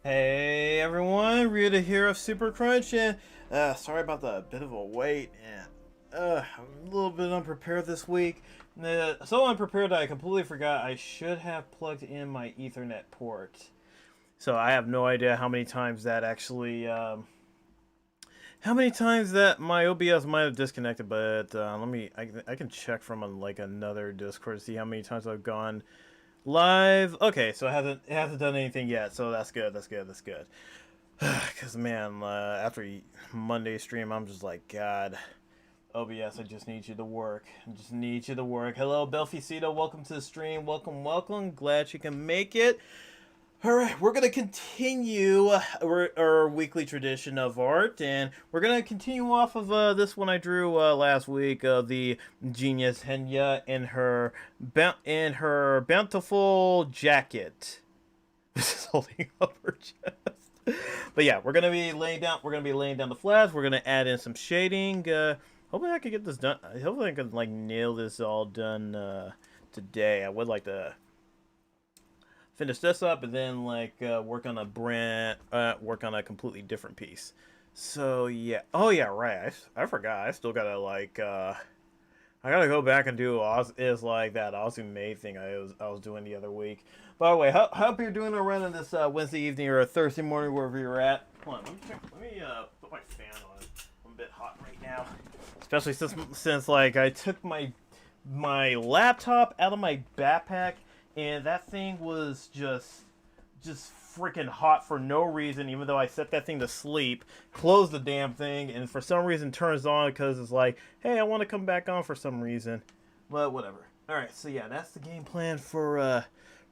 Hey everyone, Ryuuta here of Super Krunch, and sorry about the bit of a wait, and I'm a little bit unprepared this week. So unprepared that I completely forgot I should have plugged in my Ethernet port. So I have no idea how many times that actually, how many times that my OBS might have disconnected, but I can check from like another Discord to see how many times I've gone live. Okay, so it hasn't done anything yet, so that's good. Because man, after Monday stream, I'm just like, God, OBS, I just need you to work. Hello, Belficito, welcome to the stream. Welcome. Glad you can make it. All right, we're gonna continue our weekly tradition of art, and we're gonna continue off of this one I drew last week of the genius Henya in her bountiful jacket. This is holding up her chest. But yeah, we're gonna be laying down the flags. We're gonna add in some shading. Hopefully I can get this done. Hopefully I can like nail this all done today. I would like to finish this up and then like work on a completely different piece. So yeah. Oh yeah, right. I forgot. I still gotta like I gotta go back and do that awesome May thing I was doing the other week. By the way, hope you're doing alright on this Wednesday evening or a Thursday morning wherever you're at. Hold on, let me put my fan on. I'm a bit hot right now, especially since like I took my laptop out of my backpack. And that thing was just freaking hot for no reason, even though I set that thing to sleep, closed the damn thing, and for some reason turns on because it's like, hey, I want to come back on for some reason. But whatever. Alright, so yeah, that's the game plan for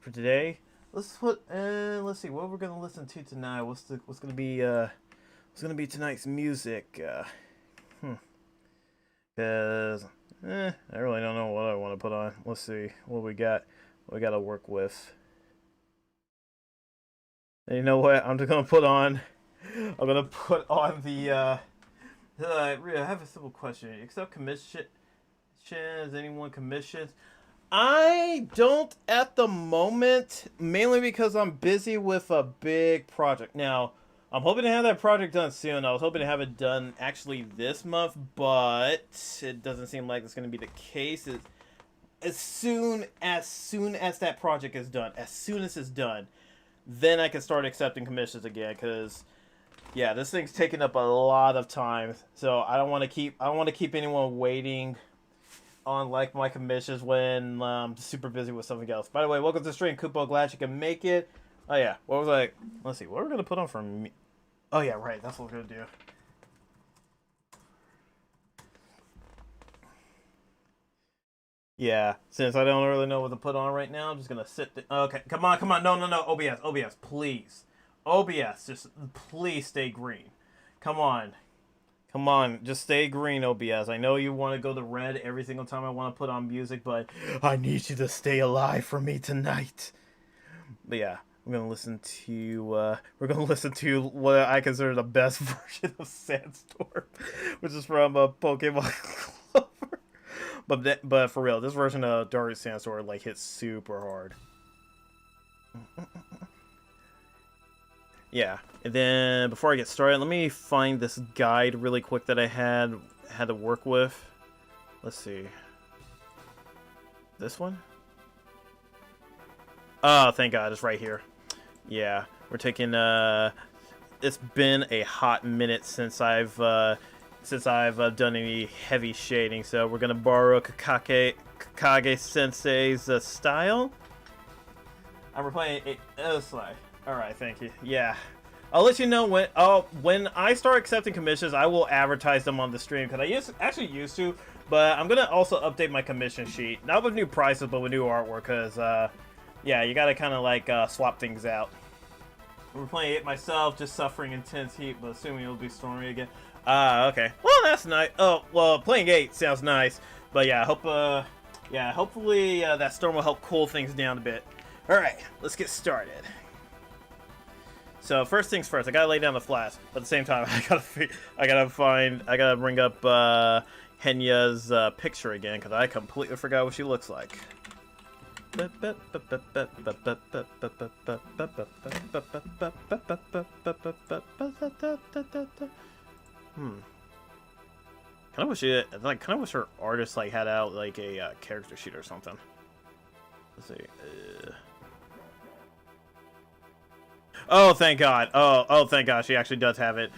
today. Let's see what we're gonna listen to tonight. What's gonna be tonight's music? Cause I really don't know what I want to put on. Let's see what we got. We gotta work with. And you know what? I'm just gonna put on. I'm gonna put on the. I have a simple question. Accept commissions? Anyone commissions? I don't at the moment, mainly because I'm busy with a big project. Now, I'm hoping to have that project done soon. I was hoping to have it done actually this month, but it doesn't seem like it's gonna be the case. As soon as that project is done, as soon as it's done, then I can start accepting commissions again. Because, yeah, this thing's taking up a lot of time. So I don't want to keep anyone waiting on like my commissions when I'm super busy with something else. By the way, welcome to the stream, Kupo. Glad you can make it. Oh yeah, what was I? Let's see, what we're gonna put on for me. Oh yeah, right. That's what we're gonna do. Yeah, since I don't really know what to put on right now, I'm just gonna sit there. Okay, come on. No. OBS, please. OBS, just please stay green. Come on, just stay green, OBS. I know you want to go to red every single time I want to put on music, but I need you to stay alive for me tonight. But yeah, we're gonna listen to what I consider the best version of Sandstorm, which is from Pokemon Clover. But for real, this version of Dark Sandstorm like hits super hard. Yeah, and then before I get started, let me find this guide really quick that I had to work with. Let's see. This one? Oh, thank God, it's right here. Yeah, we're taking it's been a hot minute since I've done any heavy shading, so we're gonna borrow Kakage Sensei's style. I'm replaying Tensai. Alright, thank you. Yeah. I'll let you know when I start accepting commissions, I will advertise them on the stream, because I actually used to, but I'm gonna also update my commission sheet. Not with new prices, but with new artwork, because, yeah, you gotta kind of, like, swap things out. We're playing it myself, just suffering intense heat, but assuming it'll be stormy again. Okay. Well, that's nice. Oh, well, playing 8 sounds nice. But yeah, hopefully that storm will help cool things down a bit. Alright, let's get started. So, first things first, I gotta lay down the flask. But at the same time, I gotta bring up Henya's picture again, because I completely forgot what she looks like. Kind of wish it, like, kind of wish her artist like had out like a character sheet or something. Let's see. Oh, thank God. Oh, thank God. She actually does have it.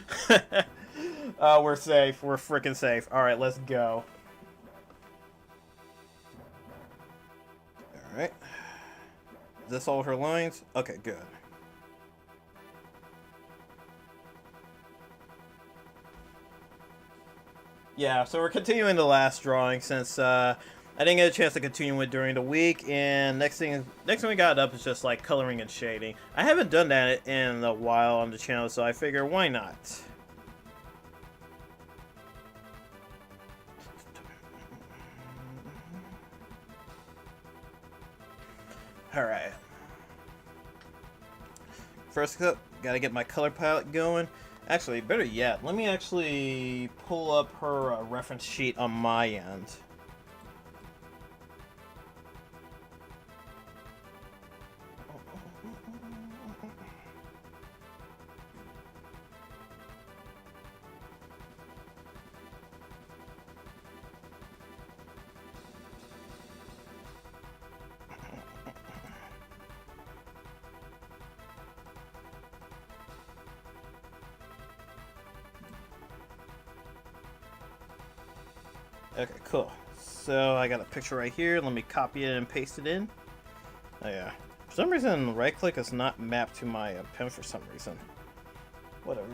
Oh, we're safe. We're freaking safe. All right, let's go. All right. Is this all her lines? Okay, good. Yeah, so we're continuing the last drawing since I didn't get a chance to continue it during the week, and next thing we got up is just like coloring and shading. I haven't done that in a while on the channel, so I figure why not? All right. First up, gotta get my color palette going. Actually, better yet, let me actually pull up her reference sheet on my end. Okay, cool. So I got a picture right here. Let me copy it and paste it in. Oh yeah. For some reason, right-click is not mapped to my pen for some reason. Whatever.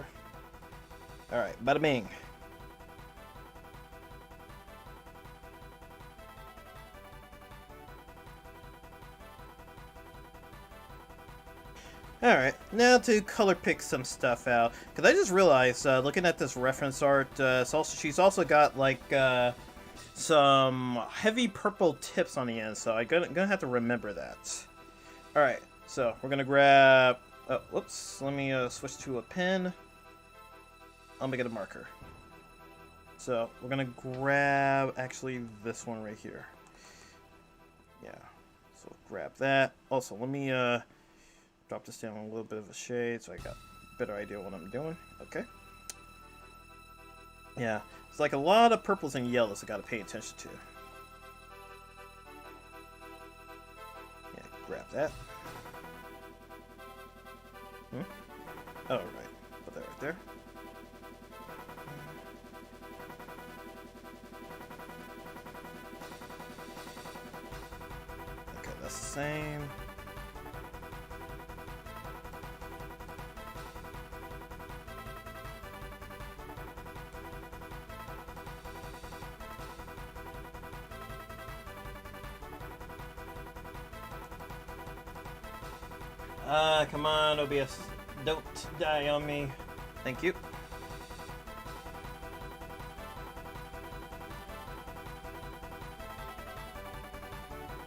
Alright, bada bing. Alright, now to color pick some stuff out. Because I just realized, looking at this reference art, she's also got, like, some heavy purple tips on the end, so I'm gonna have to remember that. Alright, so we're gonna grab... Oh, whoops. Let me switch to a pen. I'll make it a marker. So, we're gonna grab, actually, this one right here. Yeah, so grab that. Also, let me drop this down a little bit of a shade so I got a better idea what I'm doing. Okay. Yeah, it's like a lot of purples and yellows I gotta pay attention to. Yeah, grab that. Oh, right. Put that right there. Okay, that's the same. Come on, OBS. Don't die on me. Thank you.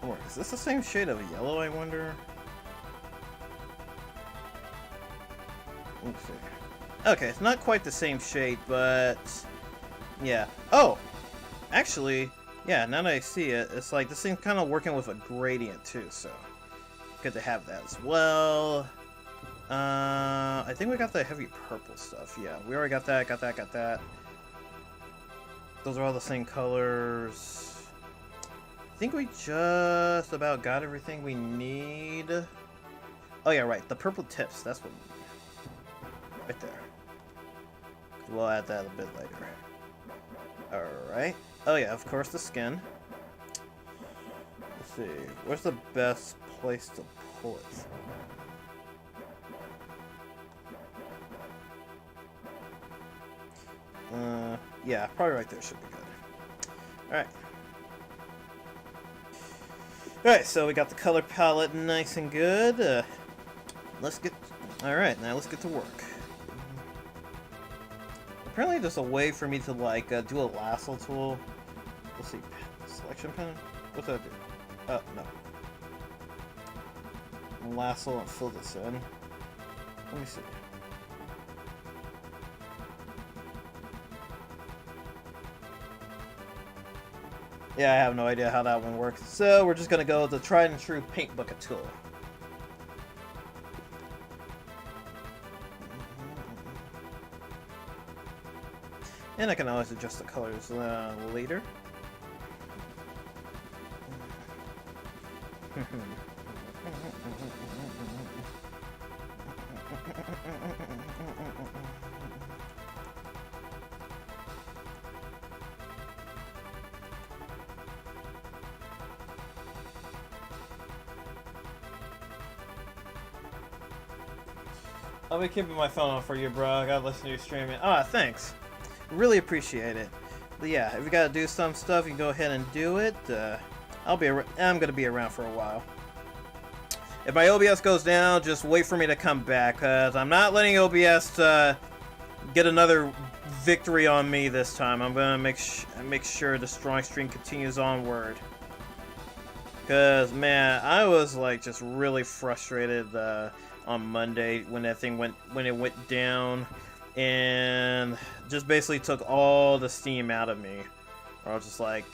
Or is this the same shade of yellow, I wonder? Let's see. Okay, it's not quite the same shade, but... yeah. Oh! Actually, yeah, now that I see it, it's like this thing's kind of working with a gradient, too, so... good to have that as well. I think we got the heavy purple stuff. Yeah, we already got that, got that. Those are all the same colors. I think we just about got everything we need. Oh yeah, right, the purple tips, that's what we need. Right there. We'll add that a bit later. Alright. Oh yeah, of course the skin. Let's see, where's the best place to pull it from? Yeah, probably right there should be good. Alright. Alright, so we got the color palette nice and good. Let's get... Alright, now let's get to work. Apparently there's a way for me to, like, do a lasso tool. Let's see. Selection pen? What's that do? No. Lasso and fill this in. Let me see. Yeah, I have no idea how that one works. So we're just gonna go with the tried and true paint bucket tool. And I can always adjust the colors later. I'll be keeping my phone on for you, bro. I gotta listen to you streaming. Ah, thanks. Really appreciate it. But yeah, if you gotta do some stuff, you can go ahead and do it. I'm gonna be around for a while. If my OBS goes down, just wait for me to come back, cause I'm not letting OBS get another victory on me this time. I'm gonna make sure the strong stream continues onward. Cause man, I was like just really frustrated on Monday when it went down, and just basically took all the steam out of me. I was just like,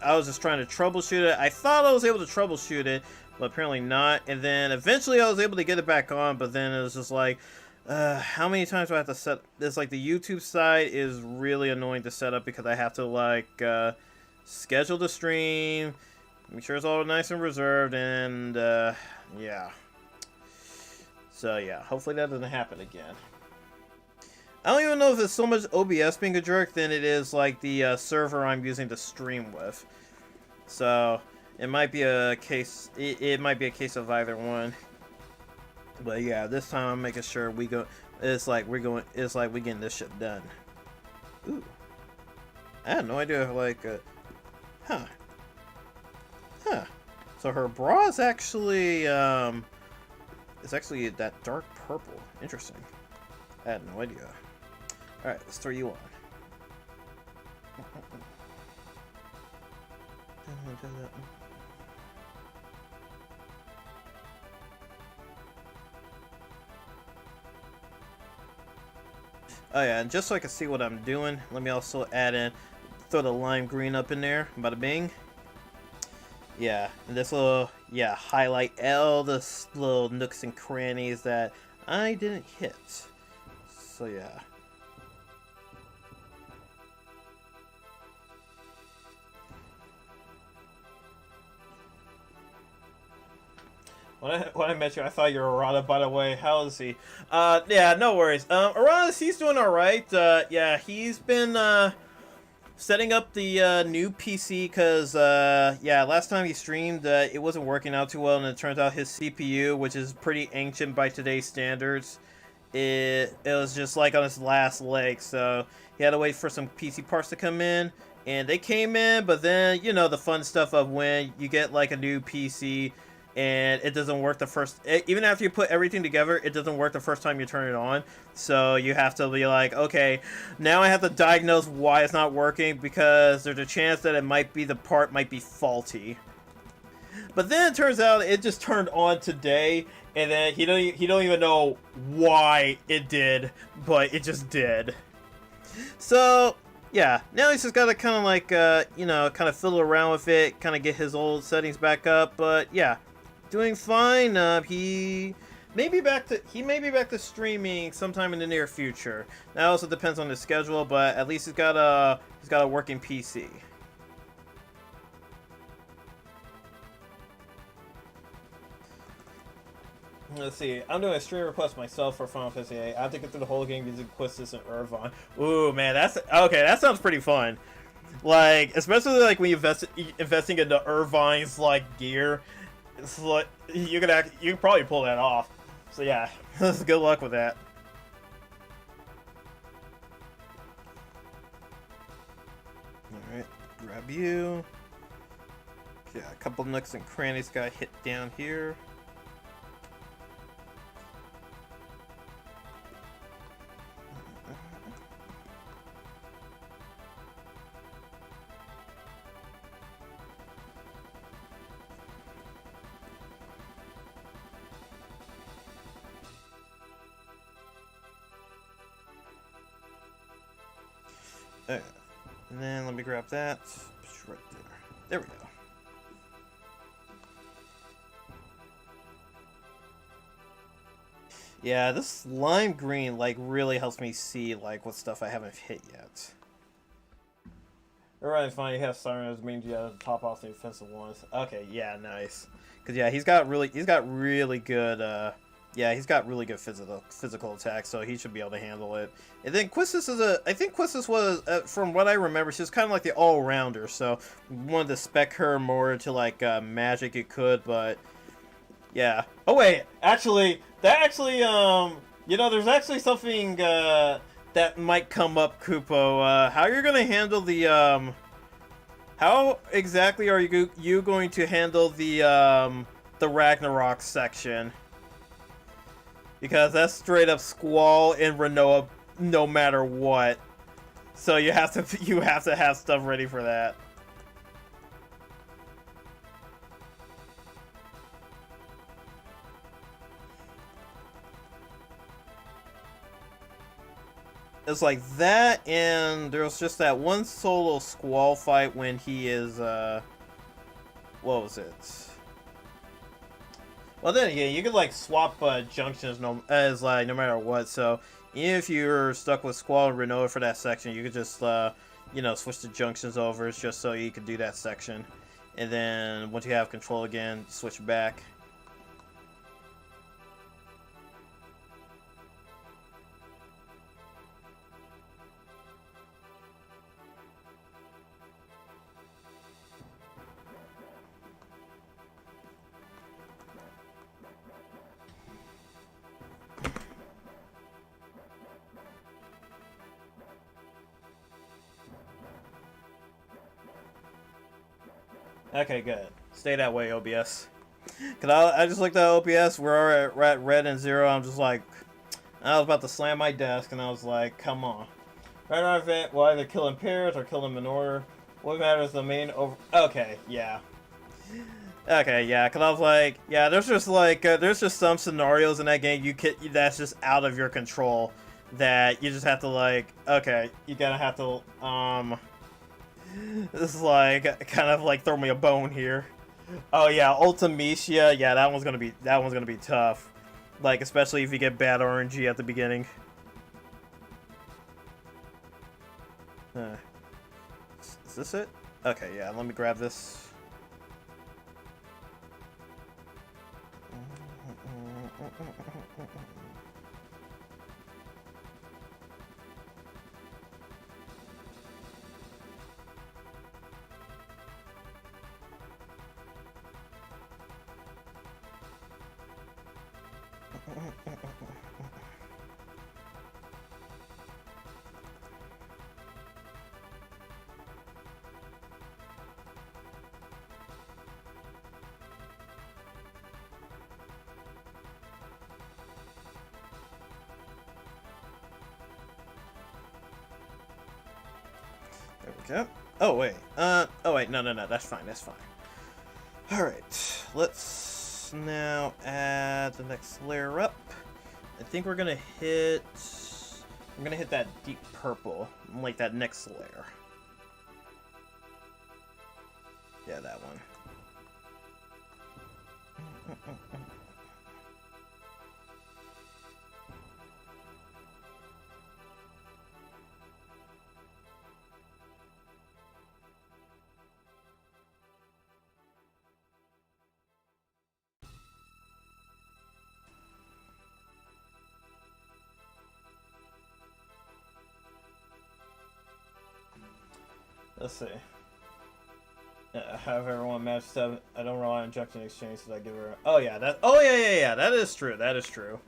I was just trying to troubleshoot it. I thought I was able to troubleshoot it, but apparently not. And then eventually I was able to get it back on, but then it was just like, how many times do I have to set this? Like, the YouTube side is really annoying to set up because I have to like schedule the stream, make sure it's all nice and reserved, and yeah. So yeah, hopefully that doesn't happen again. I don't even know if it's so much OBS being a jerk than it is like the server I'm using to stream with. So it might be a case. It might be a case of either one. But yeah, this time I'm making sure we go. It's like we're going. It's like we getting this shit done. Ooh, I had no idea. Like, huh. So her bra is actually it's actually that dark purple. Interesting. I had no idea. Alright, let's throw you on. Oh yeah, and just so I can see what I'm doing, let me also add in, throw the lime green up in there, bada bing. Yeah, and this will, yeah, highlight all the little nooks and crannies that I didn't hit. So yeah. When I met you, I thought you were Arata, by the way. How is he? Yeah, no worries. Arata, he's doing alright. Yeah, he's been, setting up the new PC because, yeah, last time he streamed, it wasn't working out too well, and it turns out his CPU, which is pretty ancient by today's standards, it was just like on its last leg, so he had to wait for some PC parts to come in, and they came in, but then, you know, the fun stuff of when you get like a new PC and it doesn't work the first, even after you put everything together, it doesn't work the first time you turn it on. So you have to be like, okay, now I have to diagnose why it's not working, because there's a chance that it might be the part might be faulty. But then it turns out it just turned on today, and then he don't even know why it did, but it just did. So yeah, now he's just got to kind of like you know, kind of fiddle around with it, kind of get his old settings back up. But yeah, doing fine. He may be back to streaming sometime in the near future. That also depends on his schedule, but at least he's got a working PC. Let's see. I'm doing a stream request myself for Final Fantasy VIII. I have to get through the whole game using Quistis and Irvine. Ooh, man, that's okay. That sounds pretty fun. Like, especially like when you investing into Irvine's like gear. It's like you can probably pull that off. So yeah, good luck with that. All right, grab you. Yeah, a couple nooks and crannies got hit down here. And then let me grab that. right there. There we go. Yeah, this lime green, like, really helps me see, like, what stuff I haven't hit yet. Alright, fine, you have Siren, means you have the top off the offensive ones. Okay, yeah, nice. Because, yeah, he's got really good, he's got really good physical attack, so he should be able to handle it. And then Quistis I think Quistis was, from what I remember, she was kind of like the all-rounder, so wanted to spec her more into, like, magic it could, but, yeah. Oh, wait, actually, you know, there's actually something, that might come up, Kupo. How you're gonna handle the, how exactly are you going to handle the Ragnarok section? Because that's straight up Squall and Renoa no matter what. So you have to have stuff ready for that. It's like that, and there's just that one solo Squall fight when he is, what was it? Well, then again, you could, like, swap, junctions no matter what, so even if you're stuck with Squall and Renoa for that section, you could just, you know, switch the junctions over just so you could do that section. And then, once you have control again, switch back. Okay, good. Stay that way, OBS. Cause I just looked at OBS. We're at red and 0. I'm just like, I was about to slam my desk, and I was like, come on. Right event will either kill in pairs or kill them in order. What matters the main over? Okay, yeah. Okay, yeah. Cause I was like, yeah. There's just like there's just some scenarios in that game that's just out of your control. That you just have to like, okay, you gotta have to This is like kind of like throw me a bone here. Oh yeah, Ultimecia, yeah, that one's gonna be tough. Like especially if you get bad RNG at the beginning. Is this it? Okay, yeah, let me grab this. There we go. Oh wait. Oh wait. No. That's fine. All right. Let's now add the next layer up. I think we're gonna hit. I'm gonna hit that deep purple, like that next layer. Yeah, that one. Let's see. Have everyone match 7. I don't rely on injection exchange, so I give her. Oh yeah, that. Oh yeah. That is true. That is true.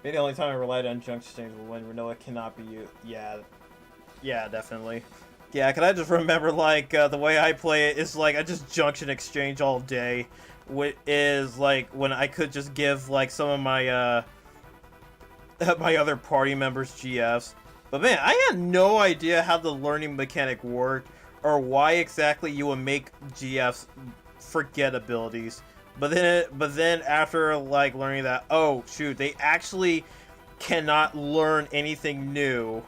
Maybe the only time I relied on junction exchange was when Renoa cannot be used. Yeah. Yeah, definitely. Yeah, cause I just remember like the way I play it is like I just junction exchange all day, which is like when I could just give like some of my my other party members GFs. But man, I had no idea how the learning mechanic worked, or why exactly you would make GFs forget abilities. But then after like learning that, oh shoot, they actually cannot learn anything new.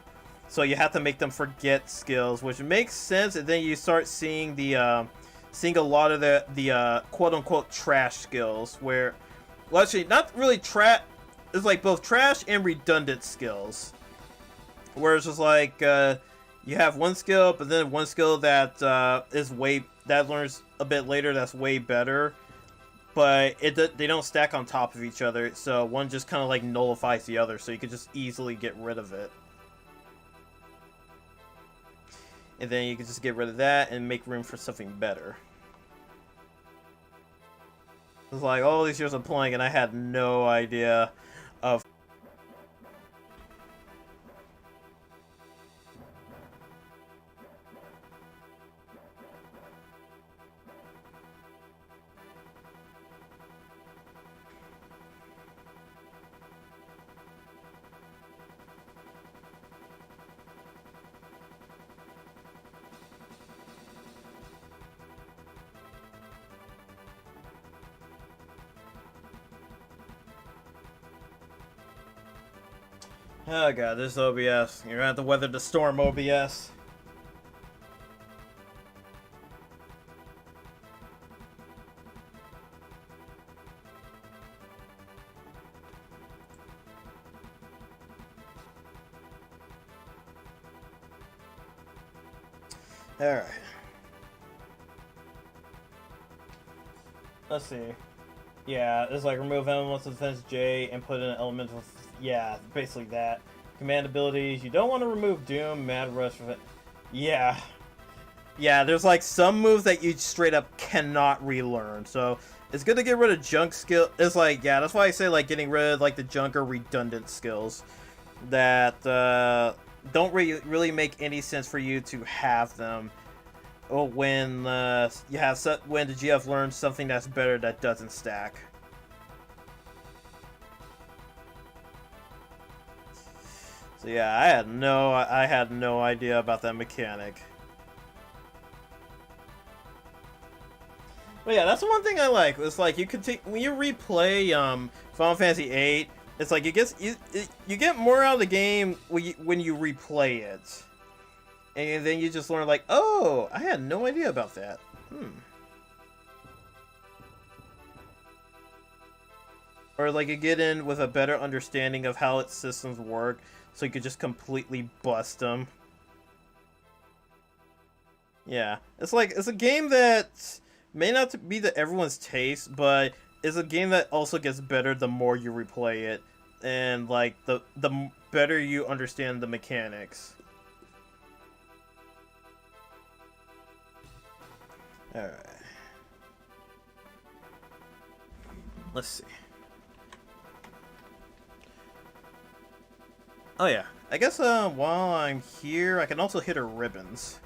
So you have to make them forget skills, which makes sense. And then you start seeing seeing a lot of the quote unquote trash skills, where, well, actually, not really trash. It's like both trash and redundant skills. Where it's just like you have one skill, but then one skill that that learns a bit later that's way better, but they don't stack on top of each other. So one just kind of like nullifies the other, so you could just easily get rid of it. And then you can just get rid of that and make room for something better. It's like all these years of playing and I had no idea of... Oh god, this OBS. You're gonna have to weather the storm, OBS. Alright. Let's see. Yeah, it's like remove elemental defense J and put in an elemental... Yeah, basically that. Command abilities. You don't want to remove Doom, Mad Rush... Yeah. Yeah, there's like some moves that you straight up cannot relearn. So, it's good to get rid of junk skill... It's like, yeah, that's why I say like getting rid of like the junk or redundant skills. That don't really make any sense for you to have them. Or when when the GF learns something that's better that doesn't stack. So yeah, I had no idea about that mechanic. But yeah, that's the one thing I like. It's like you can take when you replay Final Fantasy VIII. It's like you get more out of the game when you replay it, and then you just learn like, oh, I had no idea about that. Or like you get in with a better understanding of how its systems work, so you could just completely bust them. Yeah, it's like it's a game that may not be to everyone's taste, but it's a game that also gets better the more you replay it, and like the better you understand the mechanics. All right, let's see. Oh yeah, I guess while I'm here, I can also hit her ribbons.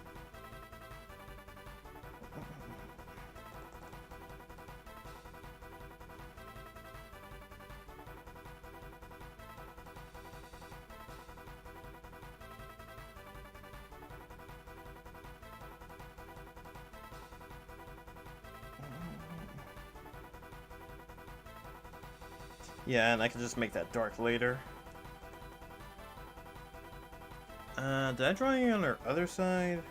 Yeah, and I can just make that dark later. Did I draw you on her other side?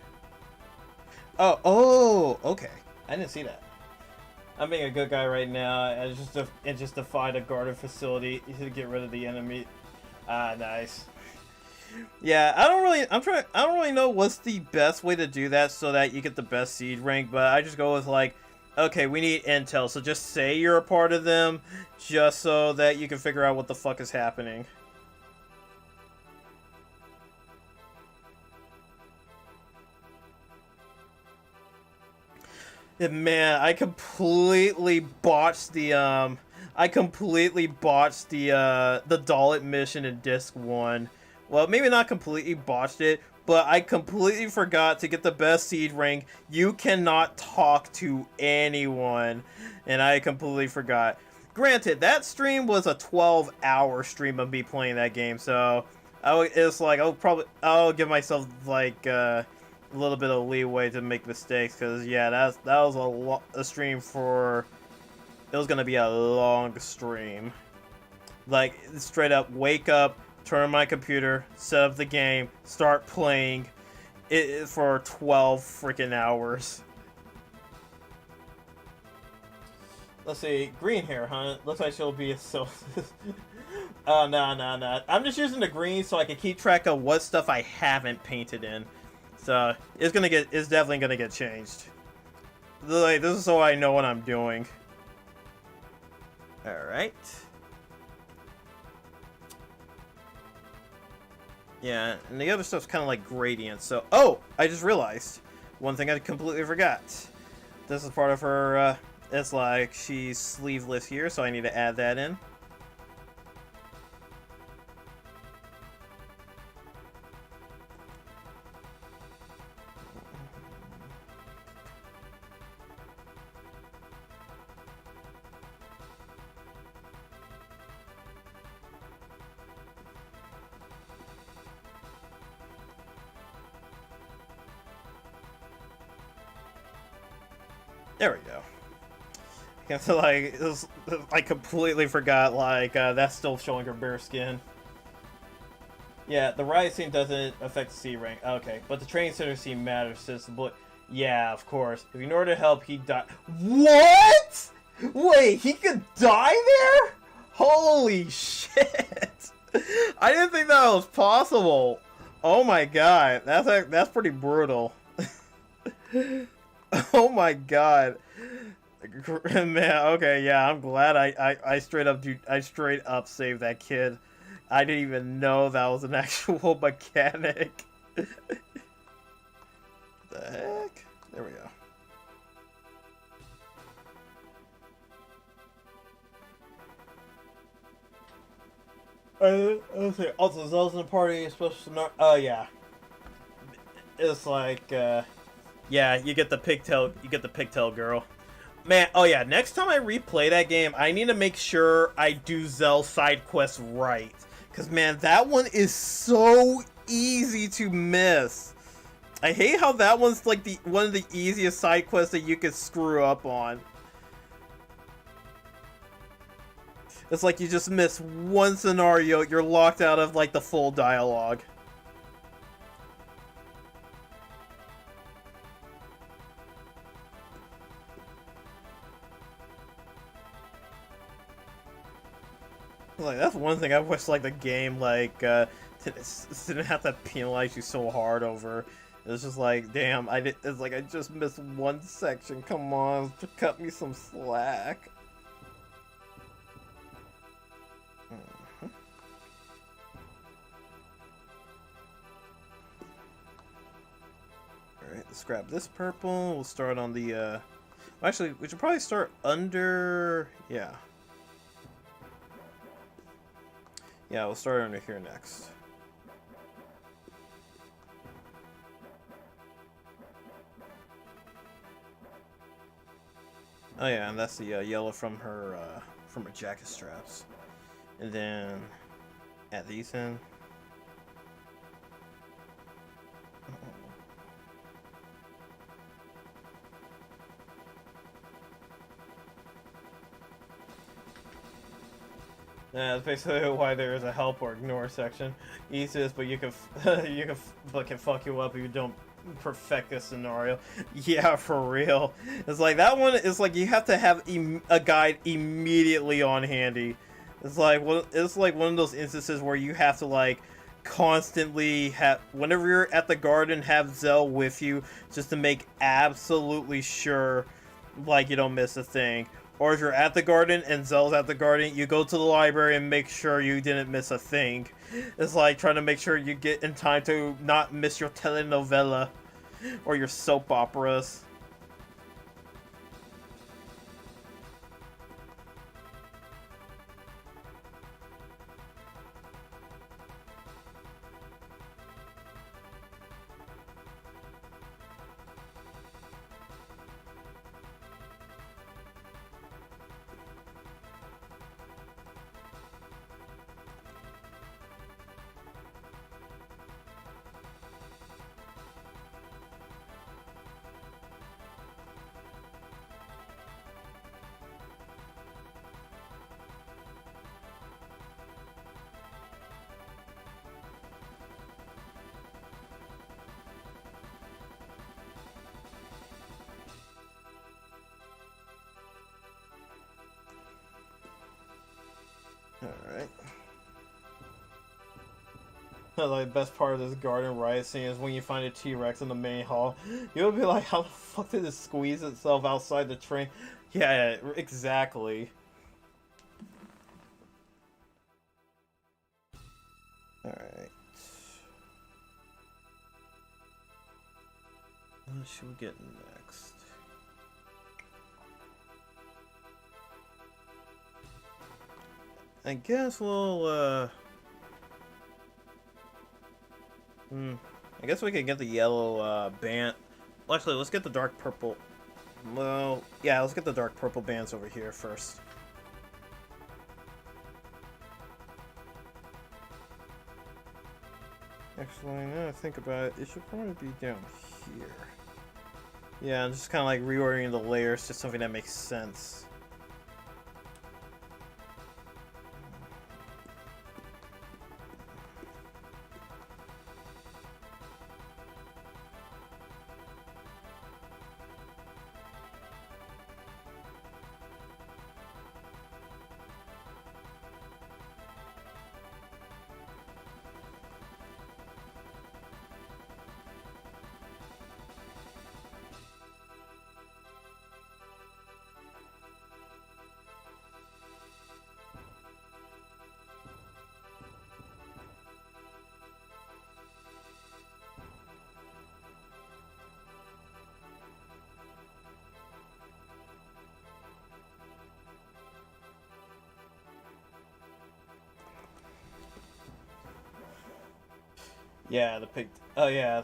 Oh, okay. I didn't see that. I'm being a good guy right now. I just defied a guarded facility to get rid of the enemy. Ah, nice. Yeah, I don't really know what's the best way to do that so that you get the best seed rank, but I just go with like, okay, we need intel, so just say you're a part of them, just so that you can figure out what the fuck is happening. Yeah, man, I completely botched the Dalit mission in Disc 1. Well, maybe not completely botched it, but I completely forgot to get the best seed rank. You cannot talk to anyone, and I completely forgot. Granted, that stream was a 12-hour stream of me playing that game, so it's like I'll give myself like a little bit of leeway to make mistakes, because yeah, that was a stream for... It was gonna be a long stream. Like, straight up, wake up, turn on my computer, set up the game, start playing it for 12 freaking hours. Let's see, green hair, huh? Looks like she'll be a Oh, no. I'm just using the green so I can keep track of what stuff I haven't painted in. So, it's definitely gonna get changed. Like, this is so I know what I'm doing. Alright. Yeah, and the other stuff's kind of like gradients, so... Oh! I just realized. One thing I completely forgot. This is part of her, it's like she's sleeveless here, so I need to add that in. There we go. Like, I completely forgot, like, that's still showing her bare skin. Yeah, the riot scene doesn't affect the C rank. Okay, but the training center scene matters since the boy... Yeah, of course. If you ignore to help, he die... What?! Wait, he could die there?! Holy shit! I didn't think that was possible. Oh my god, that's pretty brutal. Oh my god. Man, okay, yeah, I'm glad I straight up saved that kid. I didn't even know that was an actual mechanic. The heck? There we go. Let's see. Also, Zelda's in the party, special. Oh yeah. It's like, yeah, you get the pigtail girl. Man, oh yeah, next time I replay that game, I need to make sure I do Zell's side quest right. Because, man, that one is so easy to miss. I hate how that one's like one of the easiest side quests that you could screw up on. It's like you just miss one scenario, you're locked out of like the full dialogue. Like, that's one thing I wish, like, the game, like, didn't have to penalize you so hard over. It's just like, damn, it's like I just missed one section. Come on, cut me some slack. Alright, let's grab this purple. We'll start on the, well, actually, we should probably start under, yeah. Yeah, we'll start under here next. Oh yeah, and that's the yellow from her jacket straps. And then add these in. Yeah, that's basically why there is a help or ignore section. Easiest, but you can fuck you up if you don't perfect this scenario. Yeah, for real. It's like that one is like you have to have a guide immediately on handy. It's like one of those instances where you have to like constantly have, whenever you're at the garden, have Zell with you just to make absolutely sure like you don't miss a thing. Or if you're at the garden and Zell's at the garden, you go to the library and make sure you didn't miss a thing. It's like trying to make sure you get in time to not miss your telenovela or your soap operas. Like, the best part of this garden riot scene is when you find a T-Rex in the main hall. You'll be like, how the fuck did it squeeze itself outside the train? Yeah, exactly. Alright. What should we get next? I guess we'll, I guess we could get the yellow, band. Well, actually, let's get the dark purple. Well, yeah, let's get the dark purple bands over here first. Actually, now I think about it, it should probably be down here. Yeah, I'm just kind of like reordering the layers to something that makes sense. Yeah, the pig. Oh yeah,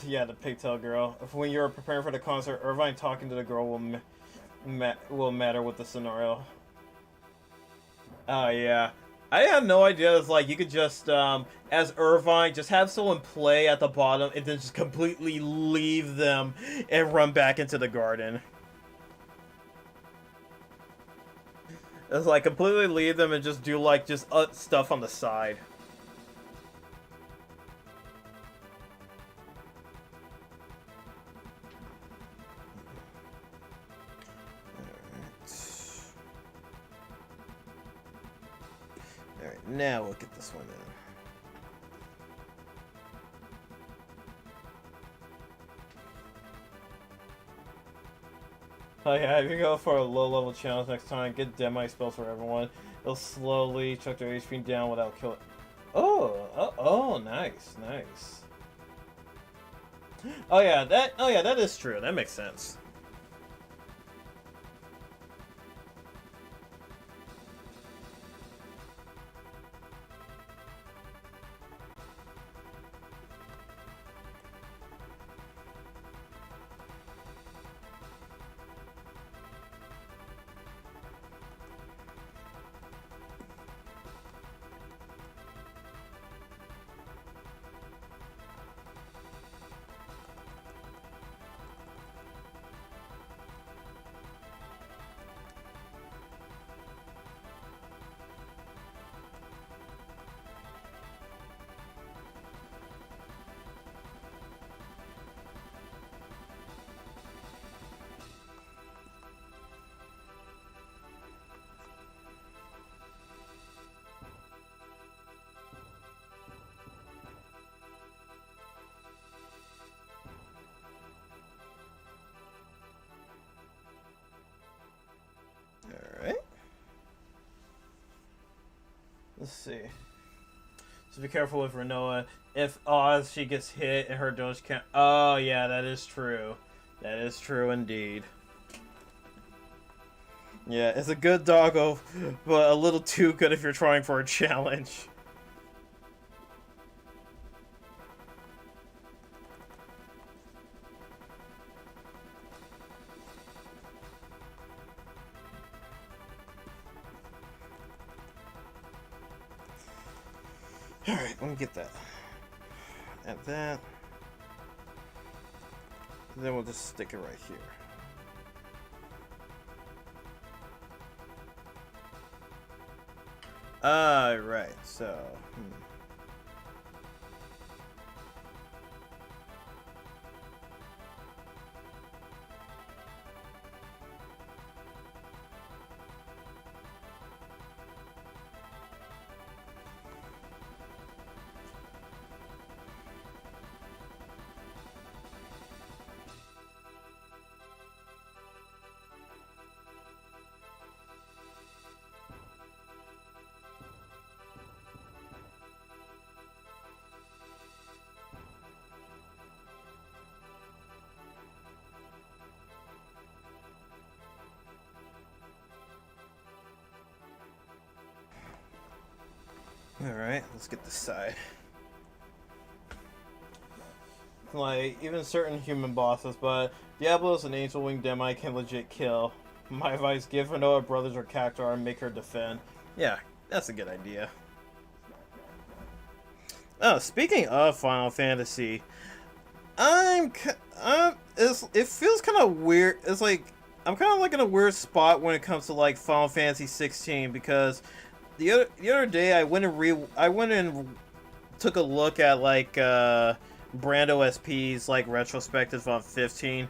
yeah, the pigtail girl. When you're preparing for the concert, Irvine talking to the girl will matter with the scenario. Oh yeah, I had no idea. It's like you could just as Irvine, just have someone play at the bottom and then just completely leave them and run back into the garden. It's like completely leave them and just do like just stuff on the side. Alright, now we'll get this one in. Oh yeah, if you go for a low-level challenge next time, get Demi spells for everyone. It'll slowly chuck their HP down without killing. Oh, nice, nice. Oh yeah, that is true. That makes sense. Alright. Let's see. So be careful with Renoa. If Oz, she gets hit and her dodge can't. Oh, yeah, that is true. That is true indeed. Yeah, it's a good doggo, but a little too good if you're trying for a challenge. Alright, let me get that. Add that. And then we'll just stick it right here. Right, so... Alright, let's get this side. Like, even certain human bosses, but Diablos and Angel Wing Demi can legit kill. My advice, give Renoa brothers or character and make her defend. Yeah, that's a good idea. Oh, speaking of Final Fantasy, it feels kind of weird. It's like, I'm kind of like in a weird spot when it comes to like Final Fantasy 16 because the other day I went and took a look at like Brando SP's like retrospective on 15,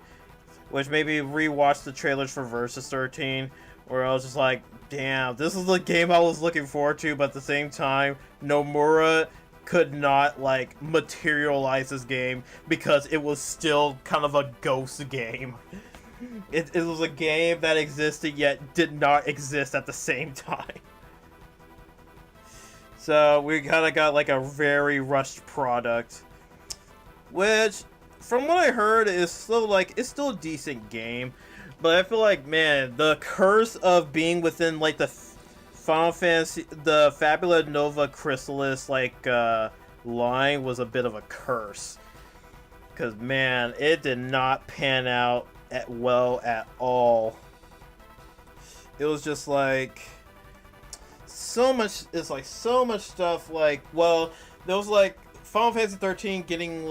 which made me rewatch the trailers for Versus 13, where I was just like, damn, this is the game I was looking forward to, but at the same time, Nomura could not like materialize this game because it was still kind of a ghost game. It was a game that existed yet did not exist at the same time. So we kind of got like a very rushed product, which from what I heard is still like, it's still a decent game, but I feel like, man, the curse of being within like the Final Fantasy, the Fabula Nova Chrysalis like line was a bit of a curse, because man, it did not pan out well at all. It was just like so much. It's like so much stuff. Like, well, there was like Final Fantasy 13 getting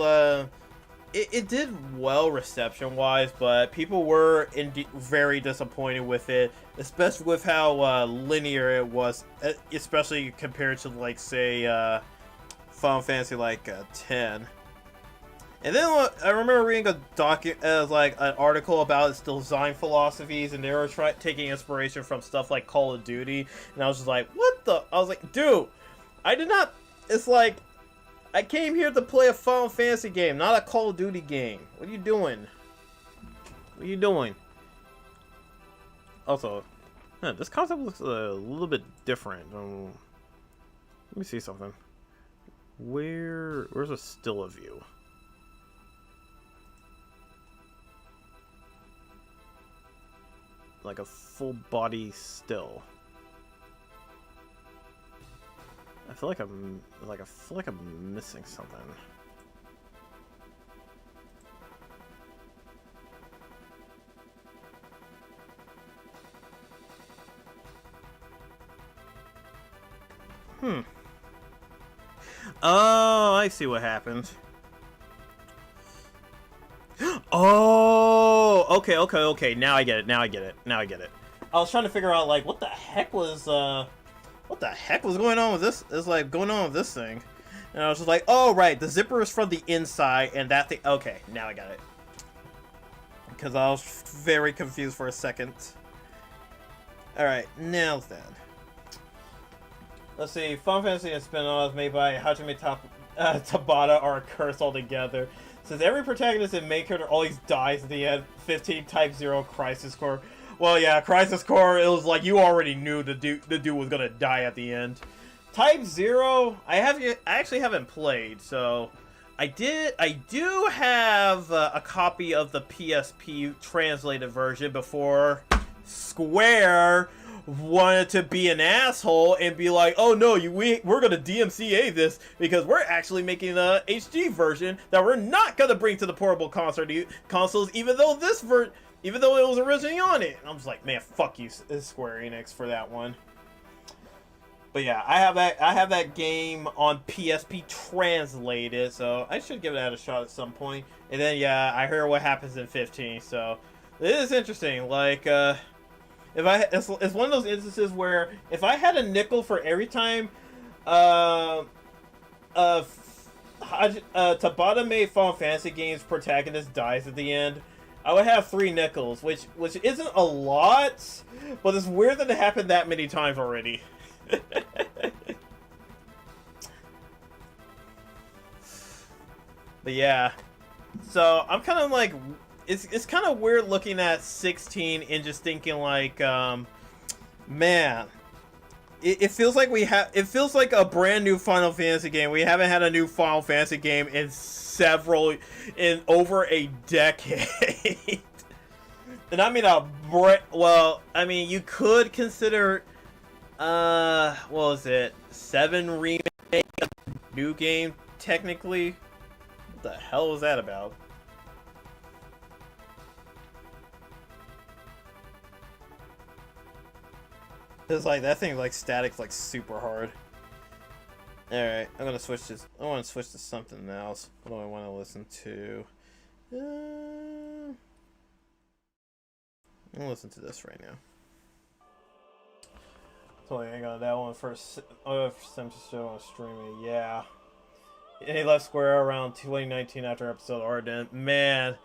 it did well reception wise, but people were very disappointed with it, especially with how linear it was, especially compared to like say Final Fantasy like 10. And then I remember reading like an article about its design philosophies, and they were taking inspiration from stuff like Call of Duty, and I was just like, what the? I was like, dude, I did not. It's like, I came here to play a Final Fantasy game, not a Call of Duty game. What are you doing? What are you doing? Also, this concept looks a little bit different. Let me see something. Where's a still of you? Like a full body still. I feel like I'm missing something. Oh, I see what happened. Oh, okay. Now I get it. I was trying to figure out like what the heck was going on with this? It's like going on with this thing, and I was just like, oh right, the zipper is from the inside, and that thing. Okay, now I got it. Because I was very confused for a second. All right, now then. Let's see. Final Fantasy and spin-offs made by Hajime Tabata are a curse altogether. Since every protagonist and main character always dies at the end, 15 Type 0 Crisis Core. Well, yeah, Crisis Core, it was like you already knew the dude was gonna die at the end. Type 0, I actually haven't played, so I do have a copy of the PSP translated version before Square wanted to be an asshole and be like, oh no, we're gonna DMCA this because we're actually making a HD version that we're not gonna bring to the portable consoles, even though it was originally on it. And I was like, man, fuck you, Square Enix, for that one. But yeah, I have that game on PSP translated, so I should give that a shot at some point. And then yeah, I heard what happens in 15, so it is interesting. Like it's one of those instances where if I had a nickel for every time Tabata made Final Fantasy games protagonist dies at the end, I would have 3 nickels, which isn't a lot, but it's weird that it happened that many times already. But yeah, so I'm kind of like, it's kind of weird looking at 16 and just thinking like, man, it feels like it feels like a brand new Final Fantasy game. We haven't had a new Final Fantasy game in over a decade. And I mean well, I mean, you could consider what was it, 7 remake new game, technically. What the hell was that about? It's like, that thing, like, static's, like, super hard. Alright, I'm gonna switch this. I want to switch to something else. What do I want to listen to? I'm gonna listen to this right now. Totally ain't got that one first. Oh, Sim show on streaming. Yeah. He left Square around 2019 after episode Ardent. Man,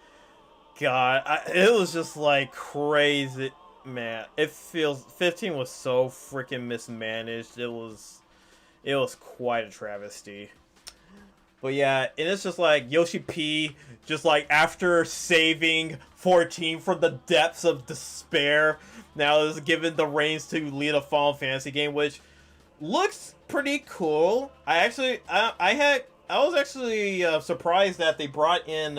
God, it was just like crazy. Man, it feels 15 was so freaking mismanaged. It was quite a travesty. But yeah, and it's just like Yoshi P, just like after saving 14 from the depths of despair, now is given the reins to lead a Final Fantasy game, which looks pretty cool. I was actually surprised that they brought in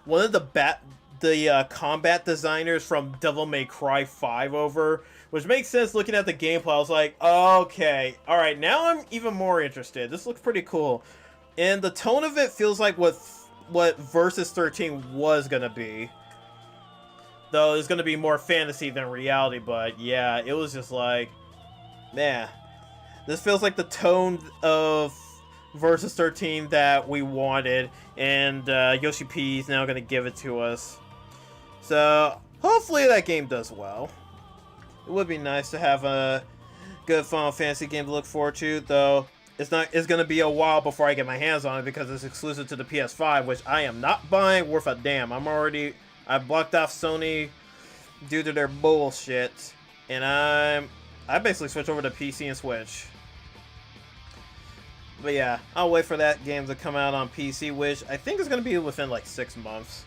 one of the combat designers from Devil May Cry 5 over, which makes sense looking at the gameplay. I was like, okay, all right, now I'm even more interested. This looks pretty cool. And the tone of it feels like what Versus 13 was gonna be. Though it's gonna be more fantasy than reality, but yeah, it was just like, man, this feels like the tone of Versus 13 that we wanted, and Yoshi P is now gonna give it to us. So hopefully that game does well. It would be nice to have a good Final Fantasy game to look forward to, though. It's gonna be a while before I get my hands on it because it's exclusive to the PS5, which I am not buying worth a damn. I blocked off Sony due to their bullshit, and I basically switched over to PC and Switch. But yeah, I'll wait for that game to come out on PC, which I think is gonna be within like 6 months.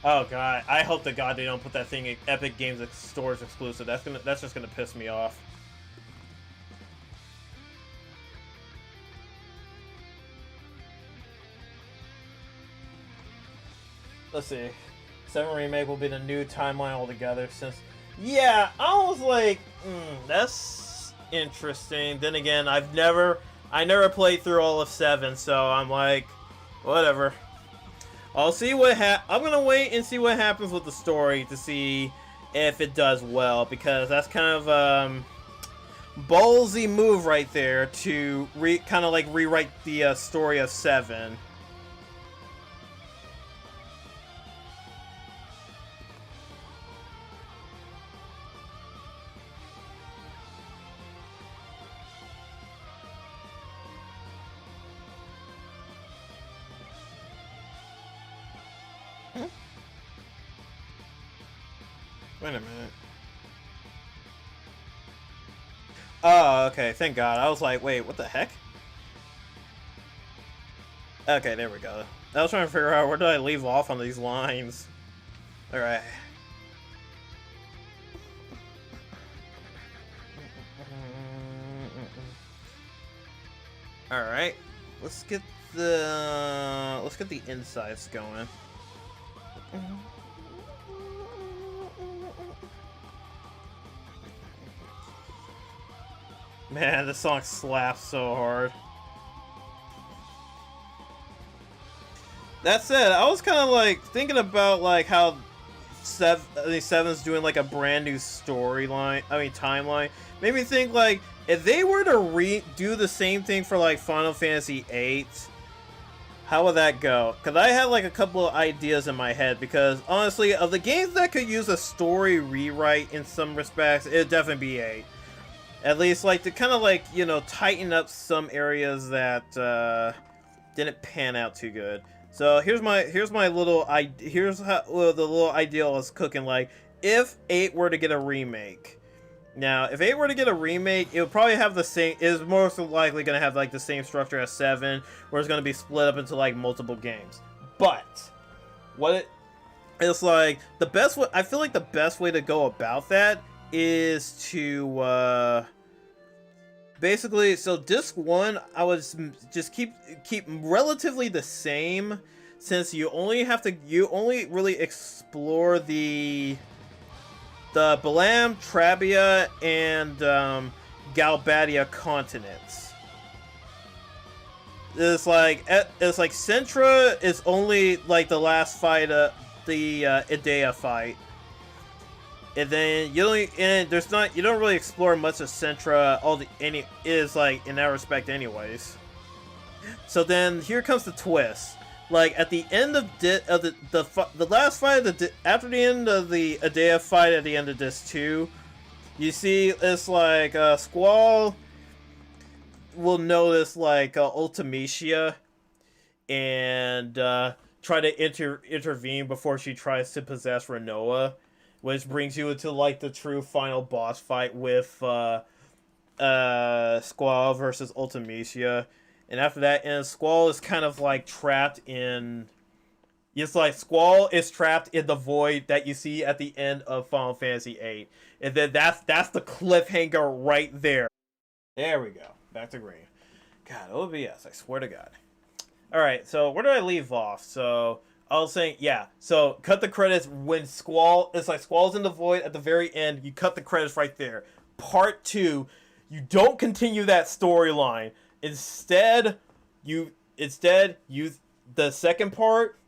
Oh god, I hope to god they don't put that thing in Epic Games Store's exclusive. That's just gonna piss me off. Let's see. 7 Remake will be the new timeline altogether since... Yeah, I was like, that's interesting. Then again, I never played through all of 7, so I'm like, whatever. I'll see what I'm gonna wait and see what happens with the story to see if it does well, because that's kind of ballsy move right there to kind of like rewrite the story of 7. Wait a minute. Oh, okay. Thank God. I was like, wait, what the heck? Okay, there we go. I was trying to figure out where did I leave off on these lines. Alright. Alright. Let's get the insides going. Man, this song slaps so hard. That said, I was kind of like thinking about like how Seven's doing like a brand new storyline. I mean timeline. Made me think like if they were to do the same thing for like Final Fantasy VIII, how would that go? Because I had like a couple of ideas in my head. Because honestly, of the games that could use a story rewrite in some respects, it'd definitely be 8. At least, like, to kind of, like, you know, tighten up some areas that, didn't pan out too good. So, here's my little, here's how, well, the little idea I was cooking, like, if 8 were to get a remake. Now, if 8 were to get a remake, it would probably have the same, is most likely going to have, like, the same structure as 7, where it's going to be split up into, like, multiple games. But, it's like, the best way, I feel like the best way to go about that is to basically, so disc 1 I would just keep relatively the same, since you only really explore the Balam, Trabia, and Galbadia continents. It's like Sentra is only like the last fight, the Idea fight, and then you don't really explore much of Sentra. Is like in that respect, anyways. So then here comes the twist. Like at the end of the last fight after the end of the Idea fight at the end of this 2, you see it's like Squall will notice like Ultimecia and try to intervene before she tries to possess Renoa, which brings you into like the true final boss fight with Squall versus Ultimecia. And after that, and Squall is kind of like trapped in. It's like Squall is trapped in the void that you see at the end of Final Fantasy VIII, and then that's the cliffhanger right there. There we go. Back to green. God, OBS. I swear to God. All right. So where did I leave off? So I was saying, yeah. So cut the credits when Squall. It's like Squall's in the void at the very end. You cut the credits right there. Part 2. You don't continue that storyline. Instead, the second part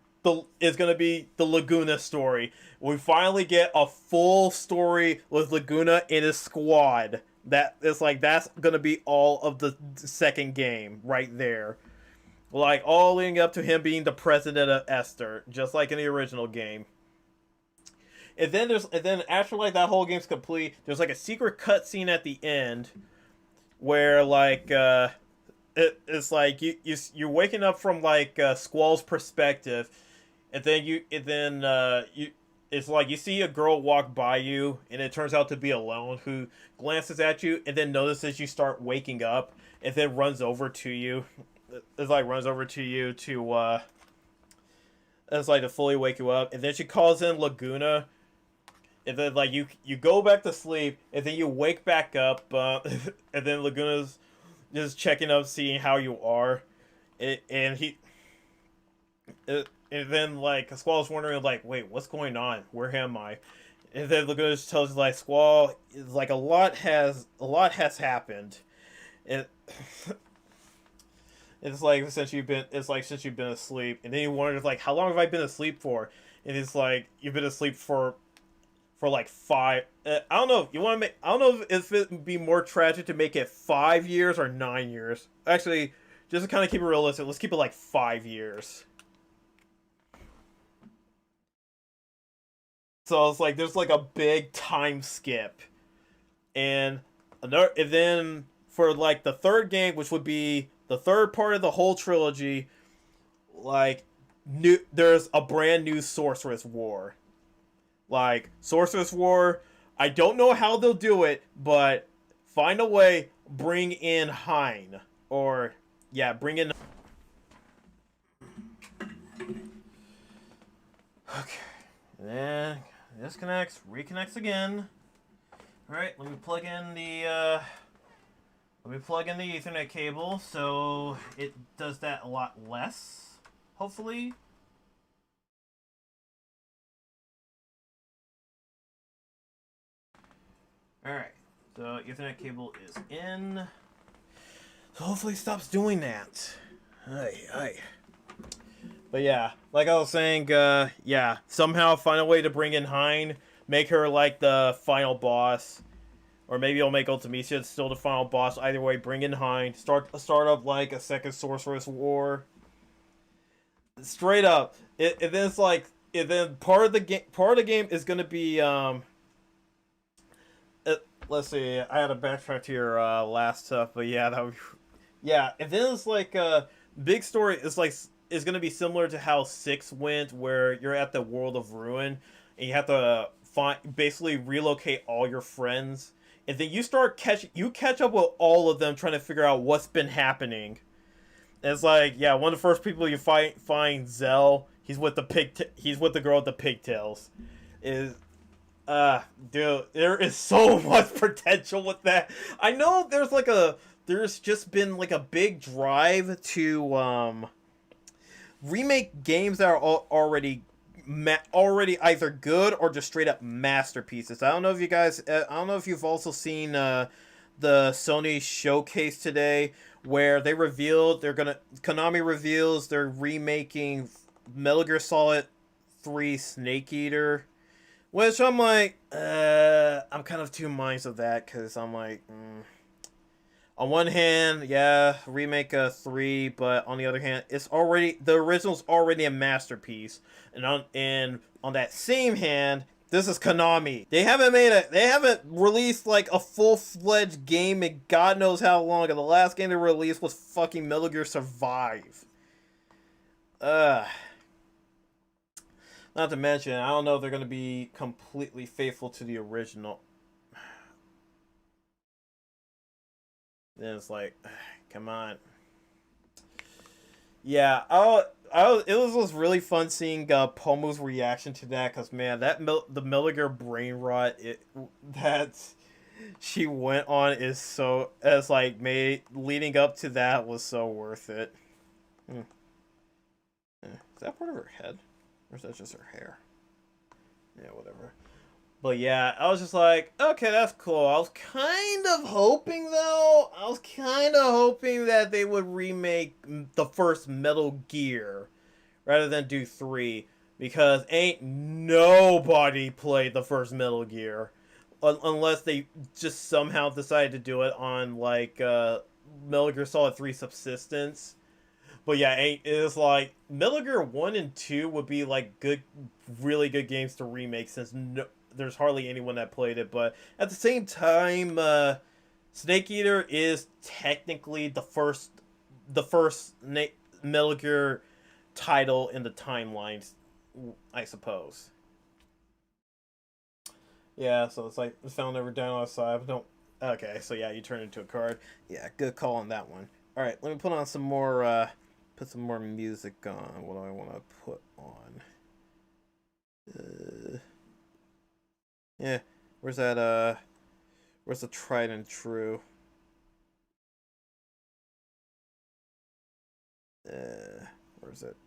is going to be the Laguna story. We finally get a full story with Laguna and his squad. That's going to be all of the second game right there. Like, all leading up to him being the president of Esther, just like in the original game. And then after like that whole game's complete, there's like a secret cutscene at the end where like it's like you're waking up from like Squall's perspective, and then it's like you see a girl walk by you, and it turns out to be Alone, who glances at you and then notices you start waking up, and then runs over to you. It's like runs over to you to it's like to fully wake you up, and then she calls in Laguna, and then like you go back to sleep, and then you wake back up, and then Laguna's just checking up, seeing how you are, and then like Squall's wondering like, wait, what's going on? Where am I? And then Laguna just tells you like, Squall, like a lot has happened. And it's like since you've been asleep, and then you wonder like, how long have I been asleep for? And it's like you've been asleep for like 5. I don't know. I don't know if it would be more tragic to make it 5 years or 9 years. Actually, just to kind of keep it realistic, let's keep it like 5 years. So it's like there's like a big time skip, and then for like the third game, which would be the third part of the whole trilogy, like there's a brand new Sorceress War. Like, Sorceress War, I don't know how they'll do it, but find a way, bring in Hein. Or, yeah, bring in... Okay. And then, disconnects, reconnects again. Alright, let me plug in the Ethernet cable, so it does that a lot less, hopefully. Alright, so Ethernet cable is in. So hopefully it stops doing that. Aye. But yeah, like I was saying, yeah, somehow find a way to bring in Hein, make her like the final boss. Or maybe I'll make Ultimecia still the final boss. Either way, bring in Hein, start up like a second Sorceress War. Straight up. And then it's like, and then part of the game is gonna be let's see, I had to backtrack to your last stuff, but yeah, and then it's like big story is gonna be similar to how 6 went, where you're at the World of Ruin and you have to basically relocate all your friends, and then you catch up with all of them trying to figure out what's been happening. And it's like, yeah, one of the first people you find Zell. He's with the girl with the pigtails. Dude, there is so much potential with that. I know there's just been like a big drive to remake games that are already either good or just straight up masterpieces. I don't know if you've also seen the Sony showcase today, where they revealed Konami reveals they're remaking Metal Gear Solid 3 Snake Eater, which I'm like, I'm kind of two minds of that, because I'm like, on one hand, yeah, remake a 3, but on the other hand, the original's already a masterpiece, and on that same hand, this is Konami. They haven't released like a full-fledged game in God knows how long, and the last game they released was fucking Metal Gear Survive. Not to mention, I don't know if they're gonna be completely faithful to the original. Then it's like, come on. Yeah, it was really fun seeing Pomu's reaction to that, because man, the Metal Gear brain rot that she went on leading up to that was so worth it. Is that part of her head, or is that just her hair? Yeah, whatever. But yeah, I was just like, okay, that's cool. I was kind of hoping that they would remake the first Metal Gear rather than do 3, because ain't nobody played the first Metal Gear unless they just somehow decided to do it on like Metal Gear Solid 3 Subsistence. But yeah, it's like Metal Gear 1 and 2 would be like really good games to remake, since there's hardly anyone that played it. But at the same time, Snake Eater is technically the first Metal Gear title in the timelines, I suppose. Yeah, so it's like found never down on the side. Don't. Okay, so yeah, you turn into a card. Yeah, good call on that one. All right, let me put on some more. Put some more music on. What do I want to put on? Yeah, where's that? Where's the tried and true? Where is it?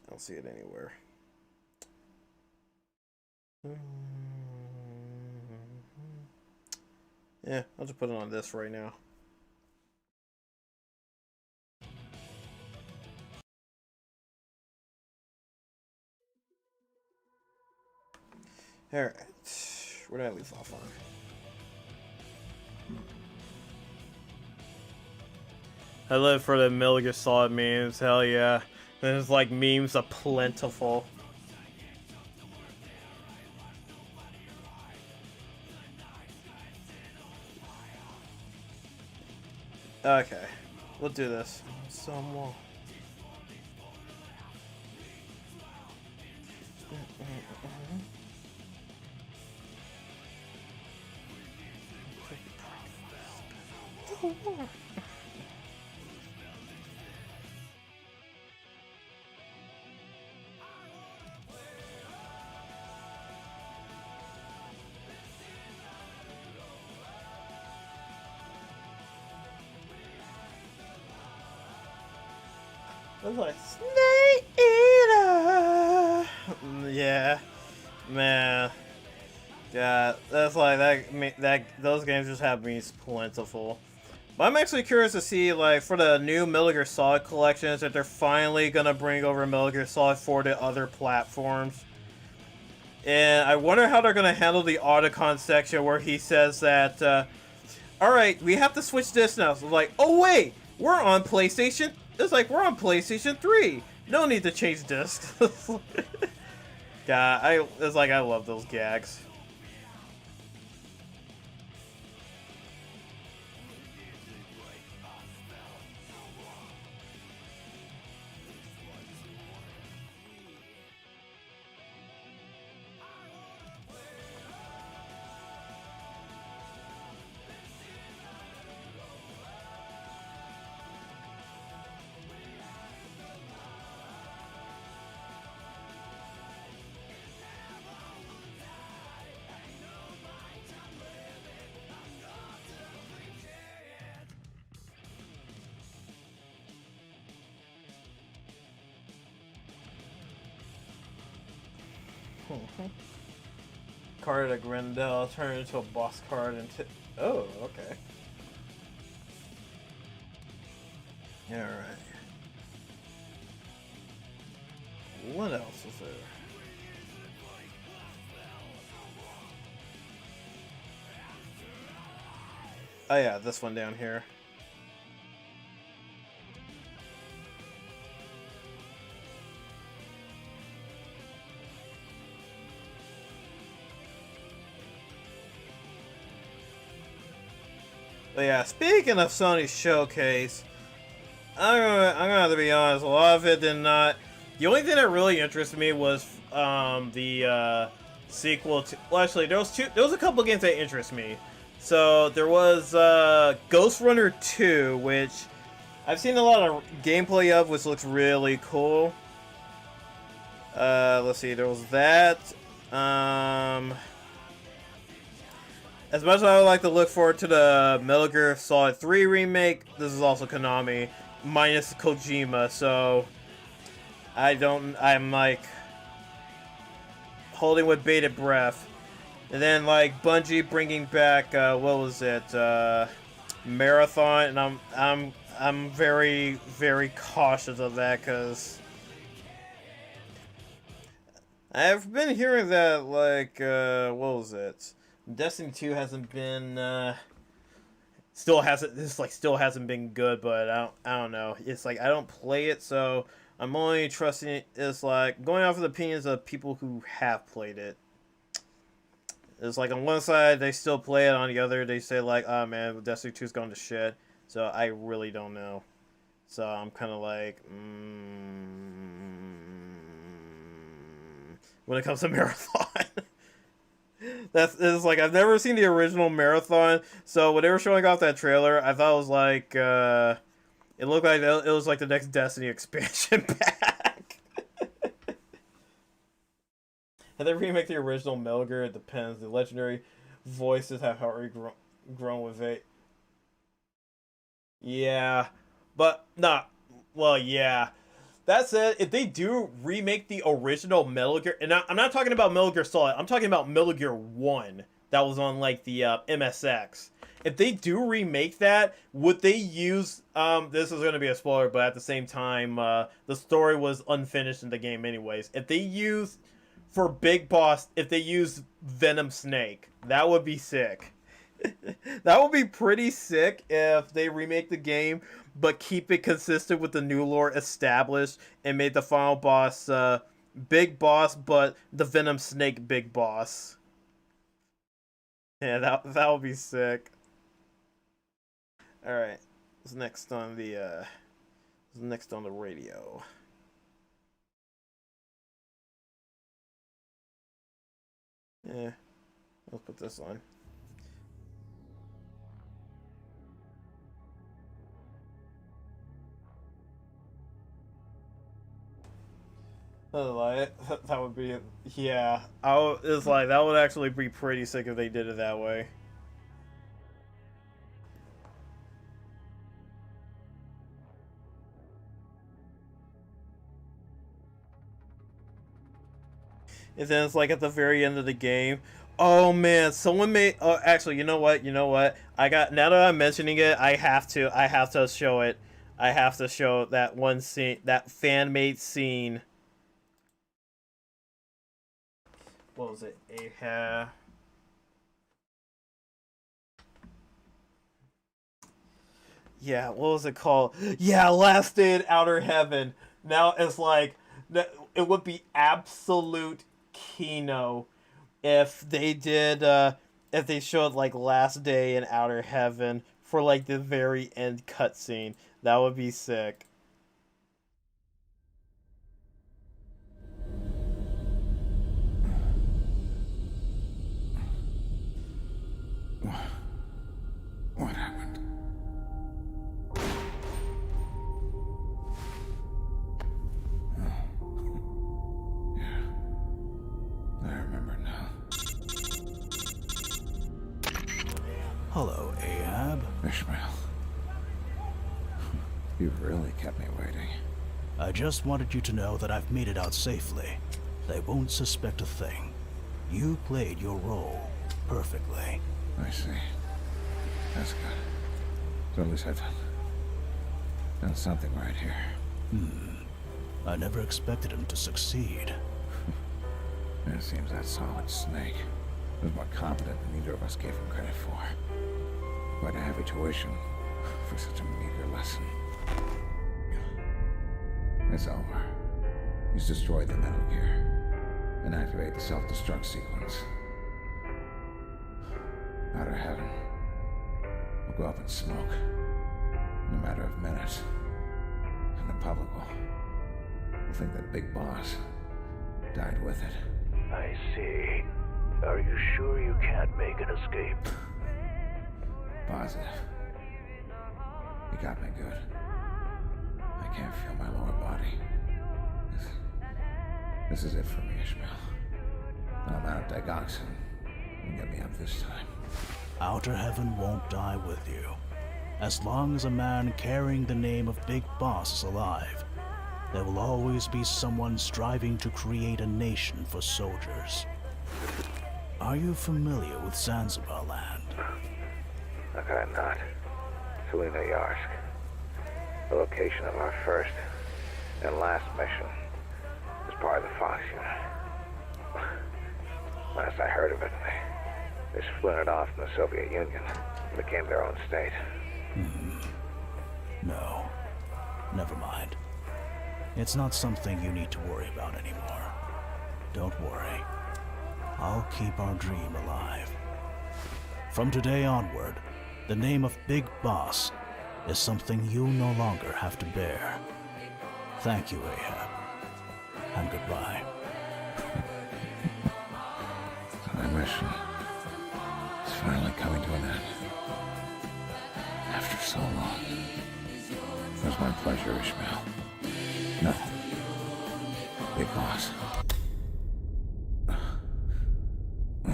I don't see it anywhere. Yeah, I'll just put it on this right now. Alright. Where did I leave off on? I live for the Metal Gear Solid memes, hell yeah. There's like memes are plentiful. Okay, we'll do this. Some more. I was like, Snake Eater! Yeah, man. Yeah, that's like those games just have me plentiful. But I'm actually curious to see, like, for the new Metal Gear Solid collections, that they're finally gonna bring over Metal Gear Solid 4 to other platforms. And I wonder how they're gonna handle the Otacon section where he says that, alright, we have to switch this now. So like, oh wait, we're on PlayStation. It's like, we're on PlayStation 3. No need to change discs. God, it's like, I love those gags. Card at Grendel, turn into a boss card and oh, okay. Alright. What else is there? Oh yeah, this one down here. But yeah, speaking of Sony's showcase, I'm gonna have to be honest, a lot of it did not. The only thing that really interested me was the sequel to. Well, actually, there was a couple of games that interest me. So there was Ghost Runner 2, which I've seen a lot of gameplay of, which looks really cool. Let's see, there was that. As much as I would like to look forward to the Metal Gear Solid 3 remake, this is also Konami, minus Kojima, so I'm like holding with bated breath. And then like Bungie bringing back what was it, Marathon, and I'm very, very cautious of that because I've been hearing that like what was it? Destiny 2 hasn't been still hasn't been good, but I don't know. It's like I don't play it, so I'm only trusting it. It's like going off of the opinions of people who have played it. It's like on one side they still play it, on the other they say like, oh man, Destiny 2's going to shit. So I really don't know. So I'm kind of like, when it comes to Marathon. It's like I've never seen the original Marathon, so when they were showing off that trailer, I thought it was like it looked like it was like the next Destiny expansion pack. Had they remake the original Metal Gear? It depends. The legendary voices have already grown with it. Yeah, but nah. Well, yeah. That said, if they do remake the original Metal Gear, and I'm not talking about Metal Gear Solid, I'm talking about Metal Gear 1 that was on like the MSX. If they do remake that, would they use, this is going to be a spoiler, but at the same time, the story was unfinished in the game anyways. If they use, for Big Boss, if they use Venom Snake, that would be sick. That would be pretty sick if they remake the game, but keep it consistent with the new lore established and made the final boss Big Boss, but the Venom Snake Big Boss. Yeah, that would be sick. All right, what's next on the radio? Yeah, let's put this on. That would be, yeah. It's like that would actually be pretty sick if they did it that way. And then it's like at the very end of the game. Oh man, someone made. Oh, actually, you know what? I got, now that I'm mentioning it, I have to show it. I have to show that one scene, that fan-made scene. What was it? Yeah, what was it called? Yeah, Last Day in Outer Heaven. Now it's like, it would be absolute Kino if they did, if they showed like Last Day in Outer Heaven for like the very end cutscene. That would be sick. What happened? Oh. Yeah. I remember now. Hello, Ahab. Ishmael. You really kept me waiting. I just wanted you to know that I've made it out safely. They won't suspect a thing. You played your role perfectly. I see. That's good. So at least I thought. Done something right here. I never expected him to succeed. It seems that solid snake was more competent than either of us gave him credit for. Quite a heavy tuition for such a meager lesson. It's over. He's destroyed the Metal Gear and activate the self-destruct sequence. Outer heaven will go up in smoke in a matter of minutes, and the public will think that Big Boss died with it. I see. Are you sure you can't make an escape? Positive. You got me good. I can't feel my lower body. This is it for me, Ishmael. I'm out of digoxin. You can get me up this time. Outer Heaven won't die with you. As long as a man carrying the name of Big Boss is alive, there will always be someone striving to create a nation for soldiers. Are you familiar with Zanzibar land? How could I not? Selina Yarsk. The location of our first and last mission is part of the Fox unit. Last I heard of it, they splintered off from the Soviet Union and became their own state. No. Never mind. It's not something you need to worry about anymore. Don't worry. I'll keep our dream alive. From today onward, the name of Big Boss is something you no longer have to bear. Thank you, Ahab. And goodbye. My mission is finally coming to an end. After so long. It was my pleasure, Ishmael. No. Big Boss.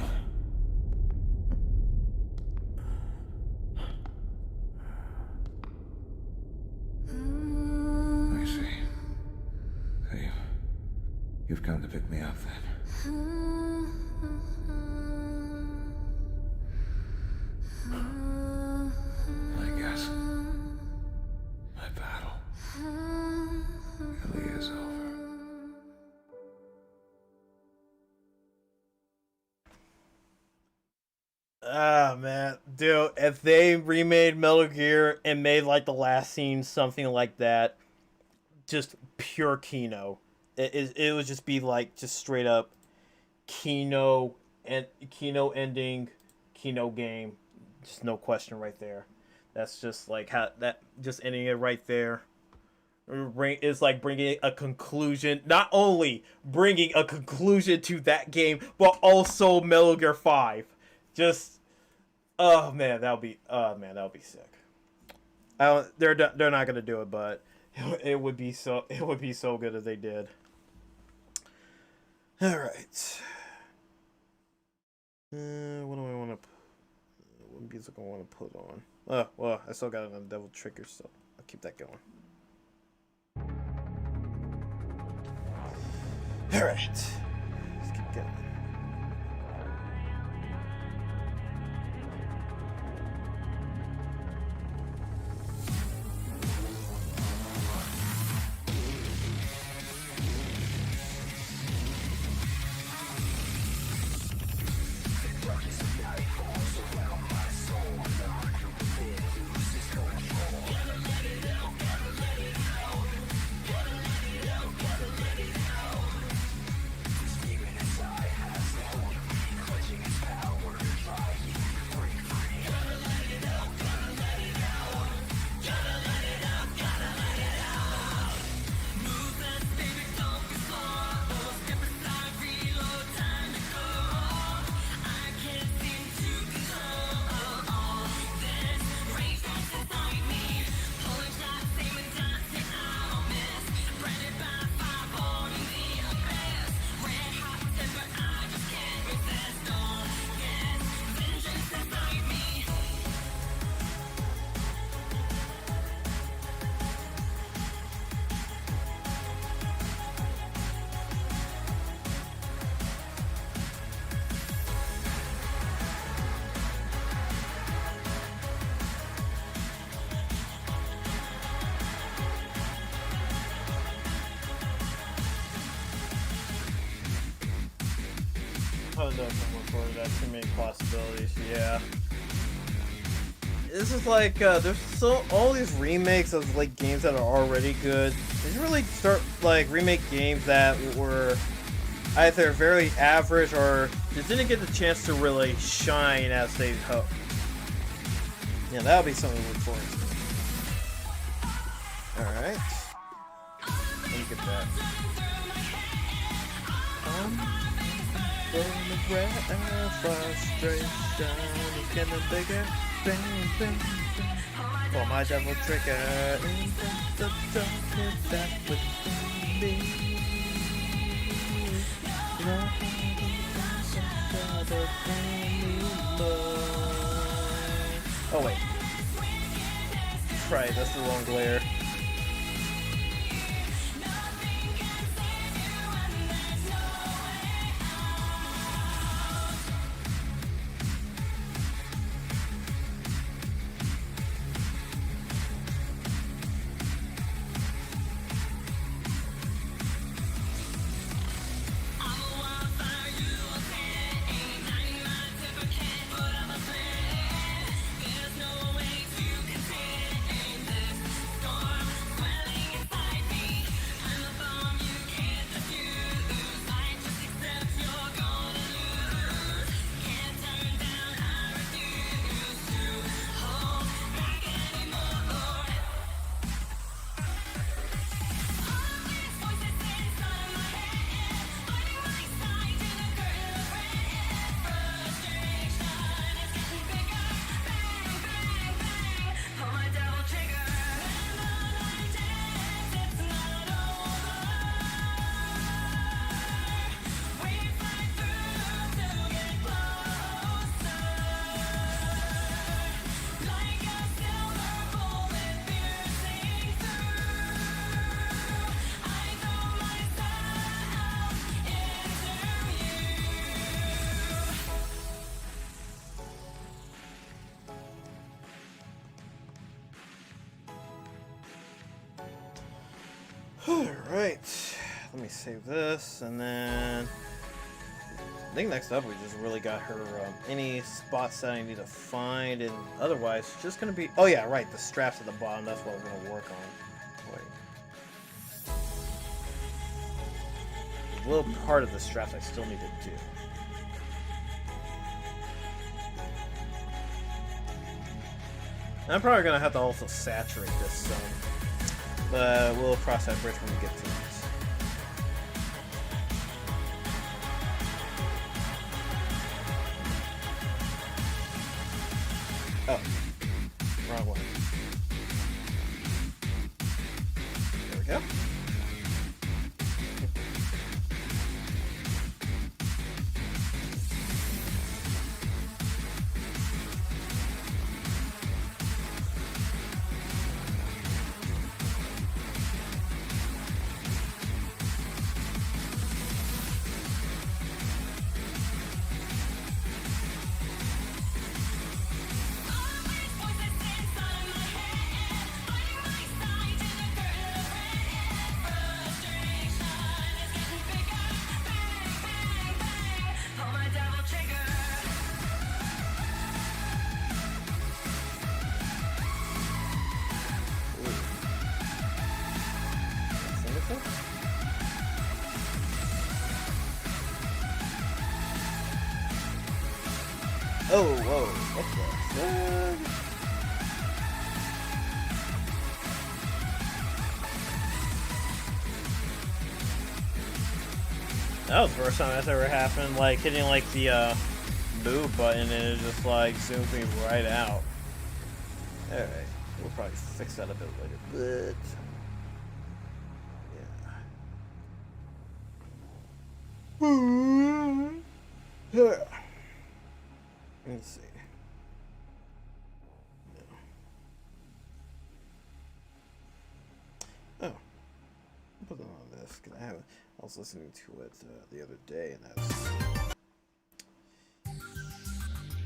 I see. So you've come to pick me up then. I guess my battle really is over. Ah, man. Dude, if they remade Metal Gear and made, like, the last scene something like that, just pure Kino. It would just be, like, just straight up Kino ending, Kino game. Just no question right there. That's just, like, how that, just ending it right there. Is like bringing a conclusion, not only bringing a conclusion to that game, but also Metal Gear 5. Just, oh man, that would be sick. They're not gonna do it, but it would be so good if they did. All right. What do I want to? What music I want to put on? Oh well, I still got another Devil Trigger, so I'll keep that going. All right, let's keep going. probably doesn't look forward to that. Too many possibilities. Yeah. This is like there's all these remakes of like games that are already good. They should really start like remake games that were either very average or just didn't get the chance to really shine as they hoped. Yeah, that would be something to look forward to. All right. Let me get that. Frustration is getting bigger. Bang, bang, bang. For my devil trigger. That with me. Oh wait. Right, that's the wrong glare. Alright, let me save this, and then I think next up we just really got her any spots that I need to find, and otherwise it's just going to be, oh yeah, right, the straps at the bottom, that's what we're going to work on. Wait. A little part of the straps I still need to do. And I'm probably going to have to also saturate this some. But we'll cross that bridge when we get to it. Oh, wrong one. There we go. Oh, whoa, what the fuck? That was the first time that's ever happened, like hitting like the move button and it just like zooms me right out. Alright, we'll probably fix that a bit later, but yeah. Let's see. No. Oh, I'll put it on this because I was listening to it the other day, and I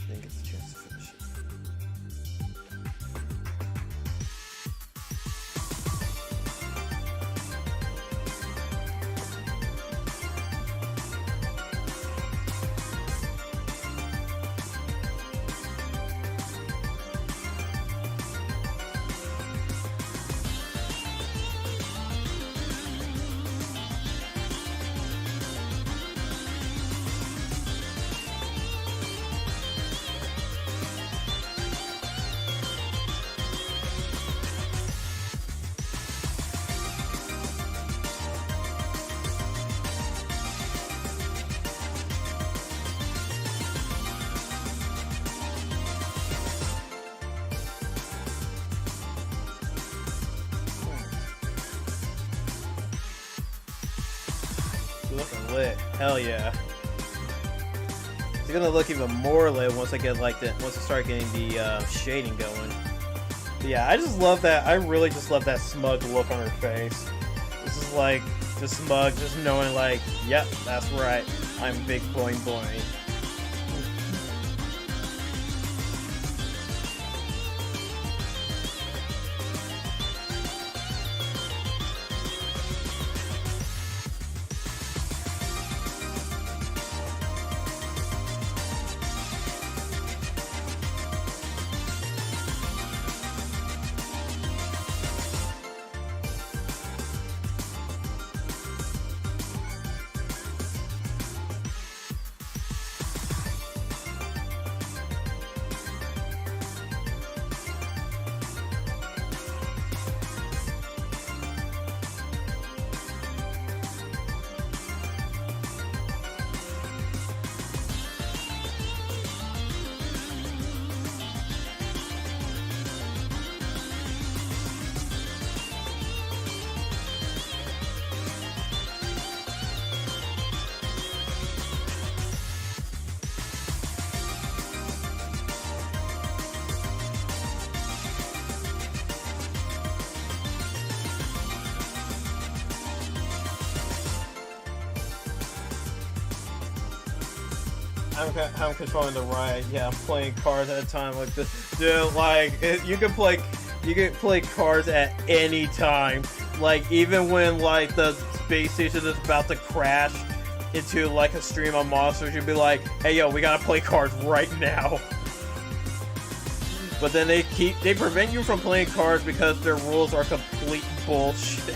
didn't get the chance to finish it. looking lit. Hell yeah. It's gonna look even more lit once I get like that. Once I start getting the shading going. But yeah, I just love that. I really just love that smug look on her face. This is like just smug, just knowing like, yep, that's right. I'm big boing boing. I'm controlling the ride. Yeah, I'm playing cards at a time like this. Dude, like you can play cards at any time. Like even when like the space station is about to crash into like a stream of monsters, you'd be like, "Hey yo, we gotta play cards right now." But then they prevent you from playing cards because their rules are complete bullshit.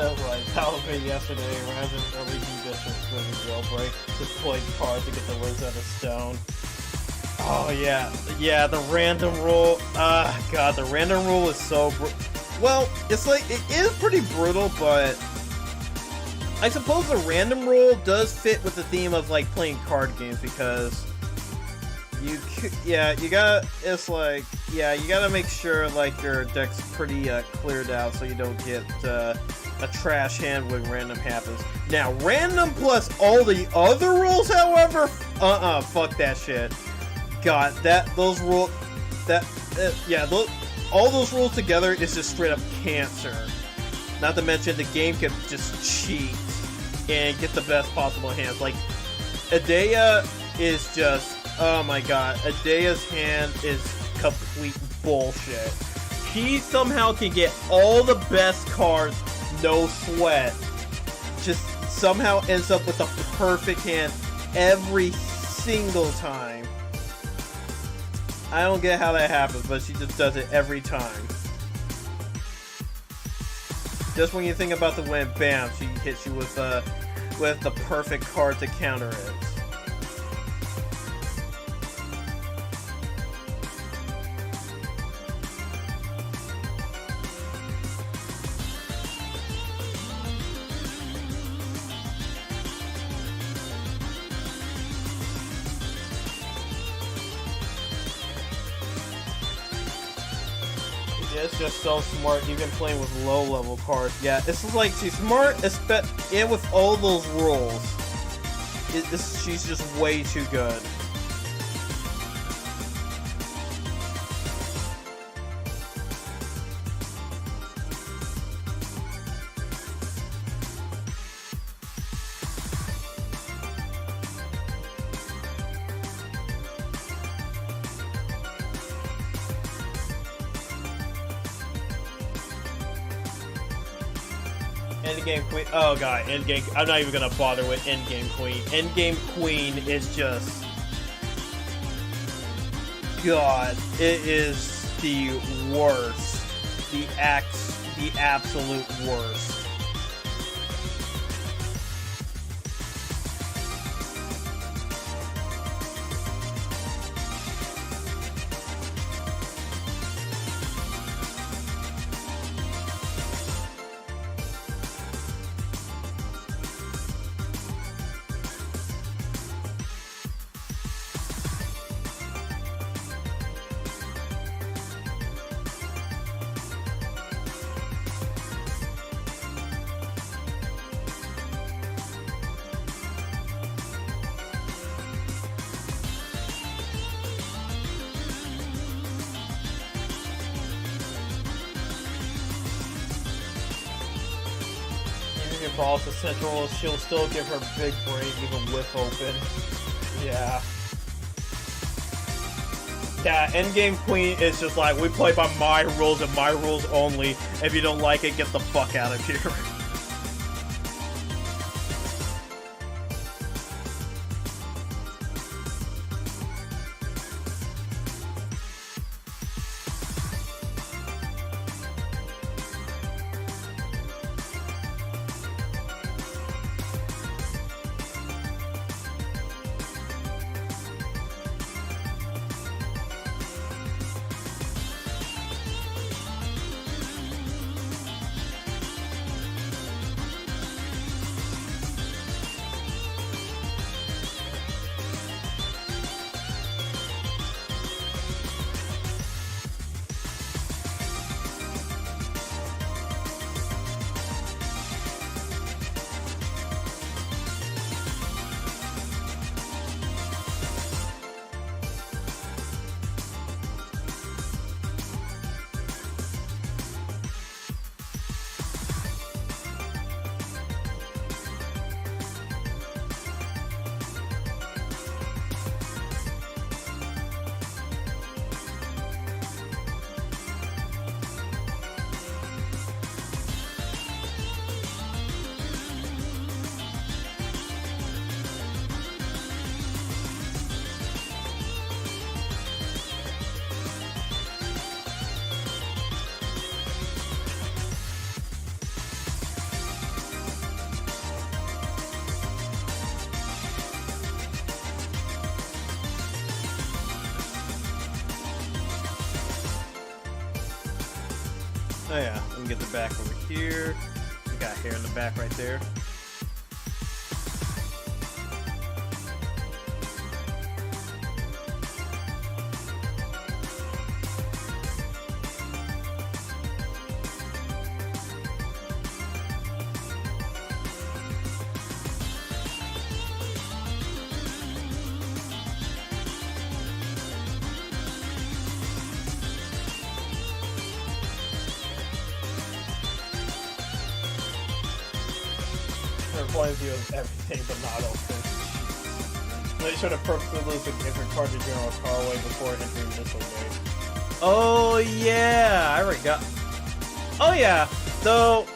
Right, that was me yesterday. Random early district for the jailbreak. Just played cards to get the Rosetta Stone. Oh yeah, the random rule. God, the random rule is so well. It's like it is pretty brutal, but I suppose the random rule does fit with the theme of like playing card games because you gotta. It's like you gotta make sure like your deck's pretty cleared out so you don't get a trash hand when random happens. Now, random plus all the other rules, however, fuck that shit. God, those rules, all those rules together is just straight up cancer. Not to mention the game can just cheat and get the best possible hands. Like, Adea is just, oh my god, Adea's hand is complete bullshit. He somehow can get all the best cards, no sweat. Just somehow ends up with a perfect hand every single time. I don't get how that happens, but she just does it every time. Just when you think about to win, bam, she hits you with the perfect card to counter it. It's just so smart, even playing with low-level cards. Yeah, it's like she's smart, and with all those rules, she's just way too good. Endgame Queen. Oh god, Endgame. I'm not even gonna bother with Endgame Queen. Endgame Queen is just. God, it is the worst. The absolute worst. Boss Central, she'll still give her big brain even with open. Yeah. Yeah, Endgame Queen is just like, we play by my rules and my rules only. If you don't like it, get the fuck out of here. Oh yeah, let me get the back over here. We got hair in the back right there. Point of view of everything but not open. They should have purposely lose a different card to General Carway before entering missile base. Oh yeah, I forgot. Oh yeah, so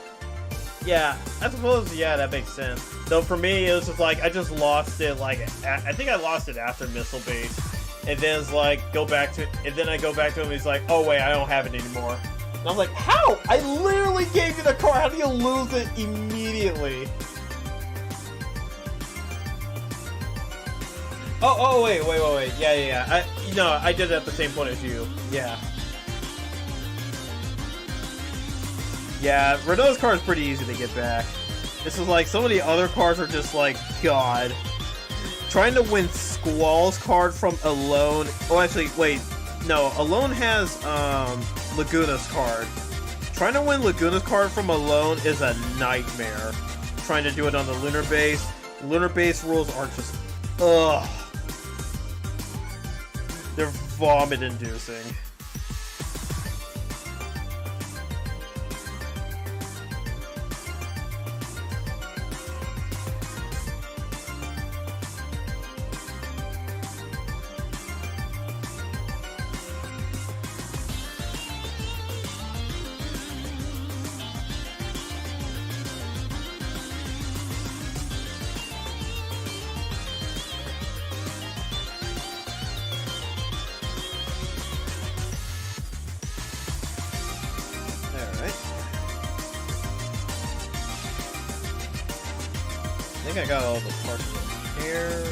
yeah, I suppose yeah that makes sense. Though for me it was just like I just lost it like I think I lost it after missile base, and then it's like go back to and then I go back to him. He's like, oh wait, I don't have it anymore. And I'm like, how? I literally gave you the card. How do you lose it immediately? Oh, wait. Yeah. I did it at the same point as you. Yeah. Yeah, Renault's card is pretty easy to get back. This is like, some of the other cards are just like, God. Trying to win Squall's card from Alone. Oh, actually, wait. No, Alone has, Laguna's card. Trying to win Laguna's card from Alone is a nightmare. Trying to do it on the Lunar base. Lunar base rules are just, ugh. They're vomit-inducing. think I got all the parts in here.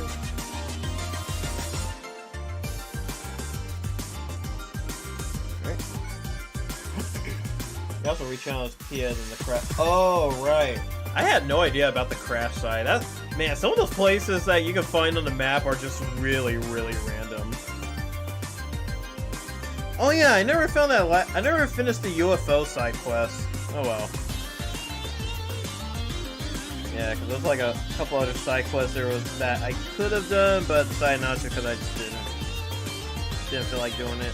Alright. You also rechallenge Piaz in the crash. Oh, right. I had no idea about the crash site. Man, some of those places that you can find on the map are just really, really random. Oh yeah, I never found that. I never finished the UFO side quest. Oh well. Yeah, because there's like a couple other side quests there was that I could have done, but decided not to because I just didn't feel like doing it.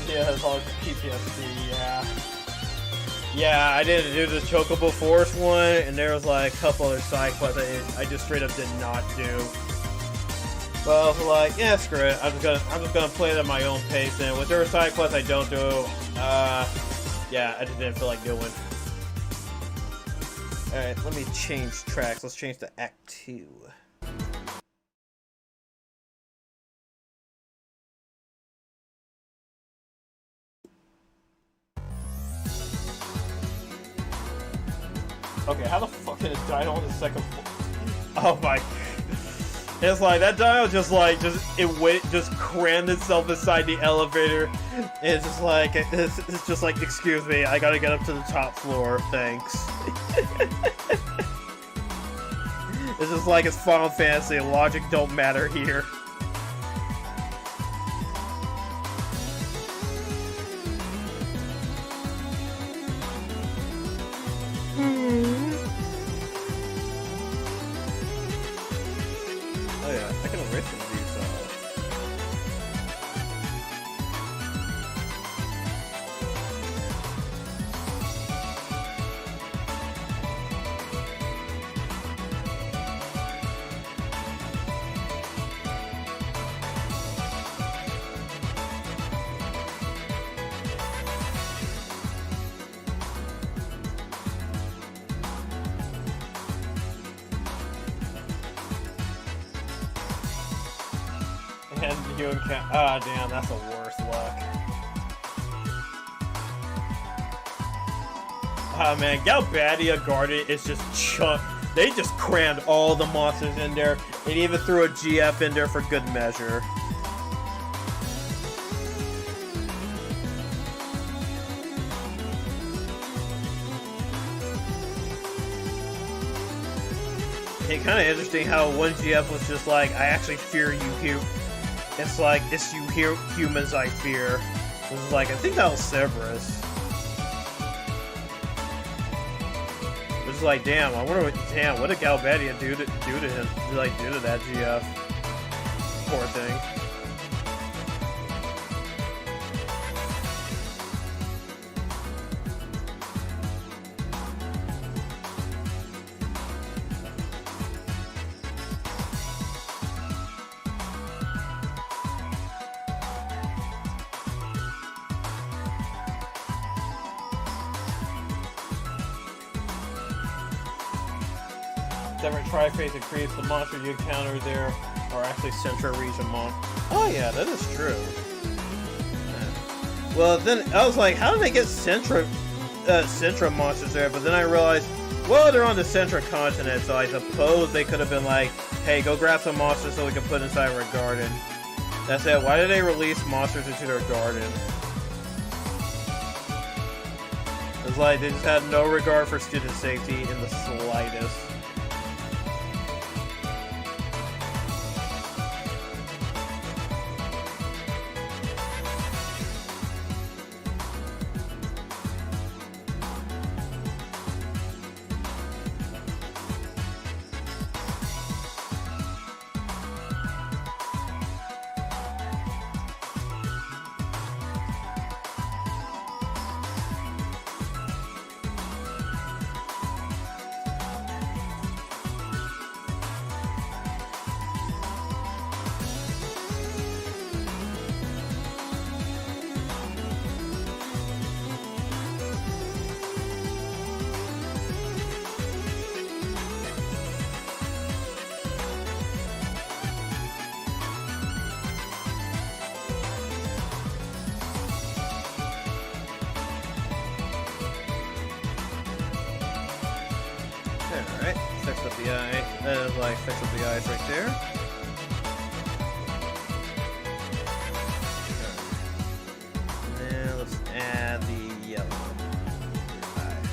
Yeah, it's all PTSD, yeah. Yeah, I didn't do the Chocobo Forest one, and there was like a couple other side quests I just straight up did not do. But I was like, yeah, screw it. I'm just gonna play it at my own pace, and whichever side quests I don't do, yeah, I just didn't feel like doing. Alright, let me change tracks. Let's change to Act 2. Okay, how the fuck did it die on the second floor? Oh my! It's like that dial just crammed itself inside the elevator. It's just like it's just like, excuse me, I gotta get up to the top floor, thanks. It's just like it's Final Fantasy. Logic don't matter here. Ah, damn, that's the worst luck. Ah, man, Galbadia Garden is just they just crammed all the monsters in there, and even threw a GF in there for good measure. It's kind of interesting how one GF was just like, I actually fear you here. It's like, it's you humans I fear. It was like, I think that was Cerberus. It was like, damn, I wonder what did Galbadia do to him? Like, do to that GF? Poor thing. Different tri-phase increase, the monsters you encounter there are actually Central Region monsters. Oh yeah, that is true. Yeah. Well, then I was like, how did they get Centra monsters there? But then I realized, well, they're on the Centra continent, so I suppose they could have been like, hey, go grab some monsters so we can put inside our garden. That's it. Why did they release monsters into their garden? It's like they just had no regard for student safety in the slightest. Alright, sex up the eye. That is like sex up the eyes right there. And then let's add the yellow. Eyes.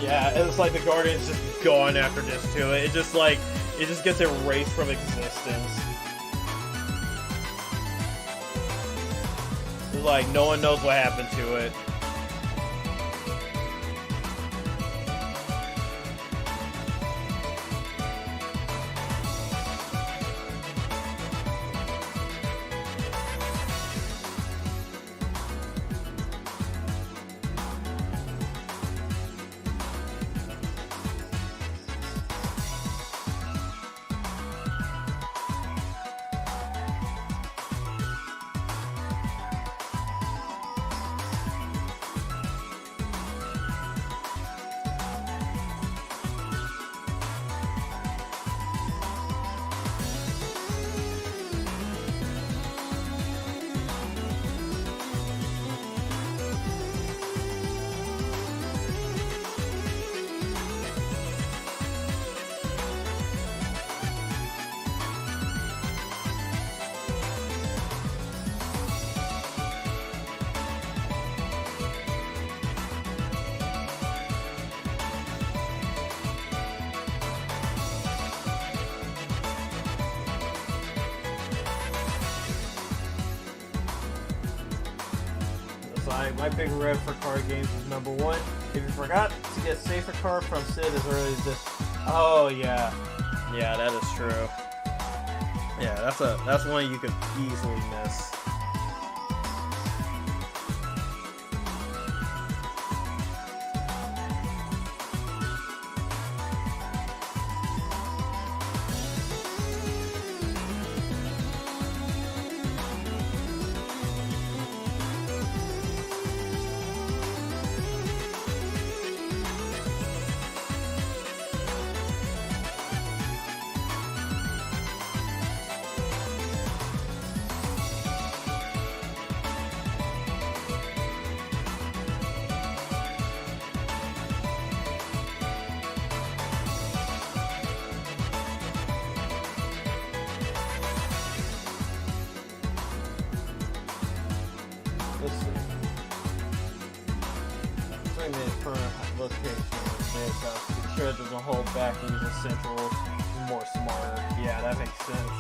Yeah, it's like the Guardian's just gone after this too. It just gets erased from existence. It's like no one knows what happened to it. My big rev for card games is number 1. If you forgot to get safer card from Sid as early as this. Oh yeah, yeah, that is true. Yeah, that's one you could easily miss. Let's see. 3 minutes per location. Make sure it doesn't hold back and use a central more smarter. Yeah, that makes sense.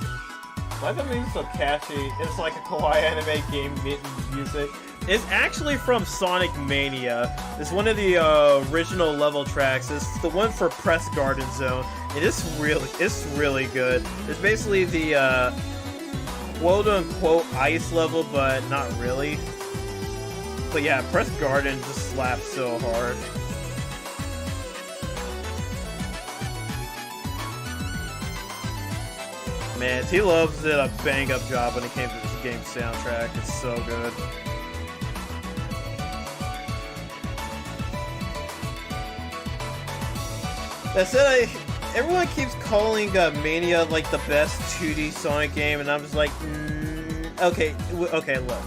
Why the music's so catchy? It's like a kawaii anime game music. It's actually from Sonic Mania. It's one of the original level tracks. It's the one for Press Garden Zone. And it's really good. It's basically the quote-unquote ice level, but not really. But yeah, Press Garden just slaps so hard. Man, T Loves did a bang-up job when it came to this game's soundtrack. It's so good. That said, everyone keeps calling Mania like the best 2D Sonic game, and I'm just like, okay, look.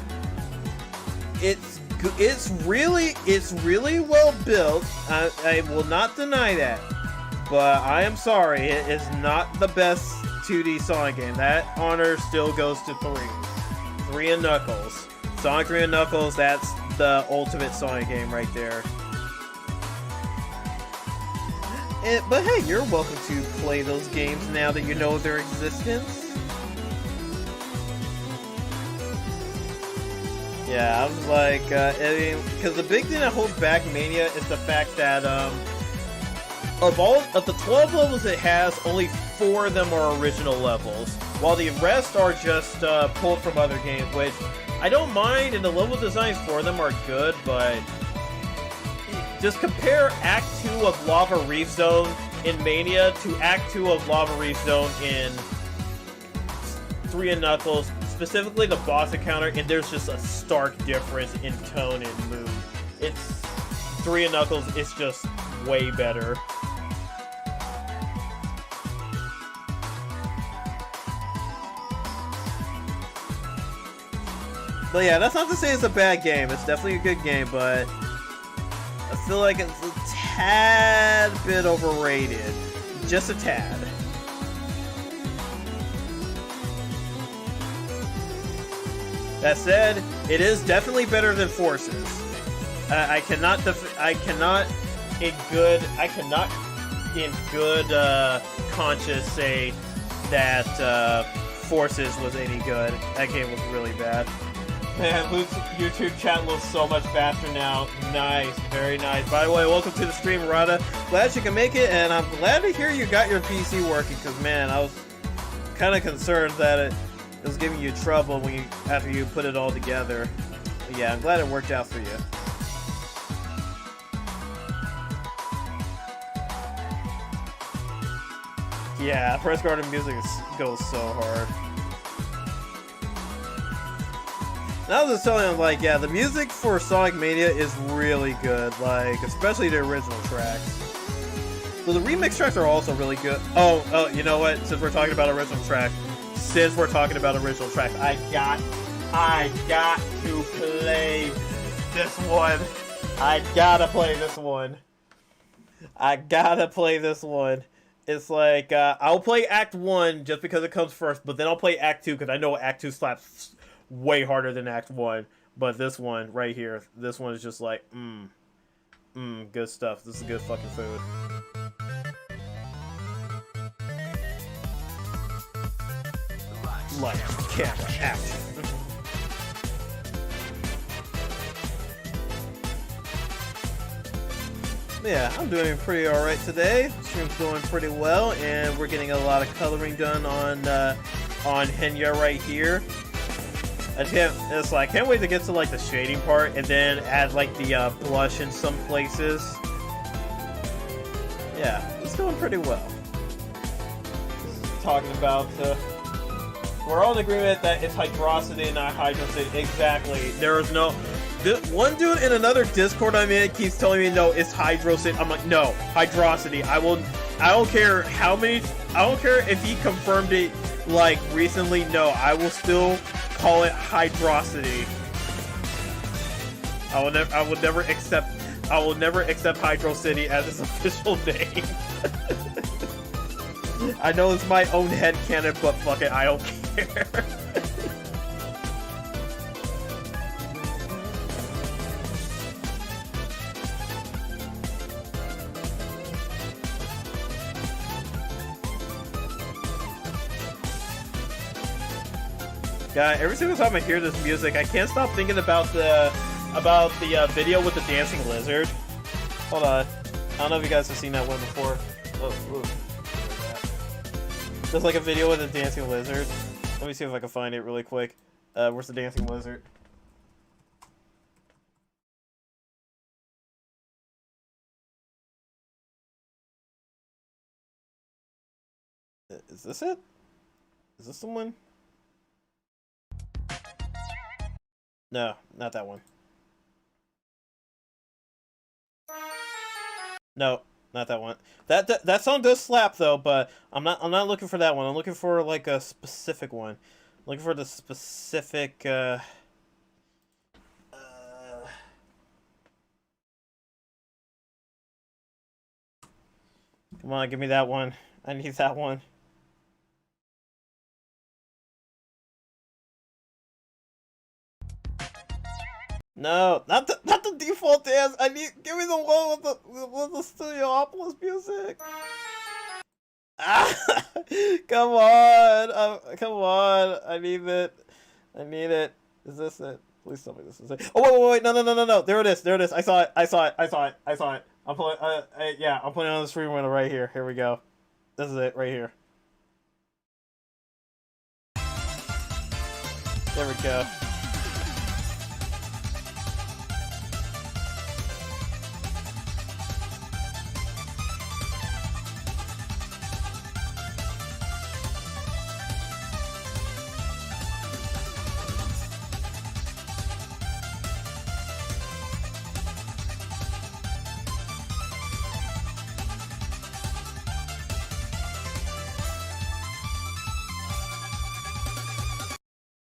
It's really well built. I will not deny that, but I am sorry, it is not the best 2D Sonic game. That honor still goes to 3 and Knuckles. Sonic 3 and Knuckles. That's the ultimate Sonic game right there. But hey, you're welcome to play those games now that you know their existence. Yeah, I was like, because the big thing that holds back Mania is the fact that of the 12 levels it has, only 4 of them are original levels, while the rest are just pulled from other games, which I don't mind, and the level designs for them are good, but just compare Act 2 of Lava Reef Zone in Mania to Act 2 of Lava Reef Zone in 3 and Knuckles, specifically the boss encounter, and there's just a stark difference in tone and mood. It's 3 and Knuckles, it's just way better. But yeah, that's not to say it's a bad game. It's definitely a good game, but I feel like it's a tad bit overrated. Just a tad. That said, it is definitely better than Forces. I cannot in good conscience say that Forces was any good. That game was really bad. Man, Luke's YouTube chat looks so much faster now. Nice, very nice. By the way, welcome to the stream, Rada. Glad you can make it, and I'm glad to hear you got your PC working, because, man, I was kind of concerned that it was giving you trouble after you put it all together. But yeah, I'm glad it worked out for you. Yeah, Press Garden music goes so hard. Now that I'm telling you, like, yeah, the music for Sonic Mania is really good, like, especially the original tracks. So the remix tracks are also really good. Oh, you know what? Since we're talking about original tracks, I got to play this one. I gotta play this one. It's like, I'll play Act 1 just because it comes first, but then I'll play Act 2 because I know Act 2 slaps way harder than Act 1. But this one right here, this one is just like, good stuff. This is good fucking food. Light, camera, action. Yeah, I'm doing pretty alright today. Stream's going pretty well, and we're getting a lot of coloring done on Henya right here. I can't wait to get to like the shading part, and then add like the blush in some places. Yeah, it's going pretty well. Just talking about, we're all in agreement that it's hydrosity and not hydrocity. Exactly. There is no. One dude in another Discord I'm in keeps telling me no, it's hydrocity. I'm like, no, hydrosity. I don't care how many. I don't care if he confirmed it like recently. No, I will still call it hydrosity. I will never accept Hydrocity as its official name. I know it's my own headcanon, but fuck it, I don't care. Yeah, every single time I hear this music, I can't stop thinking about the video with the dancing lizard. Hold on, I don't know if you guys have seen that one before. There's like a video with a dancing lizard. Let me see if I can find it really quick. Where's the dancing lizard? Is this it? Is this the one? No, not that one. No, not that one. That song does slap though, but I'm not looking for that one. I'm looking for like a specific one. I'm looking for the specific come on, give me that one. I need that one. No, not the default dance. Give me the one with the Studiopolis music. Ah, come on, I need it. Is this it? Please tell me this is it. Oh wait, no. There it is. I saw it. I'm putting it on the screen window right here. Here we go. This is it right here. There we go.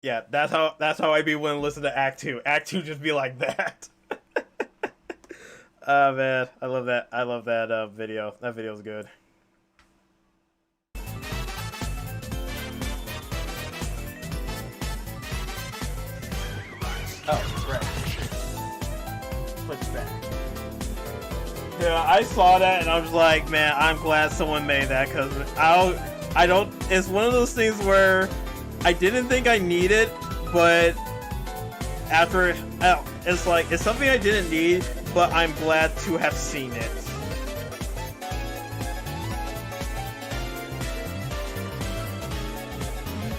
Yeah, that's how I be when I listen to Act 2. Act 2 just be like that. Oh man, I love that. I love that video. That video's good. Oh, right. Switch back. Yeah, I saw that and I was like, man, I'm glad someone made that, because I don't. It's one of those things where I didn't think I needed, but after, it's like, it's something I didn't need, but I'm glad to have seen it.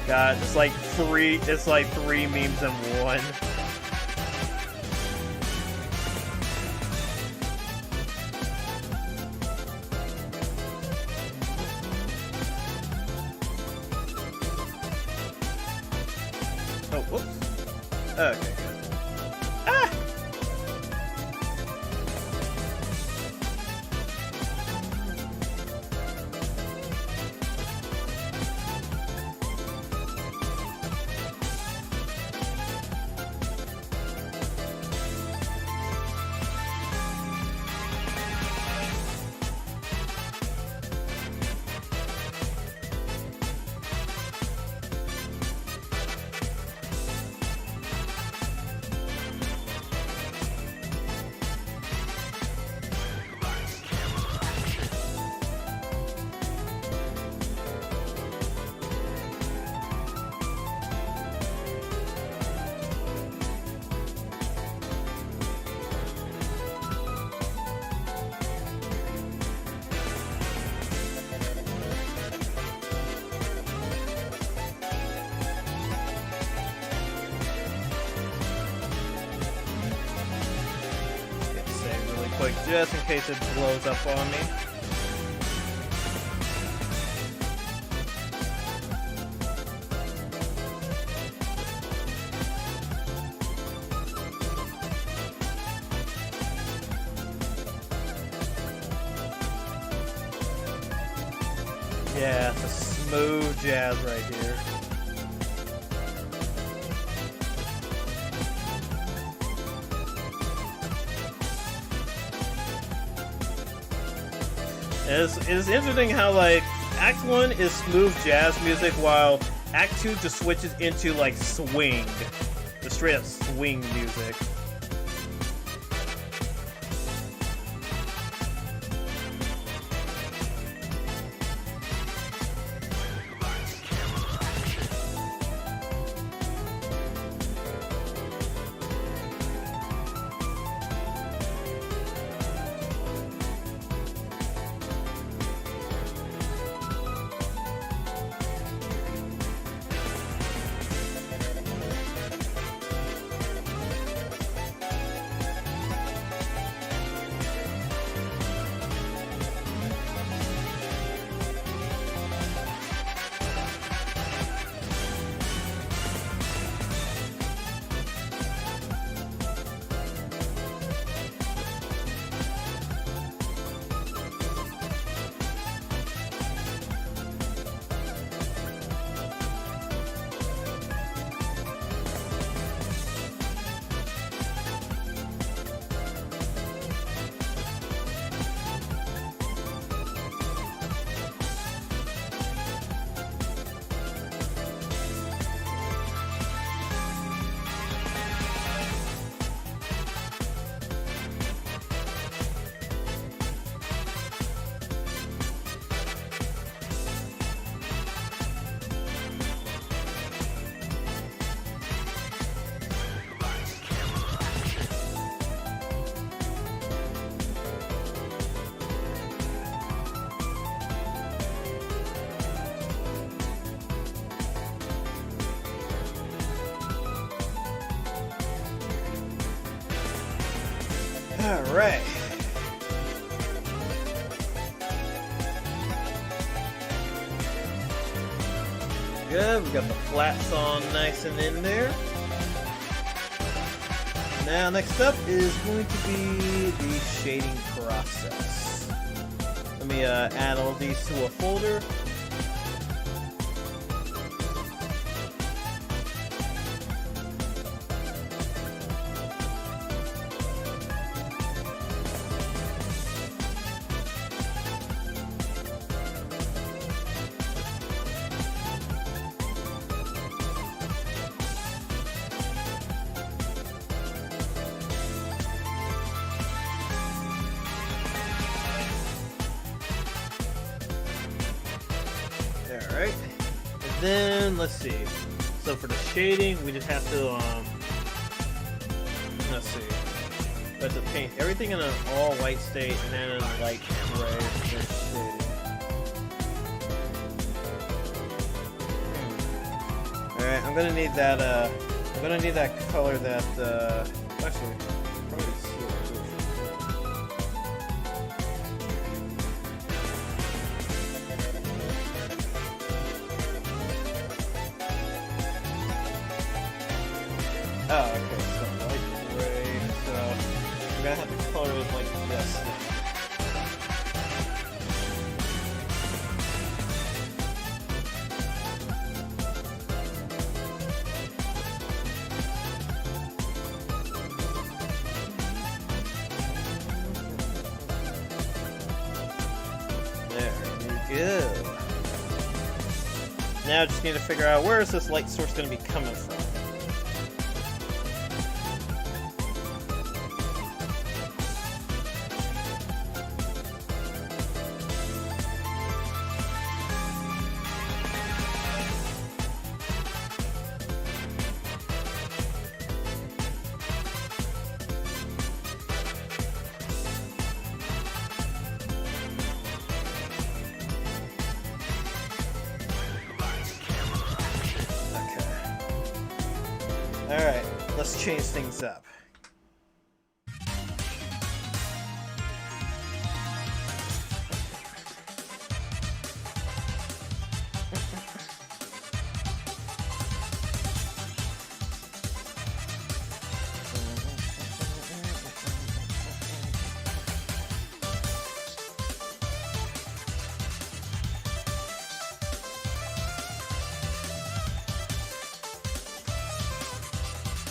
God, it's like three memes in one. Oh, whoops. Okay, good. Ah! Quick, just in case it blows up on me. Yeah, it's a smooth jazz right here. It's interesting how, like, Act 1 is smooth jazz music, while Act 2 just switches into, like, swing. The straight up swing music. Alright. Good, we got the flats on nice and in there. Now, next up is going to be the shading process. Let me add all these to a folder. then let's see. So for the shading, we just have to let's see. We have to paint everything in an all white state and then in a light gray for shading. All right, I'm gonna need that. I'm gonna need that color that. Actually, probably see it. Oh, okay, so light gray, so I'm gonna have to color it like this. There we go. Now I just need to figure out where is this light source gonna be coming from. Alright, let's change things up.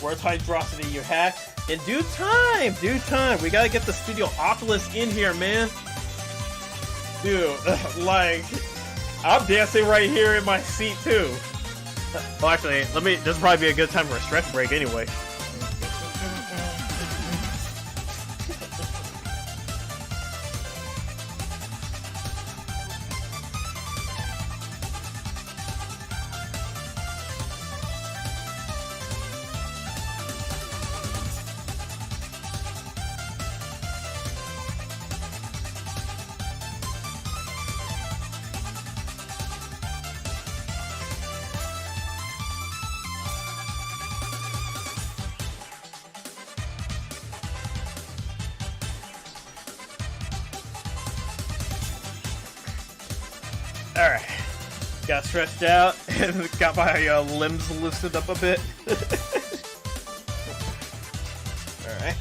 Where's Hydrosity, you hack? In due time, due time. We gotta get the Studio Oculus in here, man. Dude, like, I'm dancing right here in my seat too. Well, actually, this will probably be a good time for a stretch break anyway. Alright, got stretched out and got my limbs loosened up a bit. Alright.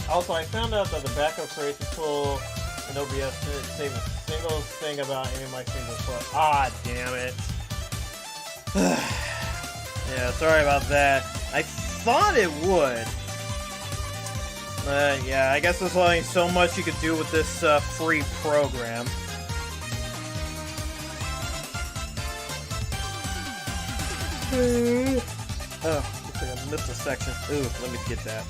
Also, I found out that the backup creation tool in OBS didn't save a single thing about any of my singles. Ah, damn it. Yeah, sorry about that. I thought it would. Yeah, I guess there's only so much you could do with this free program. Oh, looks like I missed a section. Ooh, let me get that.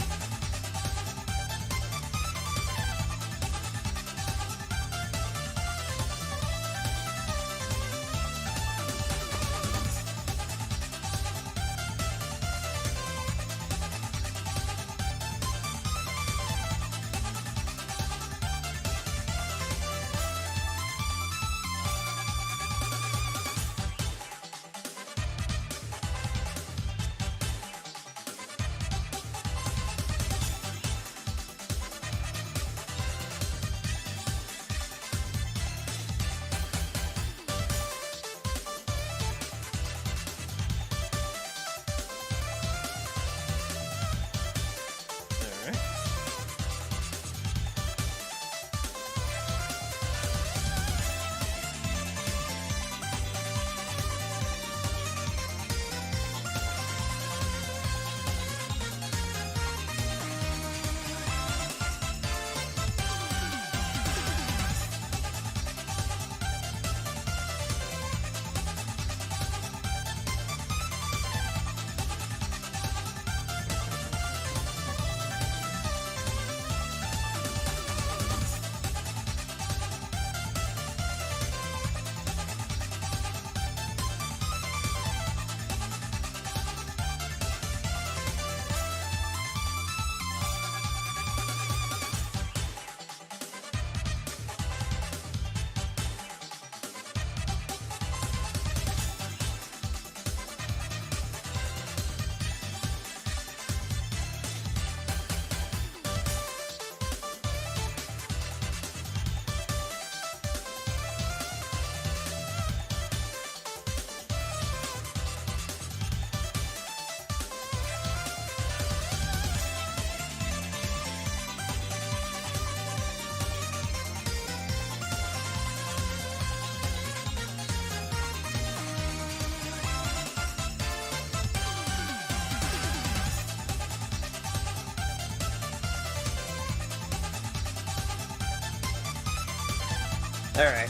Alright.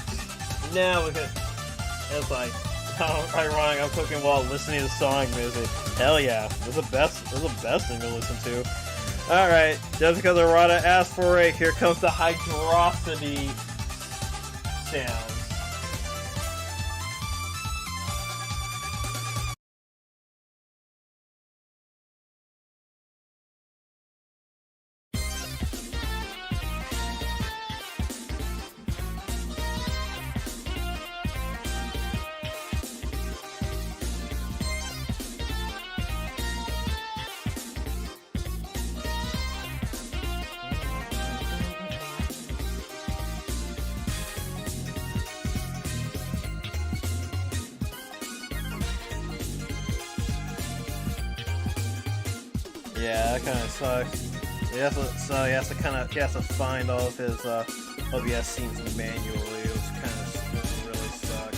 Now we can. It's like how ironic I'm cooking while listening to Sonic music. Hell yeah. This is the best thing to listen to. Alright, just because Arata asked for it, here comes the hydrosity sounds. Yeah, that kind of sucks. He has to find all of his OBS scenes manually. It really sucks.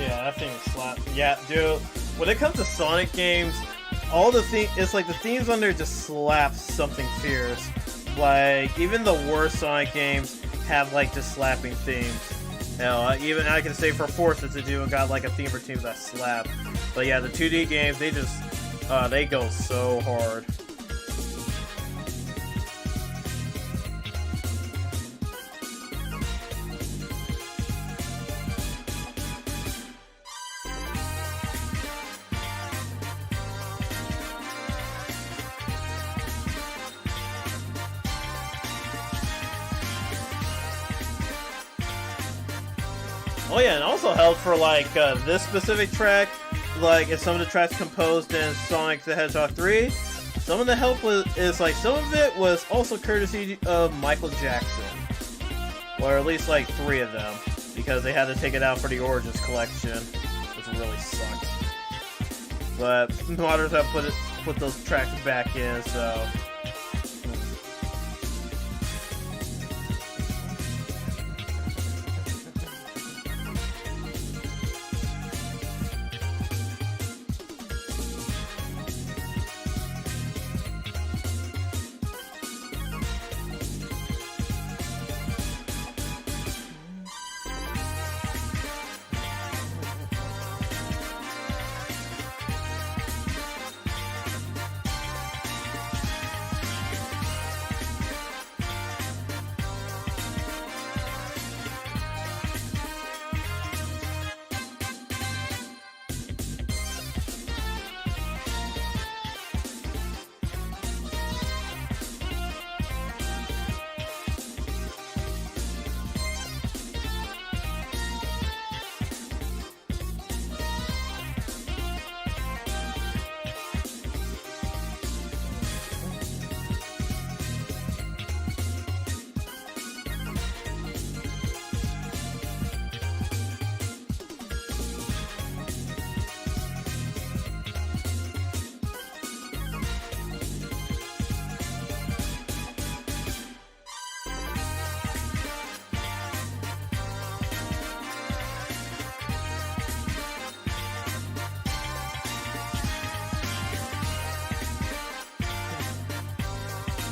Yeah, that thing slaps. Yeah, dude. When it comes to Sonic games, it's like the themes on there just slap something fierce. Like even the worst Sonic games have like just slapping themes. Hell, even I can say for Forces it even got like a theme or teams that slap. But yeah, the 2D games they go so hard. Oh yeah, and also helped for like this specific track, like in some of the tracks composed in Sonic the Hedgehog 3. Some of the help is like some of it was also courtesy of Michael Jackson, or at least like 3 of them, because they had to take it out for the Origins collection, which really sucked. But modders have put those tracks back in, so.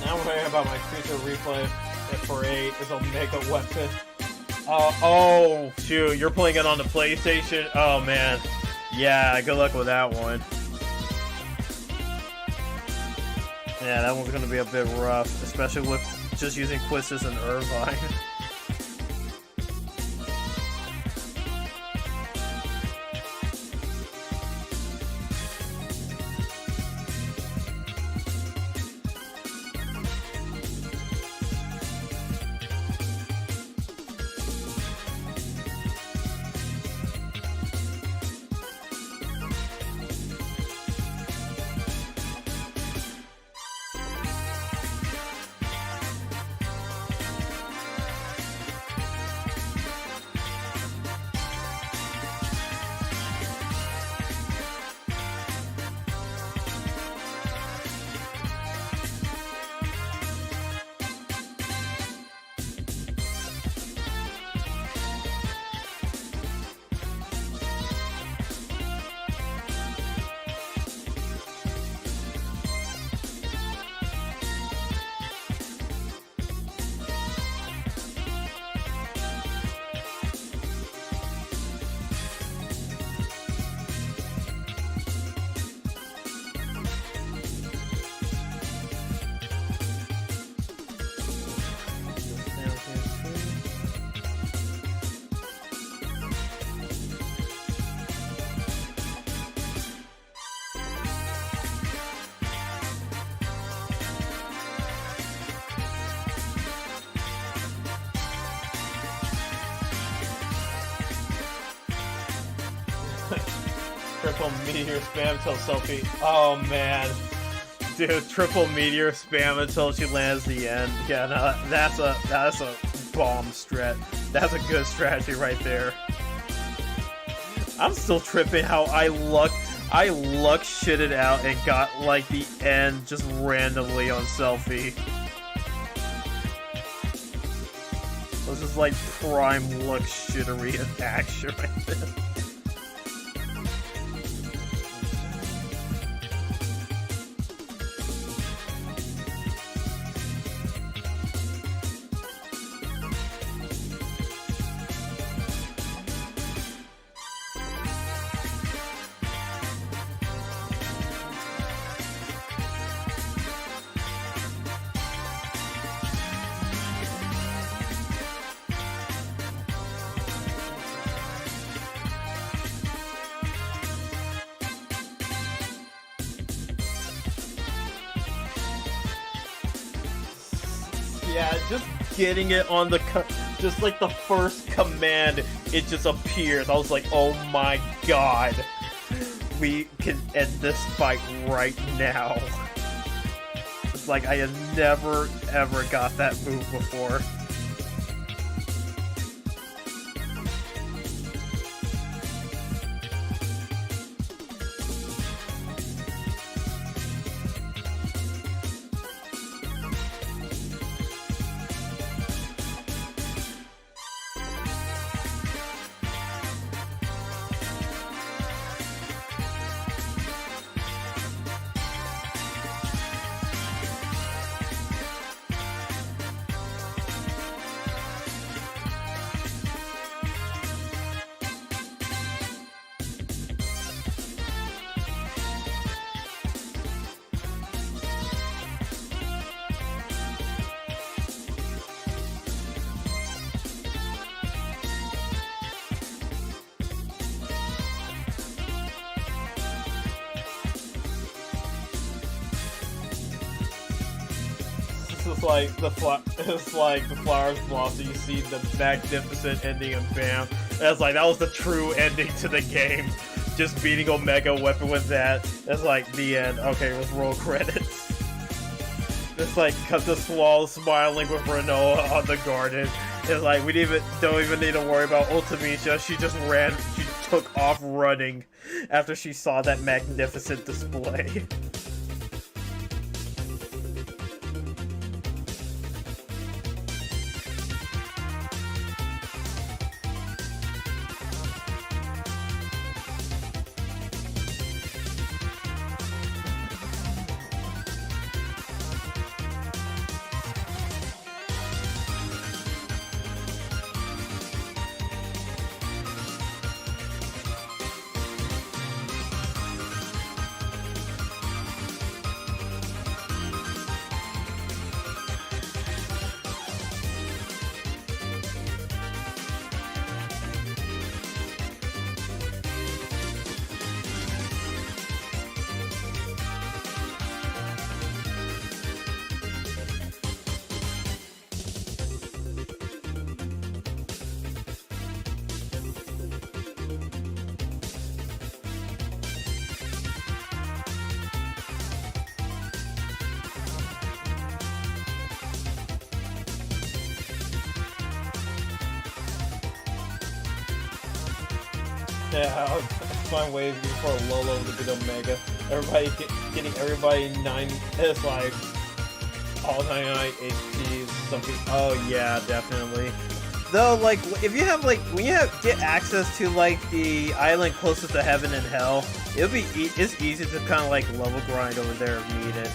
Now I'm worrying about my future replay for 8 is Omega Weapon. Oh, shoot, you're playing it on the PlayStation? Oh, man. Yeah, good luck with that one. Yeah, that one's gonna be a bit rough, especially with just using Quistis and Irvine. Triple meteor spam until selfie. Oh man, dude, triple meteor spam until she lands the end. Yeah, no, that's a bomb strat. That's a good strategy right there. I'm still tripping how I luck shitted out and got like the end just randomly on selfie. This is like prime luck shittery in action right there. Yeah, just getting it on the just like the first command, it just appears. I was like, oh my god, we can end this fight right now. It's like I had never ever got that move before. It's like the flowers blossom. You see the magnificent ending and bam. It's like that was the true ending to the game. Just beating Omega Weapon with that. It's like the end. Okay, let's roll credits. It's like cut the Swallow smiling with Renoa on the garden. It's like we don't even need to worry about Ultimecia. She just ran. She took off running after she saw that magnificent display. Yeah, I'll find ways before Lolo to get Omega. Everybody getting everybody 9 is like all 99 HPs, something. Oh yeah, definitely. Though, like, if you have like when you get access to like the island closest to heaven and hell, it'll be it's easy to kind of like level grind over there if needed,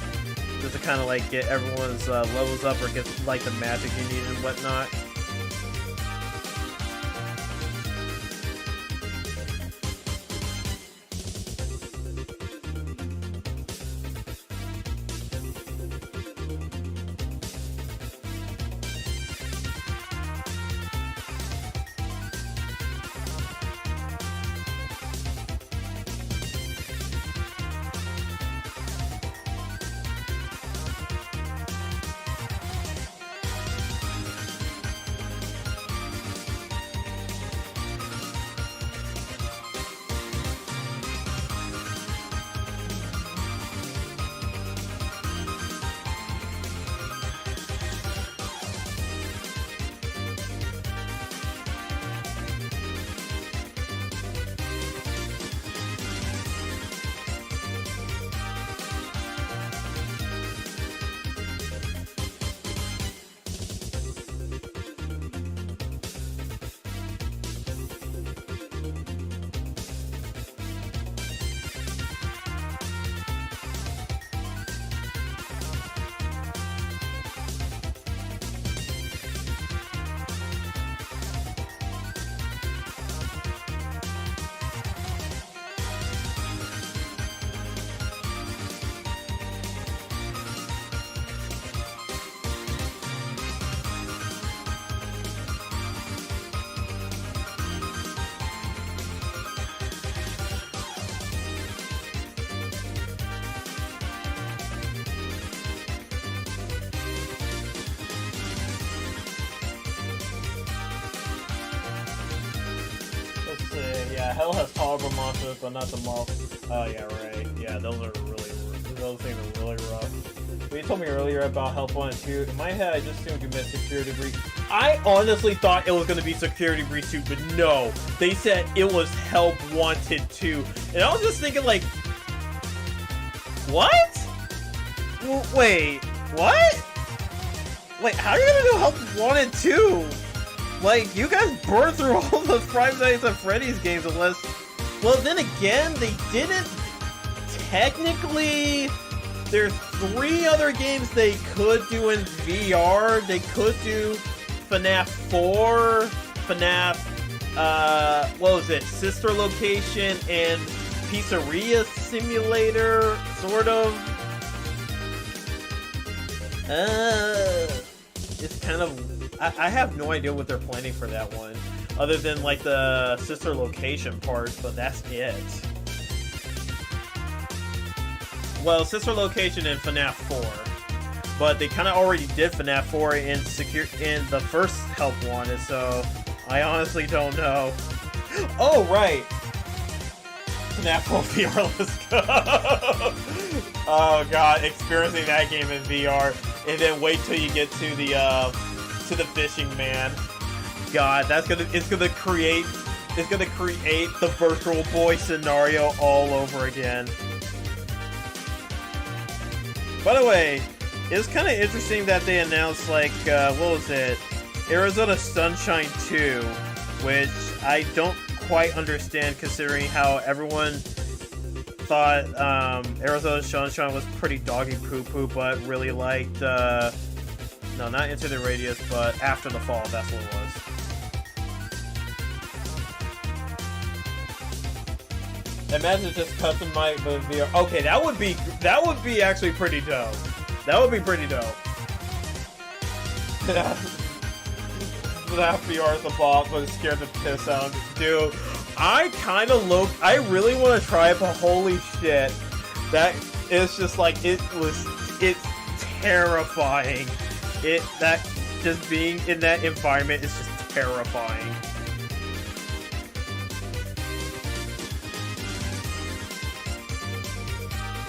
just to kind of like get everyone's levels up or get like the magic you need and whatnot. Yeah, hell has tolerable monsters, but not the mall. Oh yeah, right. Yeah, those things are really rough. When you told me earlier about Help 1 and 2, in my head I just assumed you meant Security Breach. I honestly thought it was going to be Security Breach 2, but no. They said it was Help Wanted 2. And I was just thinking like, what? Wait, what? Wait, how are you going to do Help Wanted 2? Like, you guys burned through all the Five Nights at Freddy's games unless... Well, then again, they didn't... Technically, there's 3 other games they could do in VR. They could do FNAF 4, FNAF, what was it? Sister Location and Pizzeria Simulator, sort of. It's kind of... I have no idea what they're planning for that one, other than like the sister location part, but that's it. Well, sister location in FNAF 4, but they kind of already did FNAF 4 in the first Help Wanted, so I honestly don't know. Oh right, FNAF 4 VR, let's go. Oh god, experiencing that game in VR, and then wait till you get to the fishing man. God, it's gonna create the Virtual Boy scenario all over again. By the way, it's kind of interesting that they announced like what was it? Arizona Sunshine 2, which I don't quite understand considering how everyone thought Arizona Sunshine was pretty doggy poo-poo, but really liked no, not Into the Radius, but After the Fall, that's what it was. Imagine just customized with VR. Okay, that would be actually pretty dope. That would be pretty dope. That VR is a boss, but it's scared the piss out. Dude, I really want to try it, but holy shit. That is just like, it's terrifying. That just being in that environment is just terrifying.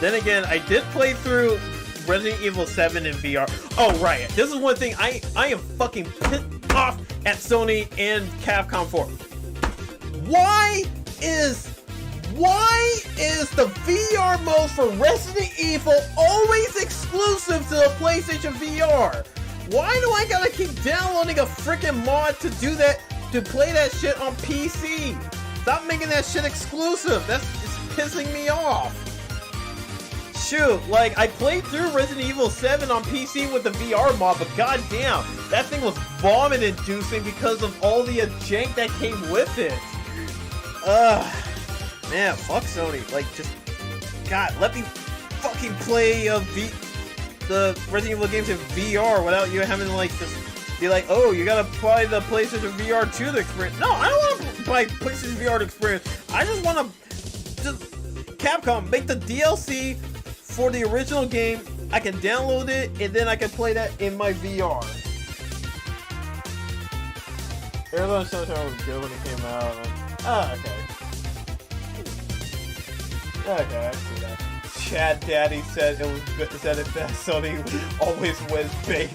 Then again, I did play through Resident Evil 7 in VR. Oh right, this is one thing I am fucking pissed off at Sony and Capcom for. Why why is the VR mode for Resident Evil always exclusive to the PlayStation VR? Why do I gotta keep downloading a freaking mod to do that, to play that shit on PC? Stop making that shit exclusive. It's pissing me off. Shoot, like, I played through Resident Evil 7 on PC with the VR mod, but goddamn, that thing was vomit-inducing because of all the jank that came with it. Man, fuck Sony. Like, just, God, let me fucking play the Resident Evil games in VR without you having to, like, just be like, oh, you gotta apply the PlayStation VR to the experience. No, I don't want to buy PlayStation VR to experience. I just want to, Capcom, make the DLC for the original game. I can download it, and then I can play that in my VR. Arizona Sunshine was good when it came out. Ah, okay. Okay, I see that. Chad Daddy said it was good, said it best. Sony always wins, baby.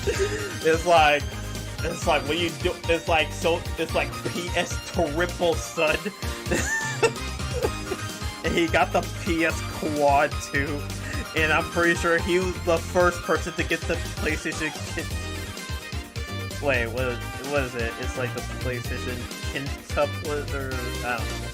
it's like when you do, it's like PS triple son. And he got the PS Quad too, and I'm pretty sure he was the first person to get the PlayStation. Wait, what is it? It's like the PlayStation quintuplet, or I don't know.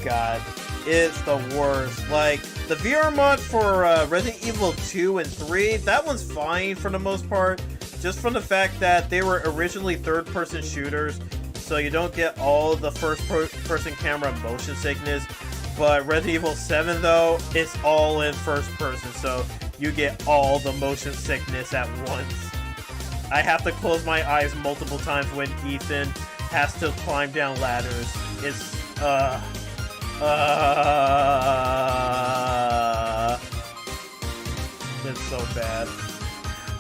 God, it's the worst. Like, the VR mod for Resident Evil 2 and 3, that one's fine for the most part, just from the fact that they were originally third-person shooters, so you don't get all the first-person camera motion sickness. But Resident Evil 7, though, it's all in first-person, so you get all the motion sickness at once. I have to close my eyes multiple times when Ethan has to climb down ladders. It's, it's so bad.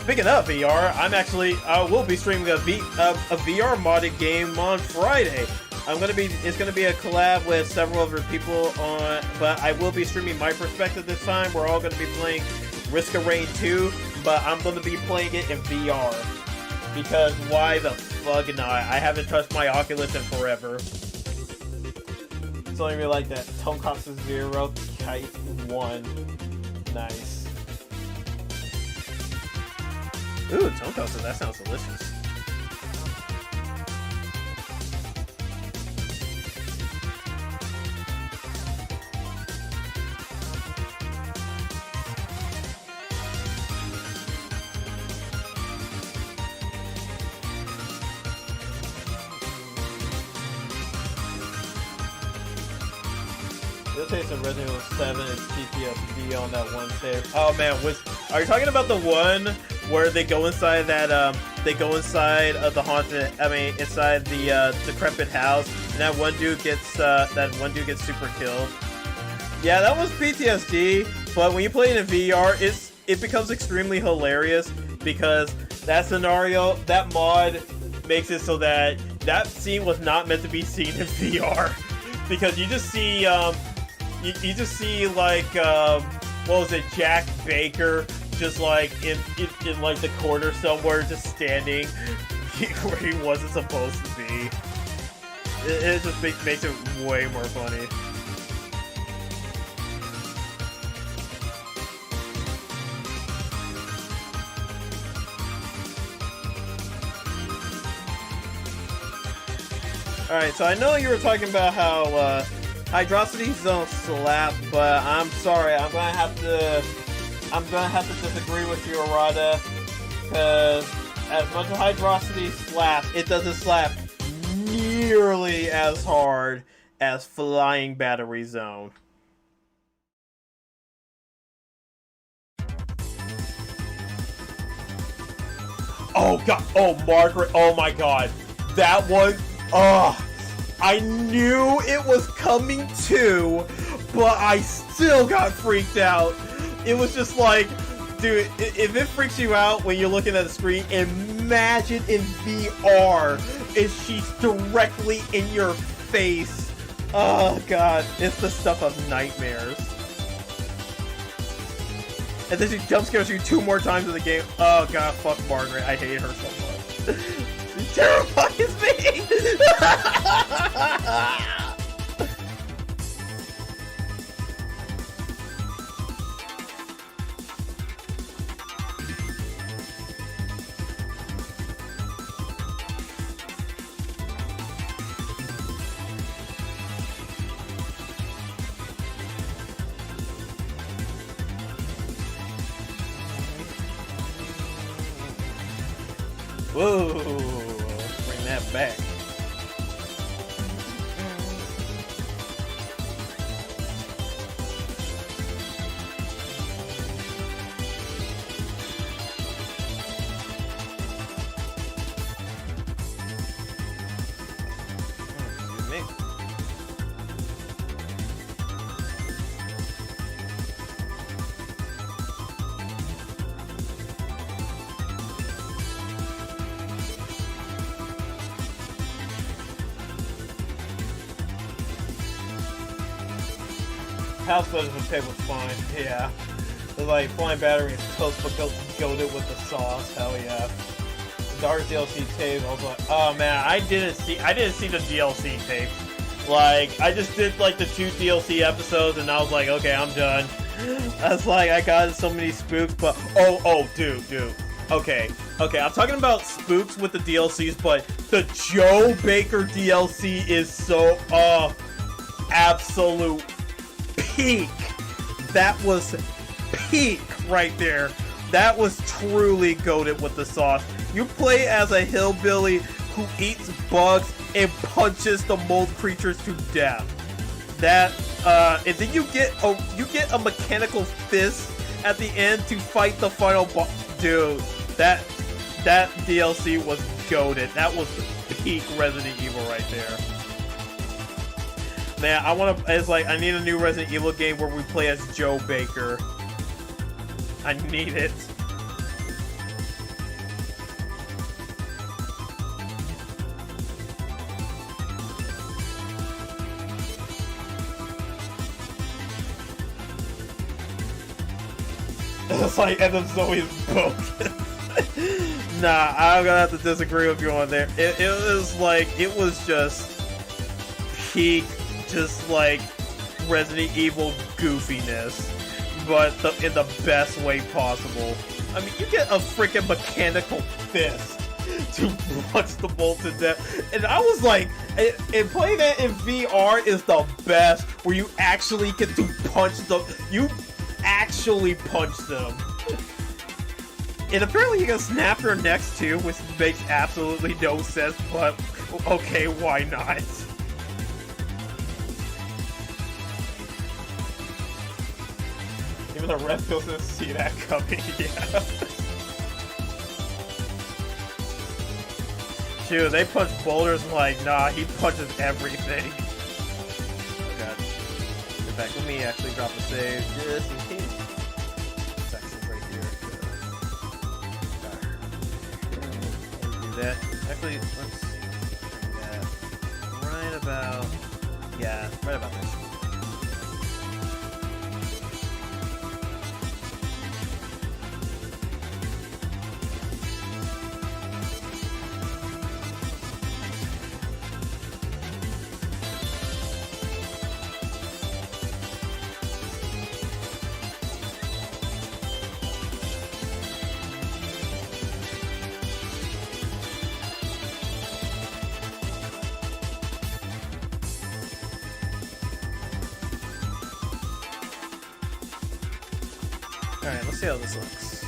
Speaking of VR, I will be streaming a VR modded game on Friday. It's gonna be a collab with several other people but I will be streaming my perspective this time. We're all gonna be playing Risk of Rain 2, but I'm gonna be playing it in VR. Because why the fuck not? I haven't touched my Oculus in forever. It's only really like that. Tonkatsu 0, Kite 1. Nice. Ooh, tonkatsu, that sounds delicious. Taste of Resident Evil 7 and PTSD on that one save. Oh man, are you talking about the one where they go inside that inside the decrepit house, and that one dude gets super killed? Yeah, that was PTSD, but when you play it in VR, it becomes extremely hilarious because that scenario, that mod makes it so that scene was not meant to be seen in VR because you just see You just see like what was it, Jack Baker, just like in like the corner somewhere, just standing where he wasn't supposed to be. It just makes it way more funny. All right, so I know you were talking about how. Hydrosities don't slap, but I'm sorry, I'm gonna have to disagree with you, Arada, because as much as Hydrosity slaps, it doesn't slap nearly as hard as Flying Battery Zone. Oh god, oh Margaret, oh my god, that one, I knew it was coming too, but I still got freaked out. It was just like, dude, if it freaks you out when you're looking at the screen, imagine in VR if she's directly in your face. Oh god, it's the stuff of nightmares. And then she jump scares you 2 more times in the game. Oh god, fuck Margaret, I hate her so much. It terrifies me! Whoa, bring that back. Excuse me. House better than paper fine, yeah. It's like flying battery and toast, but goated with the sauce. Hell yeah. The Dark DLC tape. I was like, oh man, I didn't see the DLC tape. Like, I just did like the 2 DLC episodes, and I was like, okay, I'm done. I was like, I got so many spooks, but dude. Okay, I'm talking about spooks with the DLCs, but the Joe Baker DLC is so absolute peak. That was peak right there. That was truly goated with the sauce. You play as a hillbilly who eats bugs and punches the mold creatures to death. That and then you get a mechanical fist at the end to fight the final boss. Dude, that DLC was goated. That was peak Resident Evil right there. Man, I need a new Resident Evil game where we play as Joe Baker. I need it. It's like, and then Zoe is broken. Nah, I'm gonna have to disagree with you on there. It was just peak, just like Resident Evil goofiness, but in the best way possible. I mean, you get a freaking mechanical fist to punch the bolt to death, and I was like, and playing that in VR is the best, where you actually get to punch them. You actually punch them. And apparently you can snap your necks too, which makes absolutely no sense, but okay, why not? Even the rest doesn't see that coming, yeah. Dude, they punch boulders like, nah, he punches everything. Oh god. In fact, let me actually drop a save just in case. Sections right here. That. Actually, let's bring that right about, yeah, right about this. Alright, let's see how this looks.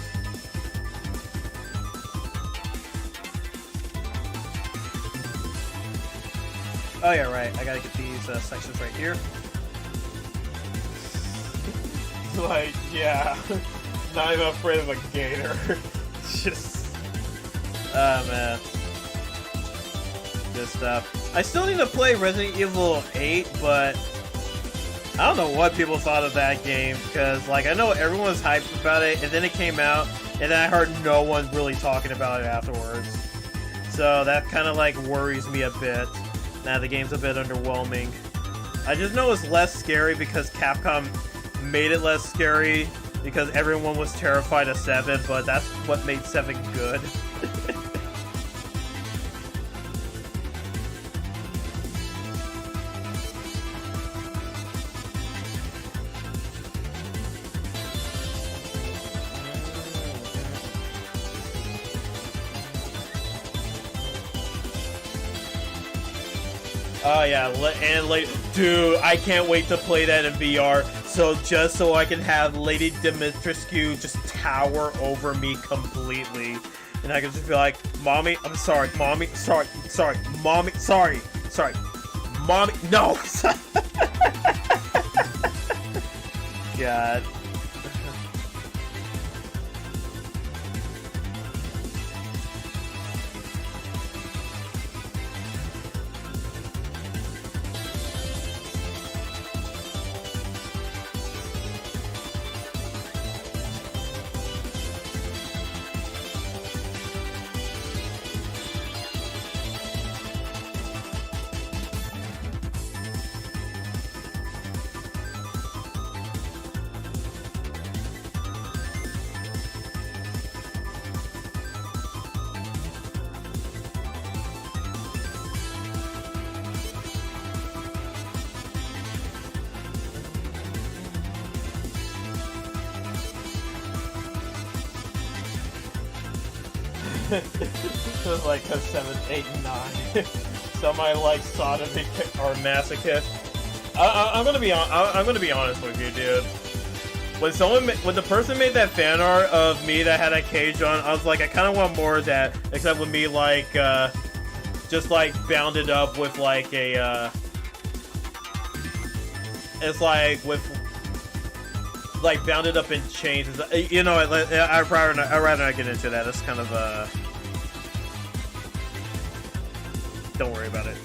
Oh yeah, right. I gotta get these sections right here. Like, yeah. Not even afraid of a gator. Just... oh man. Good stuff. I still need to play Resident Evil 8, but... I don't know what people thought of that game, because, like, I know everyone was hyped about it, and then it came out, and then I heard no one really talking about it afterwards. So that kind of, like, worries me a bit. Nah, the game's a bit underwhelming. I just know it's less scary because Capcom made it less scary, because everyone was terrified of 7, but that's what made 7 good. Oh yeah, and dude, I can't wait to play that in VR. So just so I can have Lady Dimitrescu just tower over me completely, and I can just be like, "Mommy, I'm sorry. Mommy, sorry. Mommy, sorry. Mommy, no." God. Like a 7, 8, and 9. Somebody like sodomy or masochist. I'm gonna be honest with you, dude. When the person made that fan art of me that had a cage on, I was like, I kind of want more of that. Except with me like just like bounded up with like a it's like with like bounded up in chains. You know, I'd rather not get into that. It's kind of don't worry about it.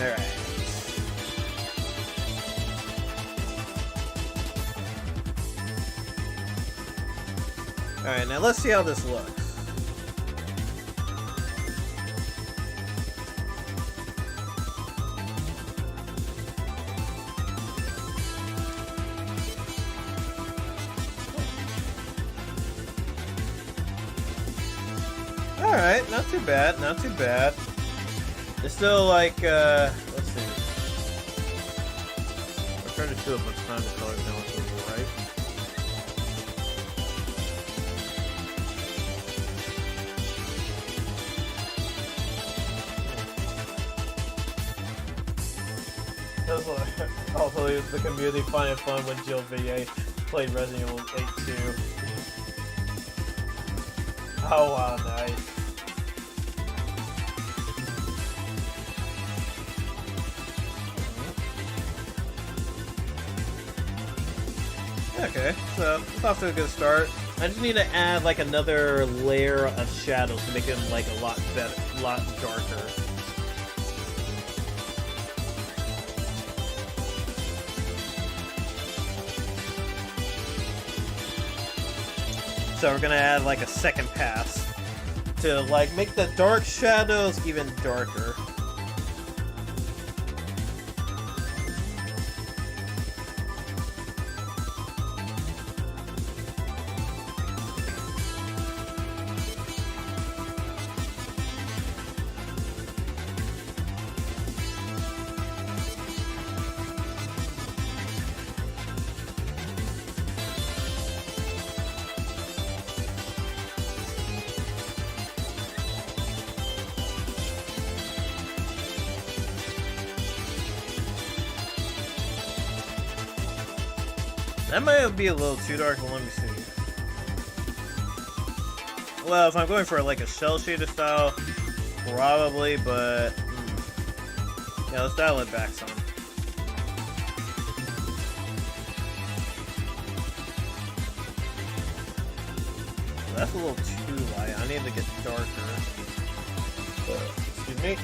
Alright. Alright, now let's see how this looks. Alright, not too bad, not too bad. It's still like, let's see. I'm trying to show up much time to color now it's right. Also, it was the community finding fun when Jill VA played Resident Evil 8 2. Oh wow, nice. Okay, so it's off to a good start. I just need to add like another layer of shadows to make him like a lot better, a lot darker. So we're gonna add like a second pass to like make the dark shadows even darker. That might be a little too dark, but let me see. Well, if I'm going for like a shell shader style, probably, but yeah, let's dial it back some. That's a little too light. I need to get darker. Excuse me.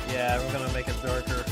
Yeah, we're gonna make it darker.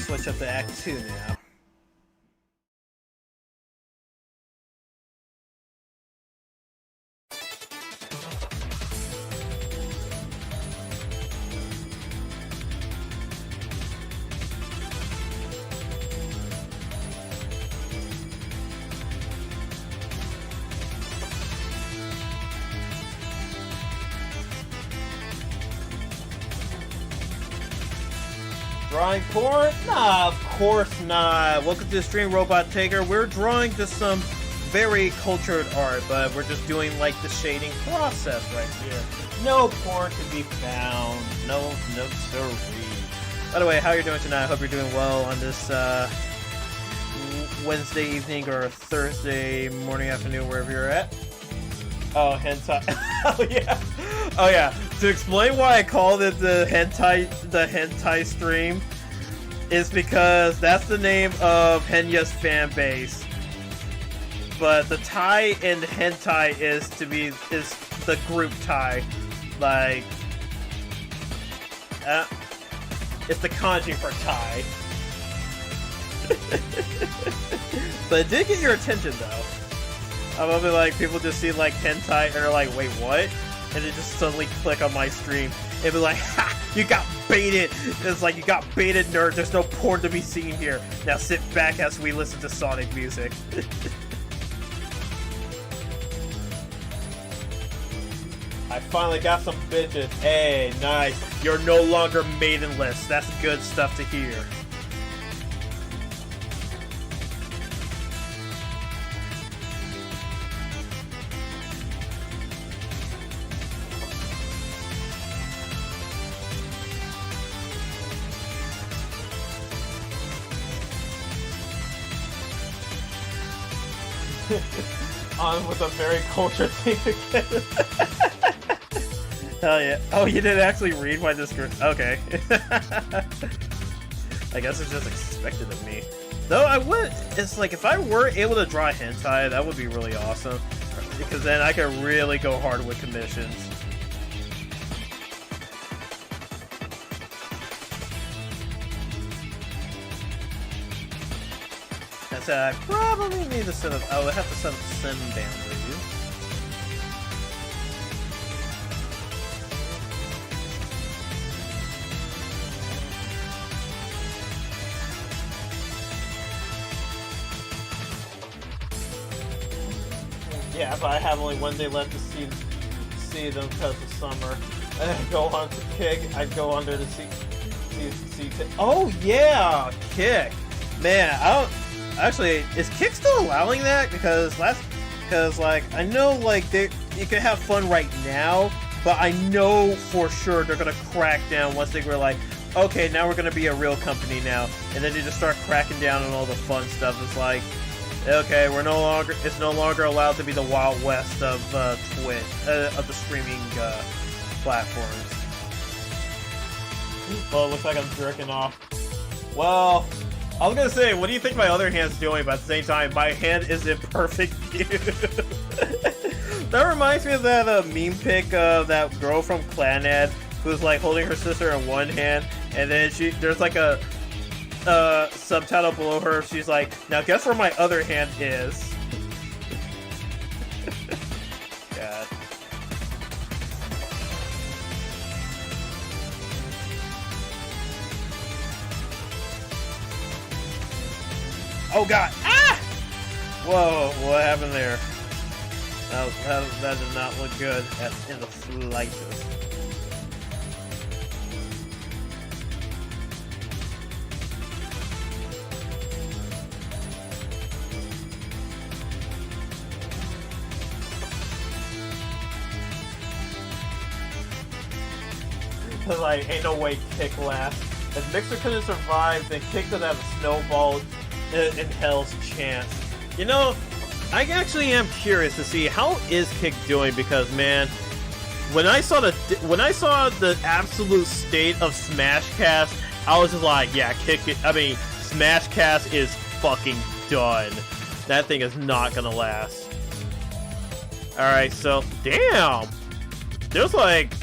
switch up to Act 2 now. Drawing porn? Nah, of course not. Welcome to the stream, Robot Taker. We're drawing just some very cultured art, but we're just doing like the shading process right here. No porn can be found. No siree. By the way, how you doing tonight? I hope you're doing well on this Wednesday evening or Thursday morning, afternoon, wherever you're at. Oh, hentai. Oh yeah. Oh yeah. To explain why I called it the hentai stream is because that's the name of Henya's fan base. But the Tai in hentai is the group Tai. Like it's the kanji for Tai. But it did get your attention though. I'm gonna be like, people just see like hentai and are like, wait, what? And they just suddenly click on my stream and be like, ha! You got baited! It's like, you got baited, nerd. There's no porn to be seen here. Now sit back as we listen to Sonic music. I finally got some bitches. Hey, nice. You're no longer maidenless. That's good stuff to hear. On with a very cultured thing again. Hell yeah. Oh, you didn't actually read my description. Okay. I guess it's just expected of me. Though I would, it's like if I were able to draw hentai, that would be really awesome. Because then I could really go hard with commissions. I probably need to set up. I would have to set up sim boundaries. Yeah, but I have only one day left to see them because of summer. And I go on to Kick. I go under the see. Oh yeah, Kick. Man, I don't. Actually, is Kick still allowing that? Because like I know like you can have fun right now, but I know for sure they're gonna crack down once they were like, okay, now we're gonna be a real company now, and then they just start cracking down on all the fun stuff. It's like, okay, it's no longer allowed to be the Wild West of Twitch, of the streaming platforms. Well, it looks like I'm jerking off. Well. I was gonna say, what do you think my other hand's doing? But at the same time, my hand is in perfect view. That reminds me of that meme pic of that girl from Clanad who's like holding her sister in one hand, and then there's like a subtitle below her. She's like, "Now guess where my other hand is." God. Oh god! Ah! Whoa, what happened there? That did not look good in the slightest. Like, ain't no way Kick lasts. If Mixer couldn't survive, then Kick could have a snowball in hell's chance. You know, I actually am curious to see how is Kick doing, because man, when I saw the absolute state of Smashcast, I was just like, yeah, Smashcast is fucking done. That thing is not gonna last. Alright, so damn. There's like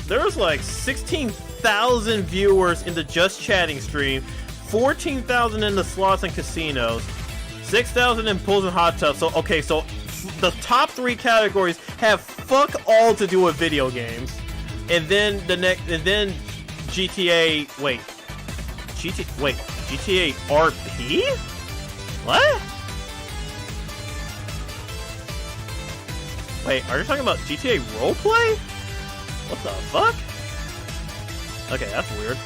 16,000 viewers in the Just Chatting stream, 14,000 in the slots and casinos, 6,000 in pools and hot tubs. So okay, so the top 3 categories have fuck all to do with video games, and then GTA. GTA RP? What? Wait, are you talking about GTA roleplay? What the fuck? Okay, that's weird.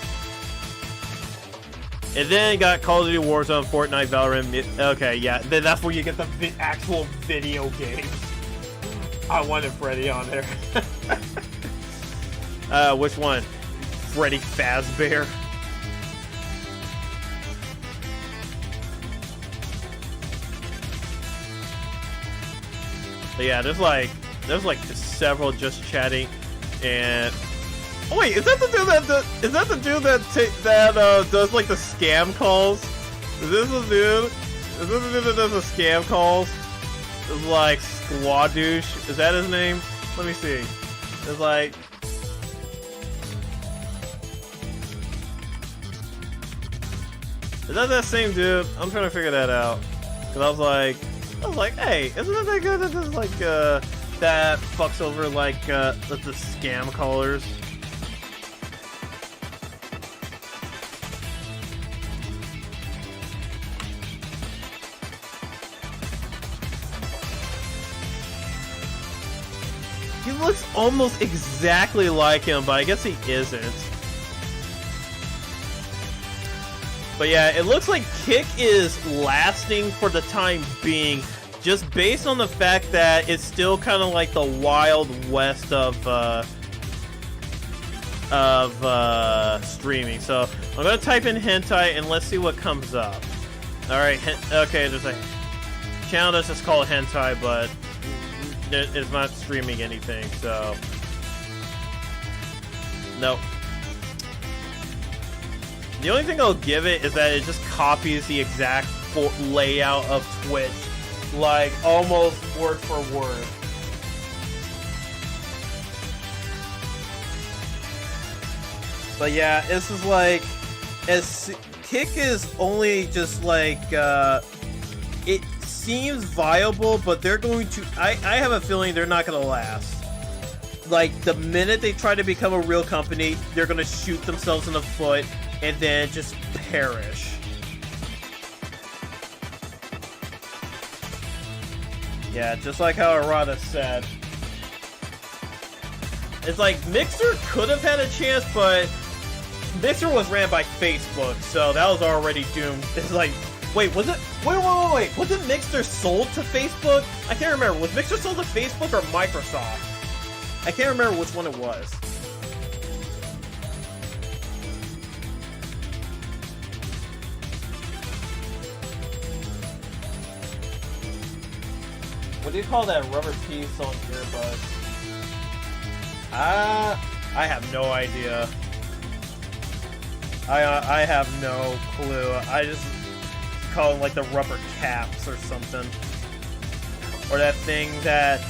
And then got Call of Duty Warzone, Fortnite, Valorant. Okay, yeah, then that's where you get the actual video games. I wanted Freddy on there. Which one? Freddy Fazbear. But yeah, there's like several just chatting, and oh wait, is that the dude that does like the scam calls? Is this the dude? Is this the dude that does the scam calls? It's like Squadouche. Is that his name? Let me see. It's like. Is that same dude? I'm trying to figure that out. Cause I was like, hey, isn't that that good? That is like that fucks over like the scam callers. He looks almost exactly like him, but I guess he isn't. But yeah, it looks like Kick is lasting for the time being, just based on the fact that it's still kind of like the Wild West of streaming. So I'm gonna type in hentai and let's see what comes up. All right, okay, there's a channel that's just called hentai, but it's not streaming anything. So nope. The only thing I'll give it is that it just copies the exact layout of Twitch, like almost word for word. But yeah, this is like, as Kick is only just like, it seems viable, but they're going to, I have a feeling they're not going to last. Like, the minute they try to become a real company, they're going to shoot themselves in the foot and then just perish. Yeah, just like how Arata said. It's like, Mixer could have had a chance, but Mixer was ran by Facebook, so that was already doomed. It's like, wait, was it? Wait. Wasn't Mixer sold to Facebook? I can't remember. Was Mixer sold to Facebook or Microsoft? I can't remember which one it was. What do you call that rubber piece on earbuds? I have no idea. I have no clue. I just call them like the rubber caps or something. Or that thing that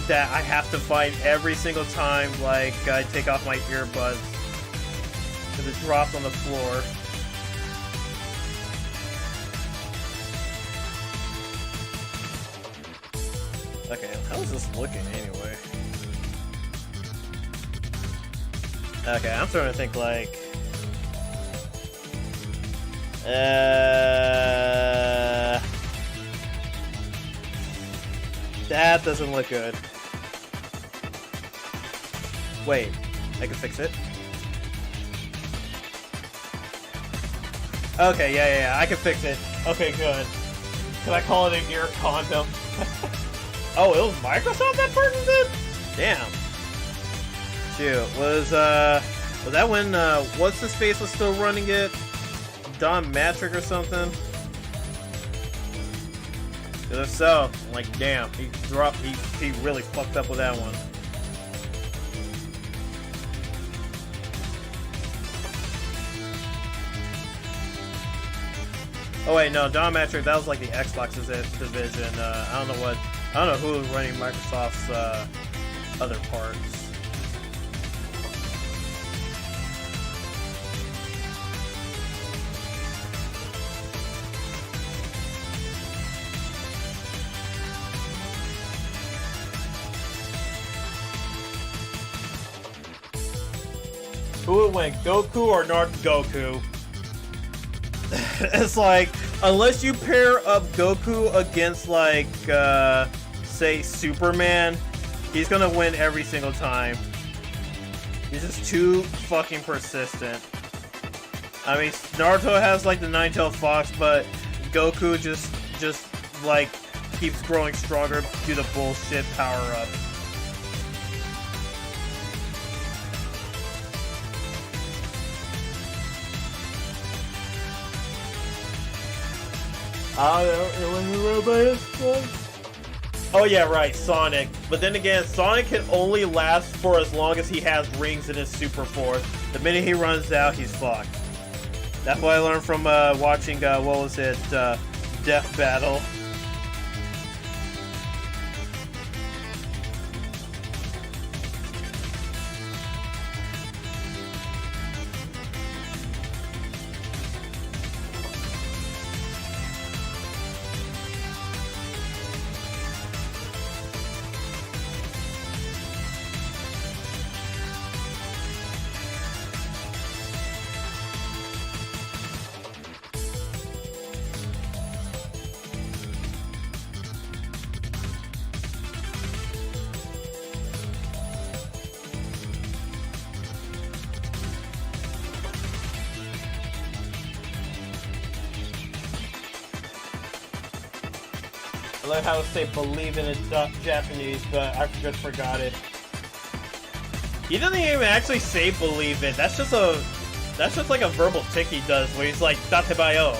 I have to find every single time, like I take off my earbuds because it drops on the floor. Okay, how's this looking anyway? Okay, I'm starting to think like, that doesn't look good. Wait, I can fix it. Okay, yeah, I can fix it. Okay, good. Can I call it an ear condom? Oh, it was Microsoft that purchased it? Damn. Shoot, was that when what's his face was still running it? Don Matrick or something? If so, like, damn, he really fucked up with that one. Oh wait, no, Don Matrick, that was like the Xbox's division. I don't know who was running Microsoft's other parts. Who would win, Goku or Goku? It's like, unless you pair up Goku against, like, say, Superman, he's gonna win every single time. He's just too fucking persistent. I mean, Naruto has, like, the nine-tailed fox, but Goku just, like, keeps growing stronger due to bullshit power-ups. Oh yeah, right, Sonic. But then again, Sonic can only last for as long as he has rings in his Super Force. The minute he runs out, he's fucked. That's what I learned from watching, what was it, Death Battle. I learned how to say believe in Japanese, but I just forgot it. He doesn't even actually say believe it. That's just like a verbal tick he does where he's like datebayo.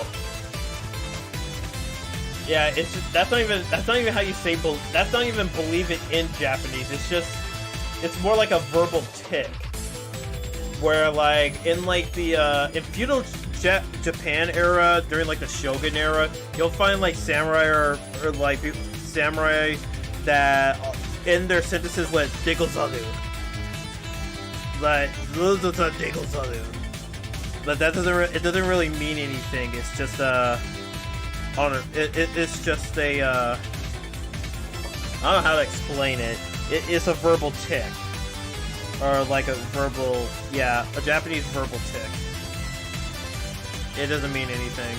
Yeah, it's just, that's not even how you say that's not even believe it in Japanese. It's more like a verbal tick. Where like in like the in feudal Japan era, during like the Shogun era, you'll find like samurai or like samurai that end their sentences with "Digozaru." Like "Digozaru," but that doesn't really mean anything. It's just honor. It's just a I don't know how to explain it. It's a verbal tick. Or like a verbal, yeah, a Japanese verbal tick. It doesn't mean anything.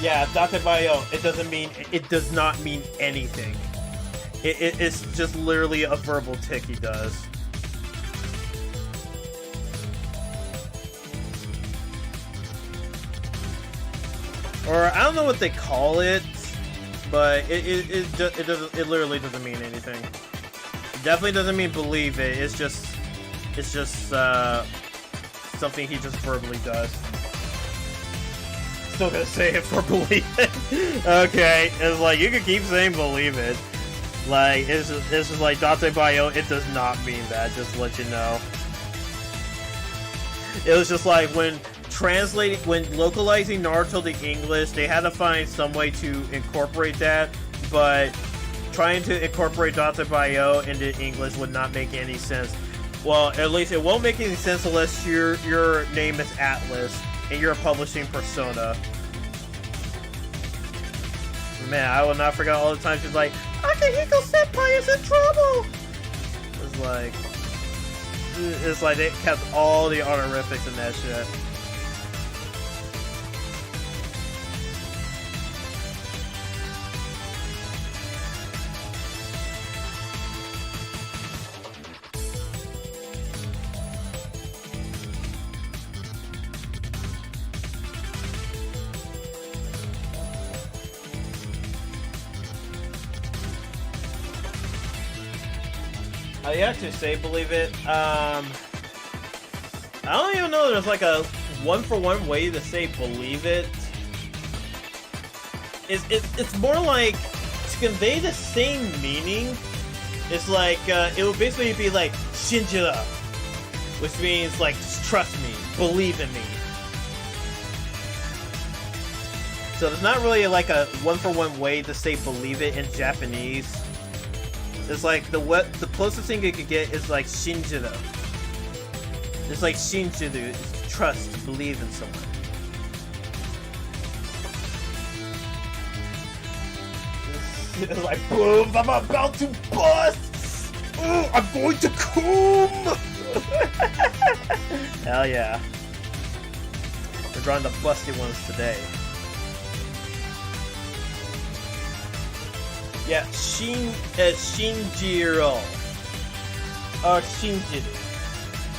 Yeah, datebayo, it does not mean anything. It's just literally a verbal tick he does. Or I don't know what they call it, but it literally doesn't mean anything. Definitely doesn't mean believe it. It's just something he just verbally does. Still gonna say it for believe it. Okay, it's like you can keep saying believe it. Like it's just like datebayo. It does not mean that. Just to let you know. It was just like when localizing Naruto to English, they had to find some way to incorporate that, but trying to incorporate datebayo into English would not make any sense. Well, at least it won't make any sense unless your name is Atlas and you're a publishing persona. Man, I will not forget all the times she's like, Akihiko Senpai is in trouble! It's like they kept all the honorifics in that shit. You actually say believe it. I don't even know there's like a one-for-one way to say believe it. It's more like to convey the same meaning. It's like it would basically be like shinjira, which means like trust me, believe in me. So there's not really like a one-for-one way to say believe it in Japanese. It's like the closest thing you could get is like shinjira. It's like shinjiru is trust, believe in someone. It's like boom, I'm about to bust. Ooh, I'm going to come. Hell yeah. We're drawing the busty ones today. Yeah, Shinjiro. Or Shinjiro.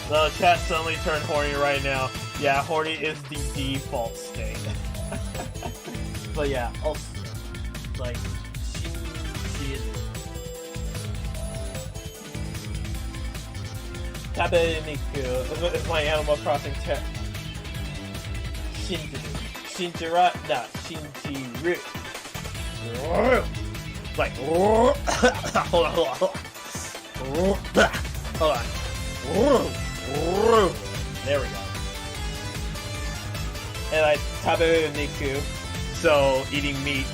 The chat suddenly turned horny right now. Yeah, horny is the default state. But yeah, also, like, Shinjiro. Tabeniku is my Animal Crossing tech. Shinjiro. Shinjiro. Nah, Shinjiru. Like, hold on. Hold on. There we go. And I Tabeniku, so eating meat.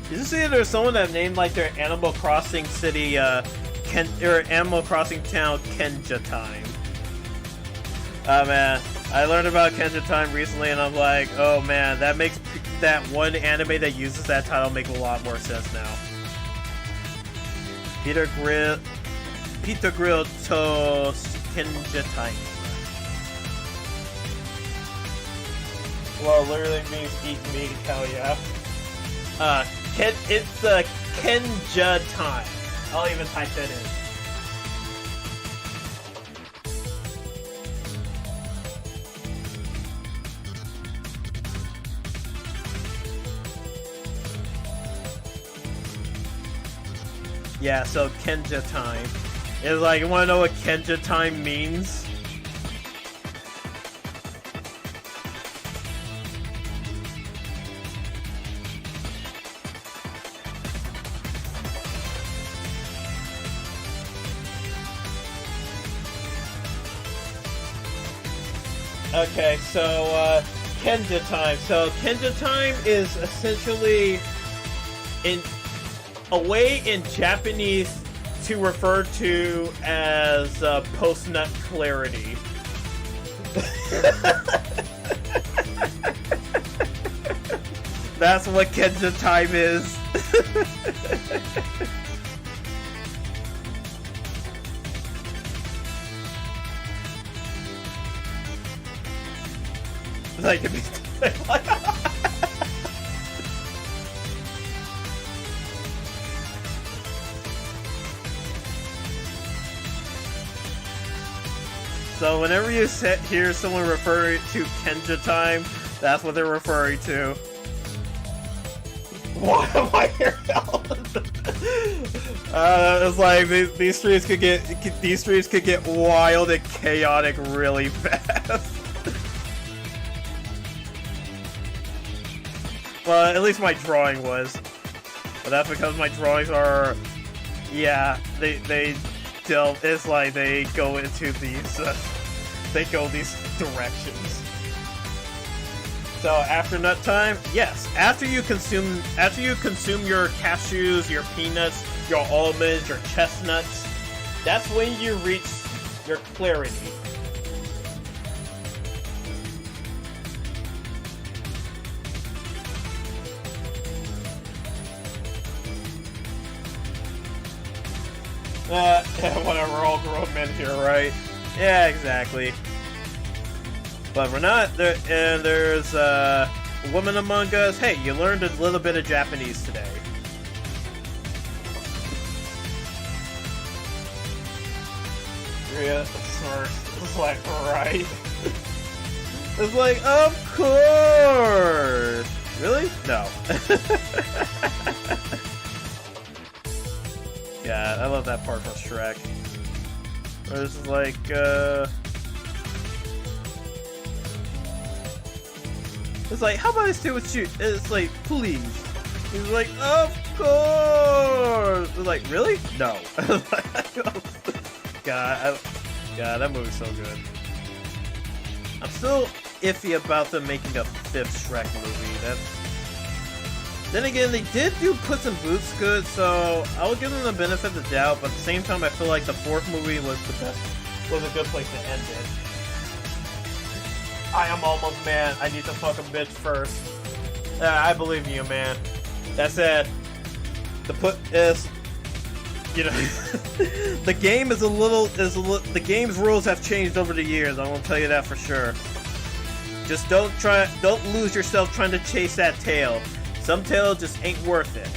Did you see there's someone that named like their Animal Crossing city, or Animal Crossing town Kenja Time? Oh man, I learned about Kenja Time recently, and I'm like, oh man, that makes that one anime that uses that title make a lot more sense now. Peter Grill to Kenja Time. Well, literally means eat meat. Hell yeah. It's Kenja Time. I'll even type that in. Yeah, so Kenja Time. It's like, you wanna know what Kenja Time means? Okay, so, Kenja Time. So, Kenja Time is essentially a way in Japanese to refer to as post-nut clarity. That's what Kenja Time is. Like, so whenever you hear someone refer to Kenja Time, that's what they're referring to. Why am I here? It's like these streams could get wild and chaotic really fast. Well, at least my drawing was. But that's because my drawings are, yeah, they delve. It's like they go into these, these directions. So after nut time, yes. After you consume your cashews, your peanuts, your almonds, your chestnuts, that's when you reach your clarity. Whatever, all grown men here, right? Yeah, exactly. But we're not there, and there's a woman among us. Hey, you learned a little bit of Japanese today. Yeah, it's like, right? It's like, of course! Really? No. Yeah, I love that part from Shrek. Where it's like, it's like, how about I stay with you? It's like, please. He's like, of course! It's like, really? No. God, that movie's so good. I'm still iffy about them making a 5th Shrek movie. Then again, they did do Puss in Boots good, so I will give them the benefit of the doubt, but at the same time, I feel like the 4th movie was a good place to end it. I am almost man. I need to fuck a bitch first. I believe in you, man. That said, you know, the game is a little, the game's rules have changed over the years. I won't tell you that for sure. Just don't lose yourself trying to chase that tail. Some tail just ain't worth it.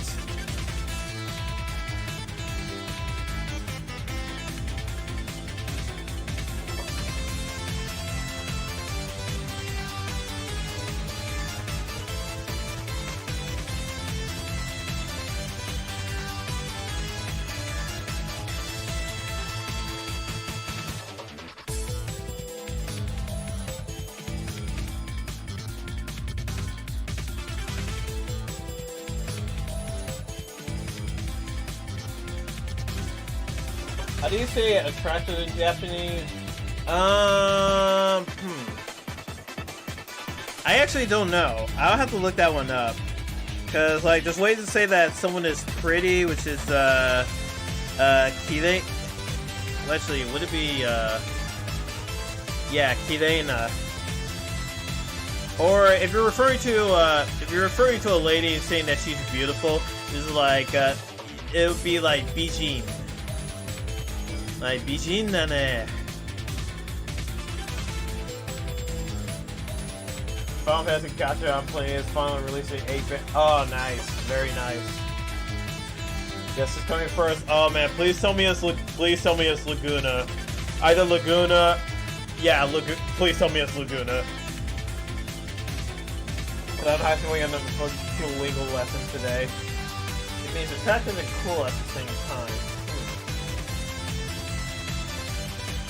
How do you say attractive in Japanese? I actually don't know. I'll have to look that one up. Cause like, there's ways to say that someone is pretty, which is kirei. Well, actually, would it be yeah, kireina? Or if you're referring to a lady and saying that she's beautiful, this is like it would be like bijin. Like, bijin da ne. Final Fantasy Gacha I'm playing is finally releasing 8-bit. Oh, nice. Very nice. Yes, it's coming first. Oh, man. Please tell me it's Laguna. Either Laguna... Yeah, please tell me it's Laguna. But I'm actually going to do a legal lesson today. It means attractive and cool at the same time.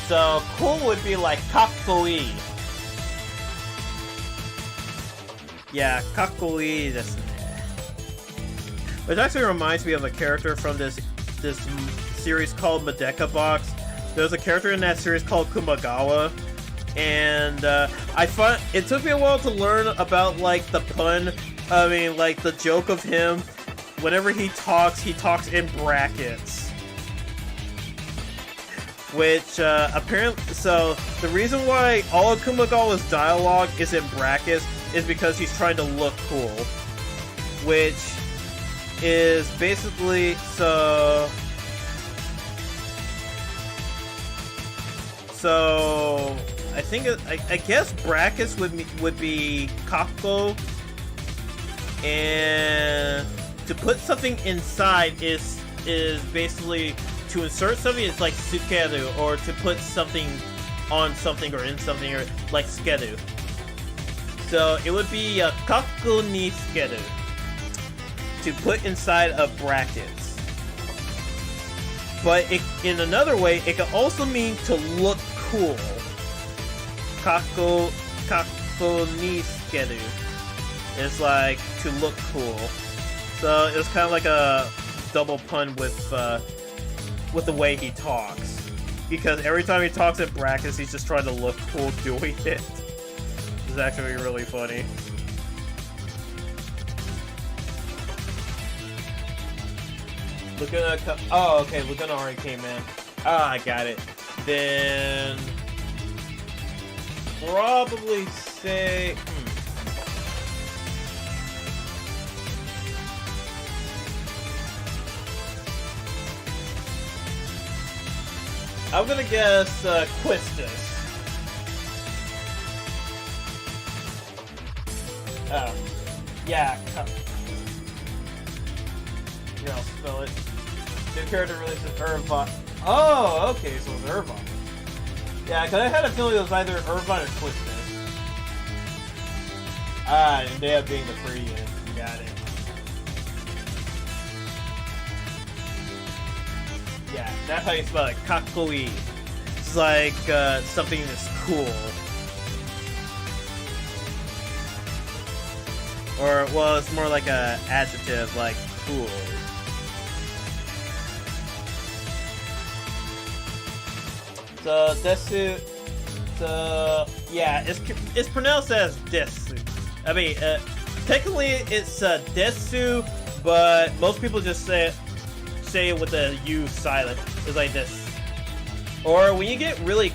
So, cool would be like kakkoi. Yeah, kakkoi desu ne. Which actually reminds me of a character from this series called Madoka Box. There's a character in that series called Kumagawa. And it took me a while to learn about like the pun, like the joke of him. Whenever he talks in brackets. Which, apparently, so, the reason why all of Kumagawa's dialogue is in brackets is because he's trying to look cool. Which is basically, so, I think, I guess brackets would be kakko, and to put something inside is basically... To insert something, it's like sukeru, or to put something on something or in something, or like skeru. So it would be kakko ni skeru, to put inside of brackets. But in another way, it can also mean to look cool. Kakko ni skeru. It's like to look cool. So it's kind of like a double pun with the way he talks, because every time he talks in brackets, he's just trying to look cool doing it. It's actually really funny. Laguna, oh, okay, Laguna already came in. Ah, I got it. Then probably say. I'm gonna guess Quistis. Oh. Yeah. Here, I'll spell it. New character releases Irvine. Oh, okay, so it's Irvine. Yeah, because I had a feeling it was either Irvine or Quistis. Ah, and they have being the free unit. Got it. Yeah, that's how you spell it. Kakkoi. It's like something that's cool. Or, well, it's more like a adjective, like cool. So desu. So yeah, it's pronounced as desu. I mean, technically it's desu, but most people just say it with the U silent. It's like this. Or when you get really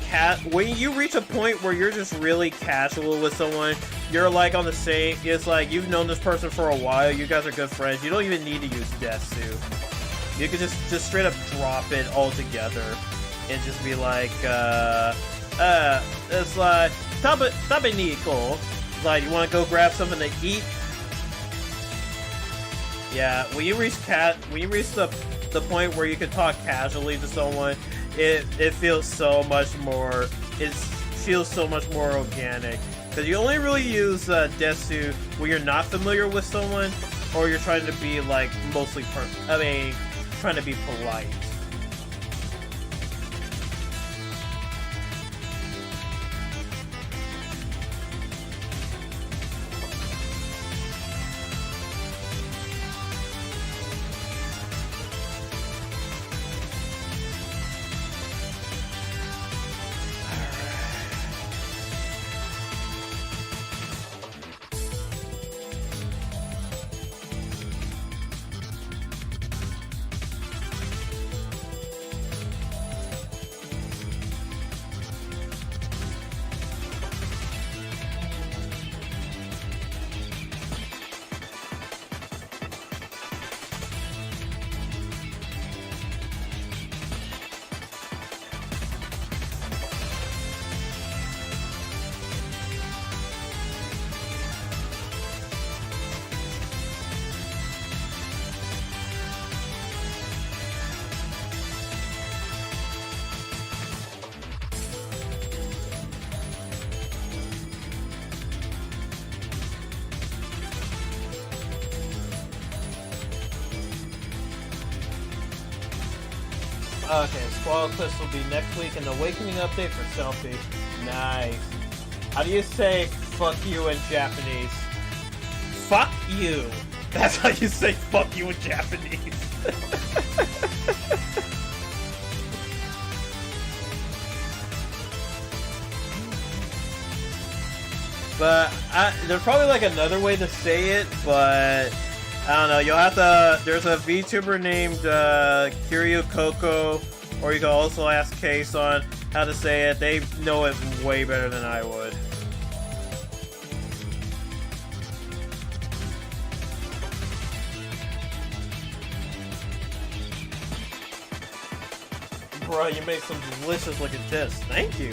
when you reach a point where you're just really casual with someone, you're like on the same, it's like you've known this person for a while, you guys are good friends, you don't even need to use Desu. You could just straight up drop it altogether and just be like, it's like, tabe Nico. Like, you want to go grab something to eat? Yeah, when you reach the point where you can talk casually to someone, it feels so much more, feels so much more organic. Because you only really use Desu when you're not familiar with someone, or you're trying to be like mostly trying to be polite. Okay, Squall Clips will be next week, and Awakening update for Selfie. Nice. How do you say fuck you in Japanese? Fuck you. That's how you say fuck you in Japanese. But there's probably like another way to say it, but I don't know. You'll have to. There's a VTuber named Kiryu Coco, or you can also ask Case on how to say it. They know it way better than I would. Bro, you made some delicious looking discs. Thank you.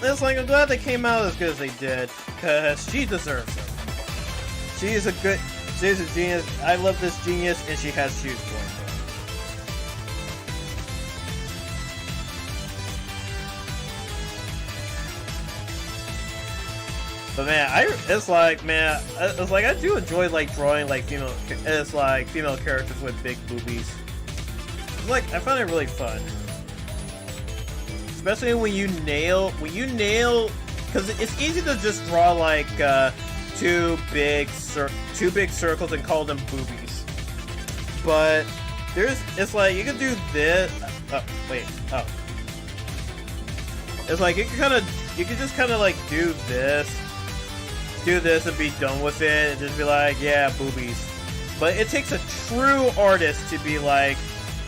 It's like I'm glad they came out as good as they did, cause she deserves it. She's a genius. I love this genius, and she has shoes going for her. But man, it's like I do enjoy like drawing like female characters with big boobies. Like I find it really fun, especially when you nail, because it's easy to just draw like two big circles and call them boobies. But it's like you can do this. It's like you can just kind of like do this and be done with it, and just be like, yeah, boobies. But it takes a true artist to be like,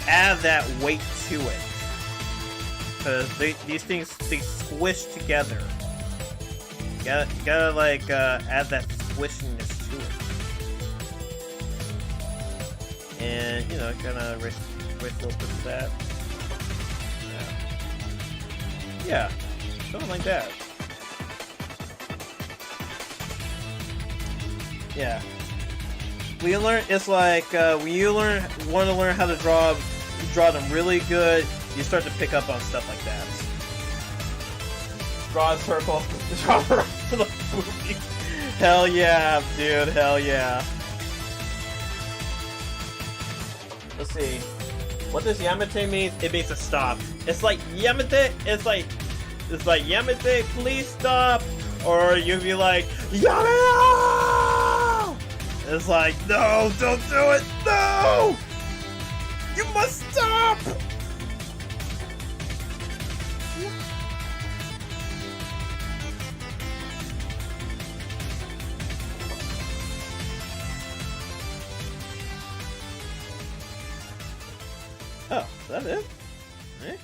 add that weight to it, because these things, they squish together. You gotta like add that squishiness to it, and you know, kind of raise a little bit of that. Yeah, something like that. Yeah. We learn. It's like when you want to learn how to draw them really good, you start to pick up on stuff like that. Draw a circle. Draw the rest of the movie. Hell yeah, dude. Hell yeah. Let's see. What does Yamete mean? It means to stop. It's like Yamete. It's like Yamete, please stop. Or you'd be like, Yamete! It's like, no, don't do it. No! You must stop! Oh, is that it? Eh?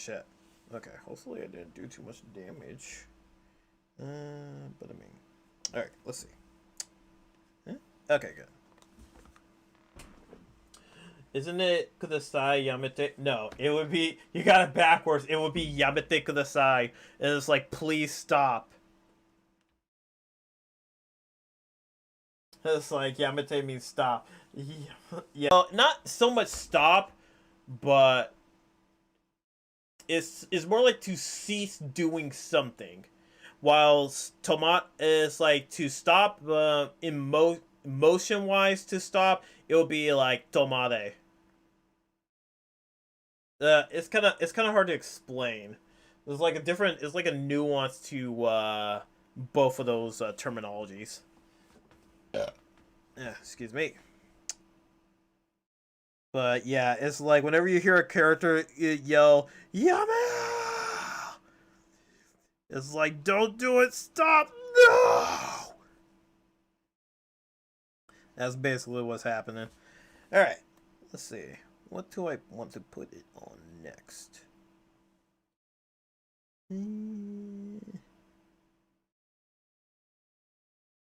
shit. Okay, hopefully I didn't do too much damage. But I mean, all right, let's see. Okay, good. Isn't it Kudasai Yamete? No, it would be, you got it backwards. It would be Yamete Kudasai. And it's like, please stop. It's like, Yamete means stop. Yeah. Well, not so much stop, but it's more like to cease doing something. While Tomat is like to stop, motion-wise to stop, it will be like tomate. It's kind of hard to explain. There's like it's like a nuance to both of those terminologies. Yeah, excuse me. But yeah, it's like whenever you hear a character yell "Yame," it's like, don't do it, stop, no. That's basically what's happening. All right, let's see. What do I want to put it on next?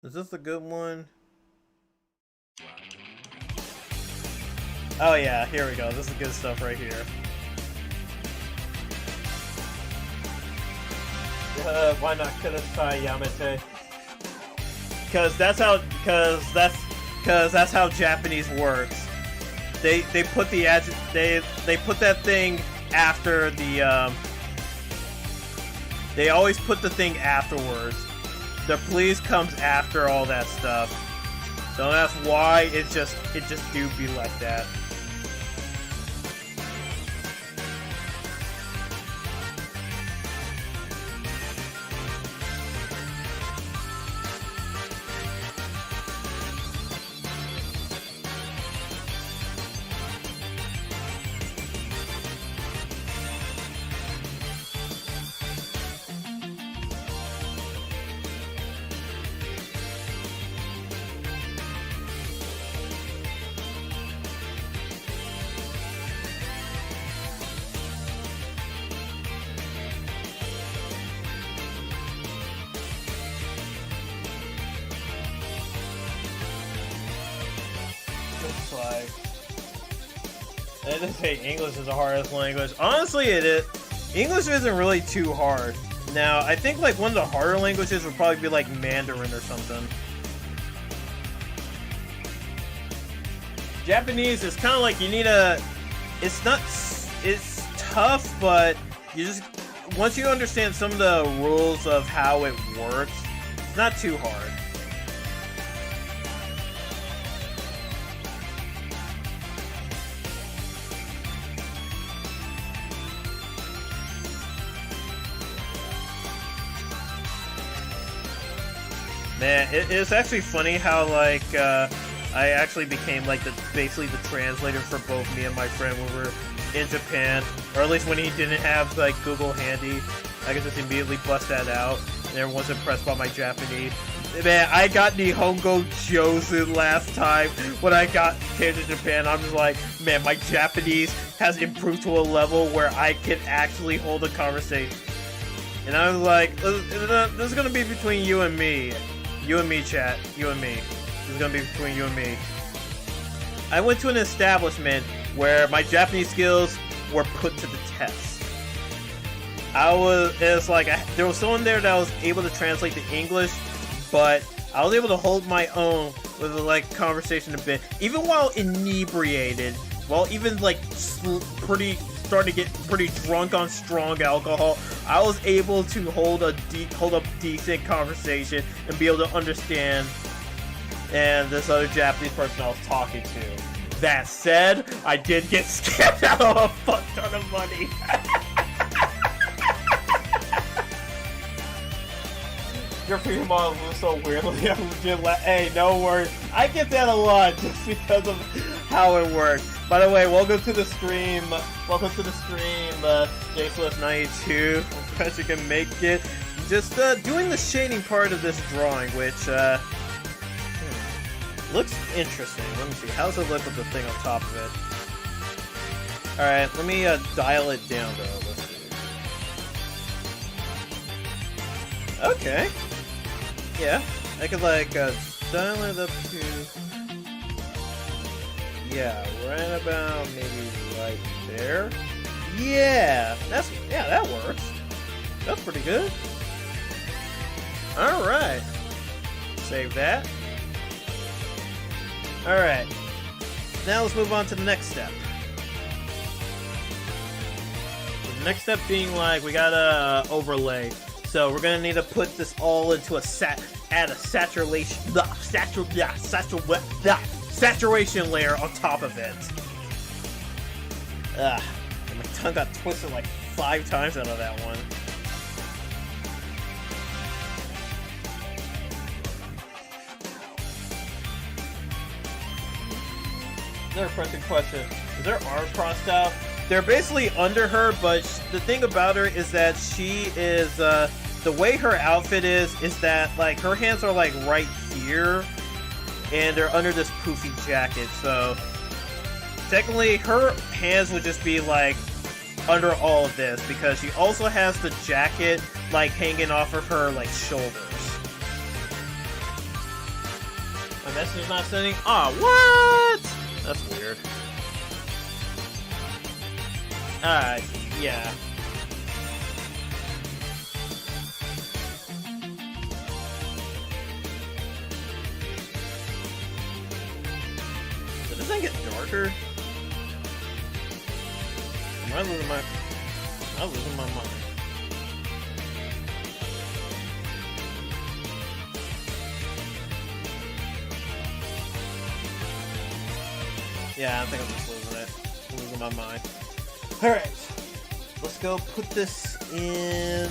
Is this a good one? Oh yeah, here we go. This is good stuff right here. Why not Kudasai Yamete? Because that's how Japanese works. They put the they put that thing after the they always put the thing afterwards. The please comes after all that stuff. Don't ask why. It just do be like that. I didn't say English is the hardest language. Honestly, it is. English isn't really too hard. Now, I think like one of the harder languages would probably be like Mandarin or something. Japanese is kind of like you need a. It's tough, but you just once you understand some of the rules of how it works, it's not too hard. Man, it's actually funny how like I actually became like basically the translator for both me and my friend when we were in Japan, or at least when he didn't have like Google handy. I could just immediately bust that out, and everyone's impressed by my Japanese. Man, I got Nihongo Jozu last time when I came to Japan. I'm just like, man, my Japanese has improved to a level where I can actually hold a conversation. And I was like, this is gonna be between you and me. You and me, chat. You and me. This is gonna be between you and me. I went to an establishment where my Japanese skills were put to the test. There was someone there that was able to translate to English, but I was able to hold my own with like conversation a bit, even while inebriated, while even like starting to get pretty drunk on strong alcohol. I was able to hold a decent conversation and be able to understand and this other Japanese person I was talking to. That said, I did get scammed out of a fuck ton of money. Your freaking model moves so weirdly. I'm legit hey, no worries. I get that a lot just because of how it works. By the way, welcome to the stream. Welcome to the stream, JSLS92. I'm glad you can make it. Just doing the shading part of this drawing, which looks interesting. Let me see. How does it look with the thing on top of it? Alright, let me dial it down though. Let's see. Okay. Yeah. I could like dial it up to. Yeah, right about maybe right there. Yeah, that works. That's pretty good. All right. Save that. All right. Now let's move on to the next step. The next step being like we gotta overlay. So we're gonna need to put this all into a add a saturation layer on top of it. Ugh, my tongue got twisted like 5 times out of that one. Another pressing question: is their arms crossed out? They're basically under her, but the thing about her is that she is, the way her outfit is that, like, her hands are, like, right here, and they're under this poofy jacket, so technically her hands would just be, like, under all of this, because she also has the jacket, like, hanging off of her, like, shoulders. My message is not sending? Aw, what? That's weird. Yeah. So does that get darker? Am I losing my mind? Yeah, I think I'm just losing it. I'm losing my mind. Alright. Let's go put this in.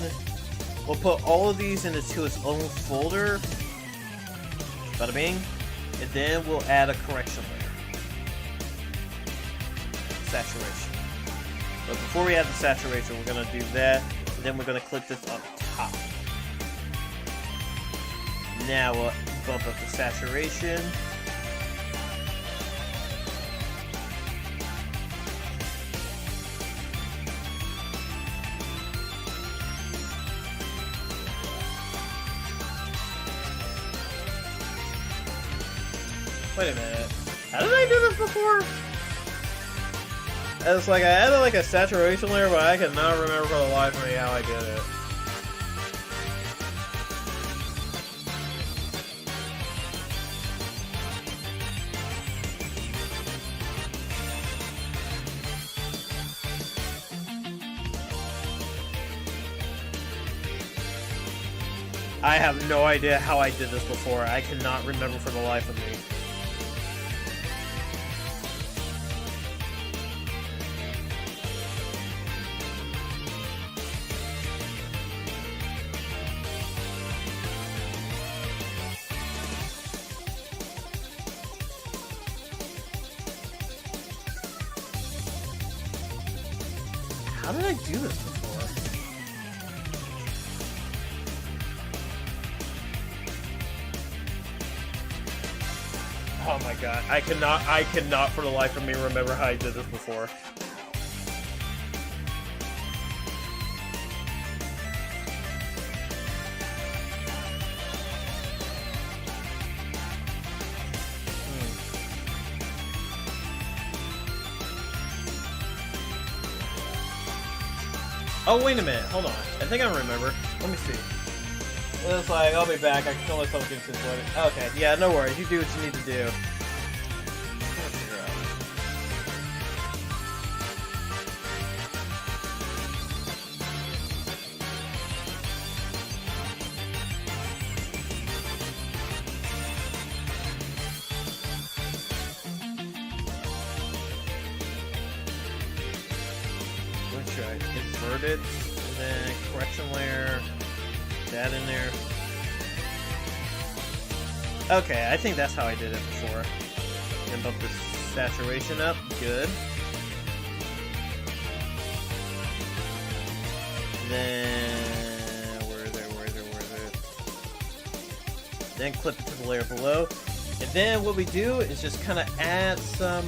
We'll put all of these into its own folder. Bada bing. And then we'll add a correction layer. Saturation. But before we add the saturation, we're going to do that. And then we're going to click this on top. Now we'll bump up the saturation. Wait a minute. How did I do this before? It's like I added like a saturation layer, but I cannot remember for the life of me how I did it. I have no idea how I did this before. I cannot remember for the life of me. How did I do this before? Oh my god, I cannot for the life of me remember how I did this before. Oh, wait a minute. Hold on. I think I remember. Let me see. It's like, I'll be back. I can tell myself get this way. Okay, yeah, no worries. You do what you need to do. Inverted, and then correction layer, that in there. Okay, I think that's how I did it before. And bump the saturation up, good. And then, where is it? Then clip it to the layer below. And then what we do is just kind of add some,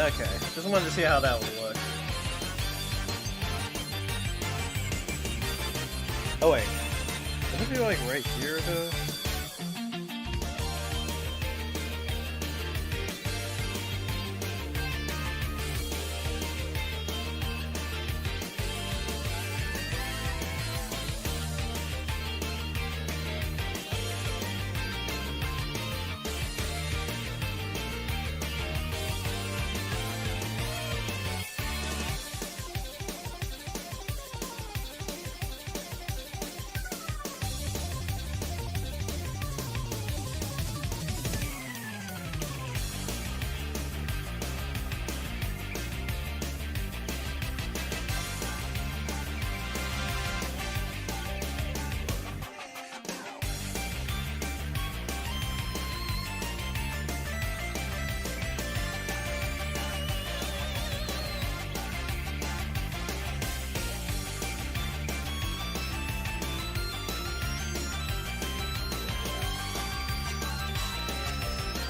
Okay, just wanted to see how that would look. Oh wait, would it be like right here though?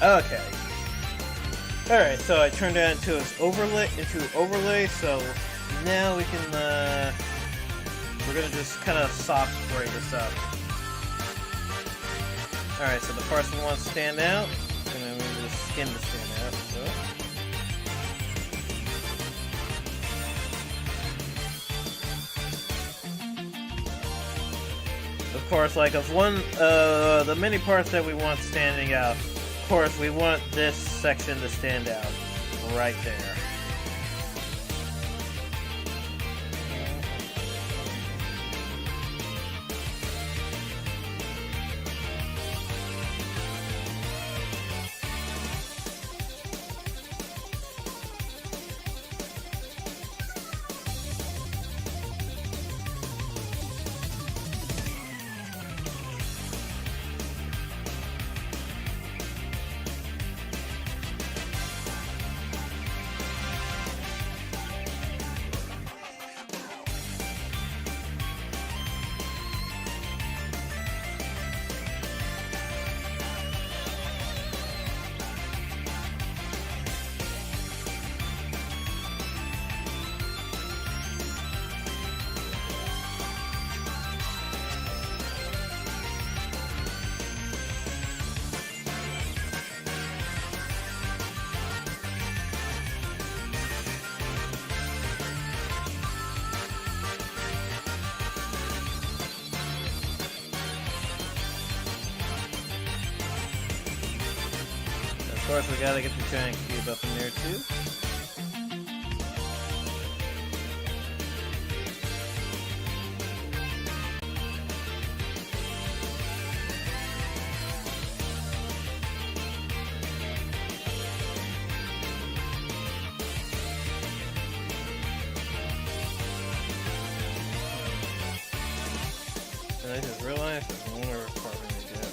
Okay. Alright, so I turned that into its overlay, so now we can, we're gonna just kind of soft spray this up. Alright, so the parts we want to stand out, and then we need the skin to stand out, so. Of course, like of the many parts that we want standing out, of course, we want this section to stand out right there. Of course, we gotta get the giant cube up in there too. And I just realized there's one more apartment to get there.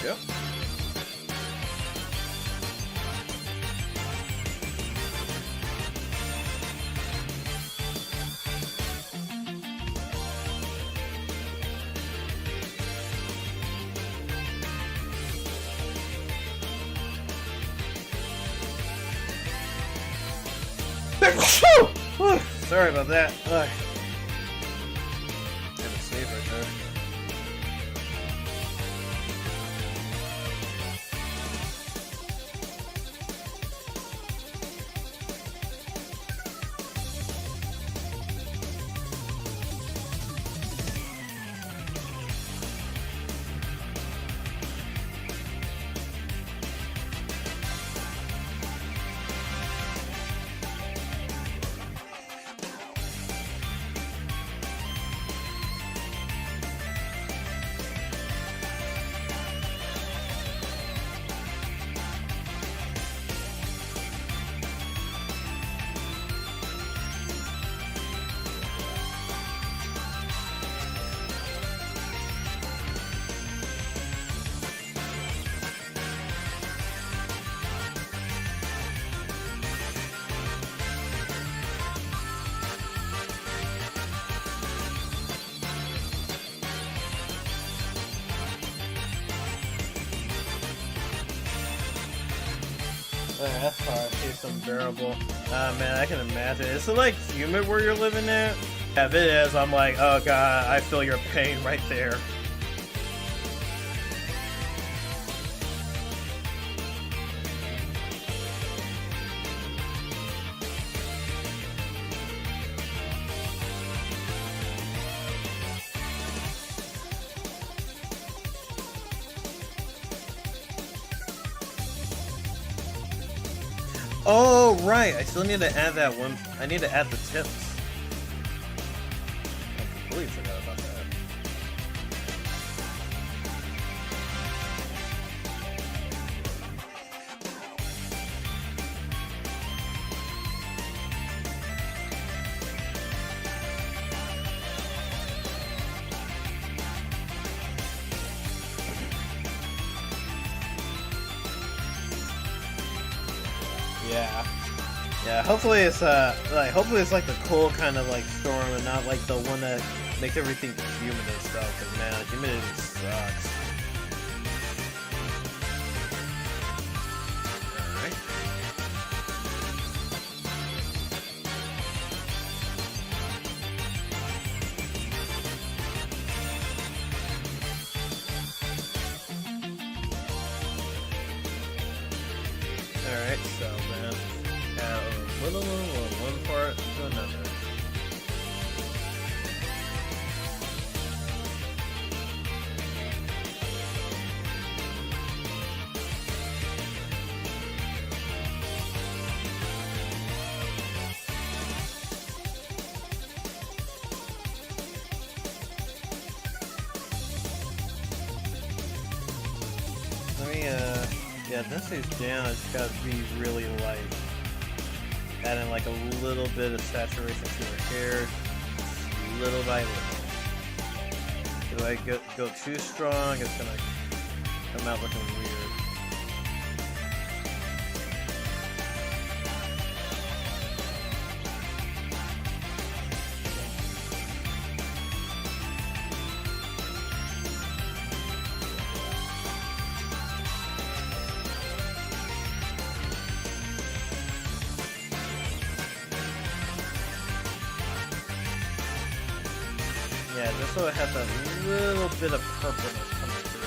Yep. Sorry about that. Had to save right there. That's hard. It's unbearable. Man, I can imagine. Is it like humid where you're living at? Yeah, if it is, I'm like, oh god, I feel your pain right there. Oh, right. I still need to add that one. I need to add the tips. I completely forgot about that. Yeah, hopefully it's like the cool kind of like storm and not like the one that makes everything humid and stuff, because man, humidity sucks. Alright. Alright, so man, one part to another. Let me, yeah, density's down. It's got to be really light. Adding like a little bit of saturation to her hair, little by little. If I go too strong, it's gonna come out looking weird. Yeah, just so it has a little bit of purpleness coming through.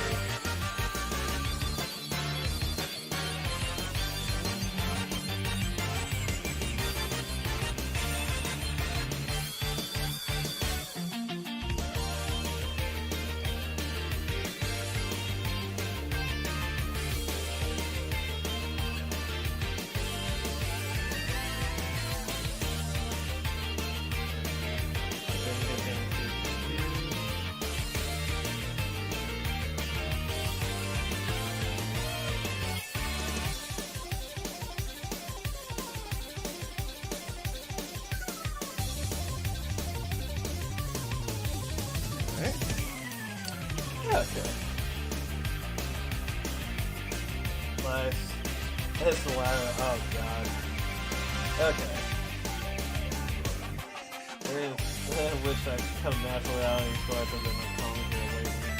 Okay. Nice. That's the ladder. Oh god. Okay. I wish I could come naturally out and so I could get my commentary away from me.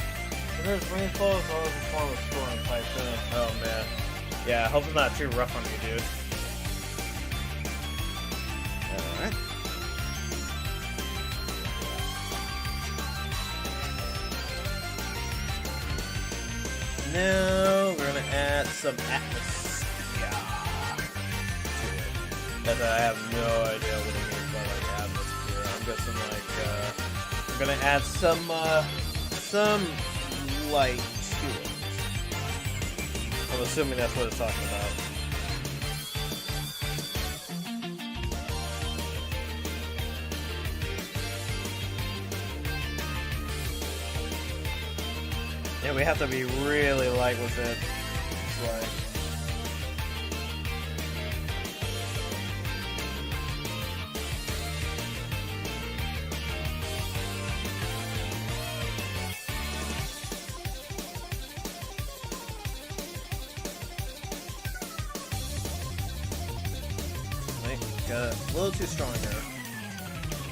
If there's rainfall as well as a form of storm type thing. Oh man. Yeah, I hope it's not too rough on you, dude. Alright. Now we're gonna add some atmosphere to it. That I have no idea what it means by like atmosphere. I'm guessing like I'm gonna add some light to it. I'm assuming that's what it's talking about. Yeah, we have to be really light with it. It's like... Wait, got it a little too strong there.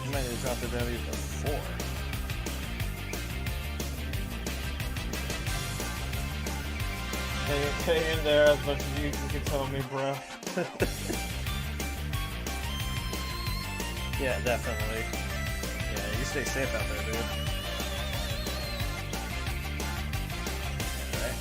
You might need to drop it down even to 4. Hang in there as much as you can tell me, bro. Yeah, definitely. Yeah, you stay safe out there, dude. Alright.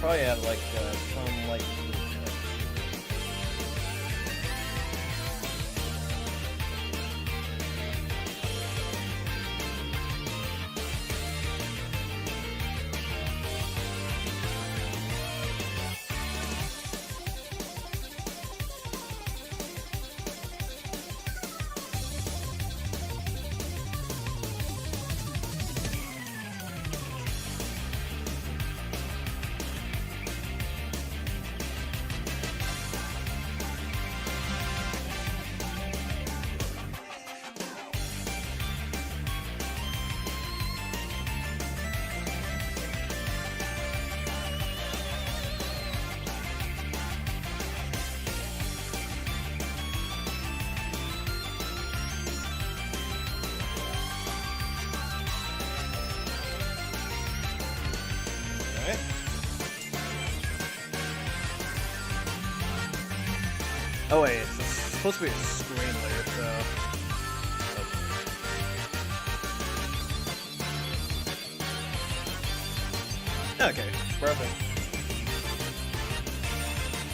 Probably have like some like. Oh wait, it's supposed to be a screen layer, so... Okay, perfect.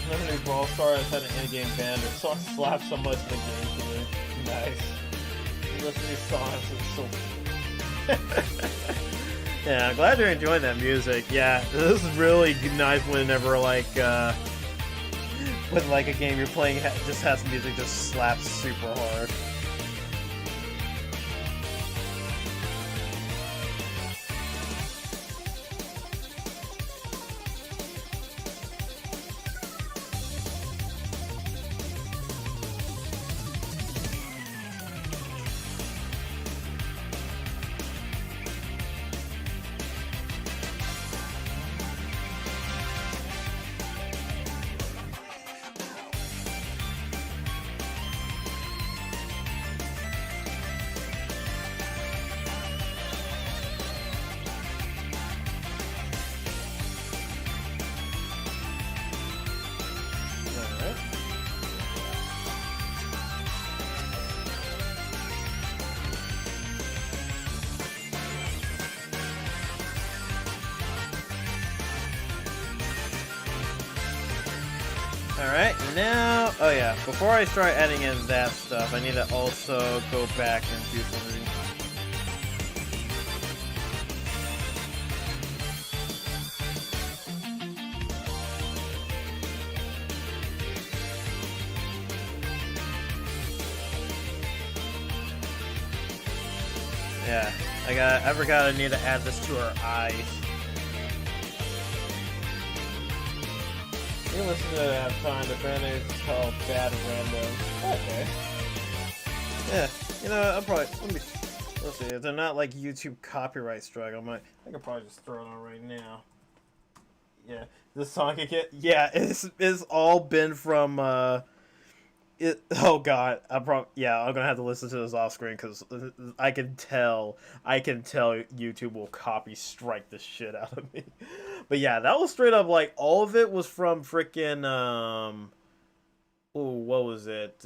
Another new Brawl Star has had an in-game ban that saw slap so much in the game today. Nice. Listen to these songs, it's so... Yeah, I'm glad you're enjoying that music. Yeah, this is really nice whenever, like, when, like, a game you're playing just has music just slaps super hard. Alright, now, oh yeah, before I start adding in that stuff, I need to also go back and do something. Yeah, I forgot I need to add this to her eyes. You can listen to it at time, the band name is called Bad Random. Okay. Yeah, you know, I'll probably, let's see, if they're not like YouTube copyright strike, I could probably just throw it on right now. Yeah, this song can get, yeah, it's all been from, oh god, I'm gonna have to listen to this off screen because I can tell YouTube will copy strike the shit out of me. But yeah, that was straight up like all of it was from freaking what was it?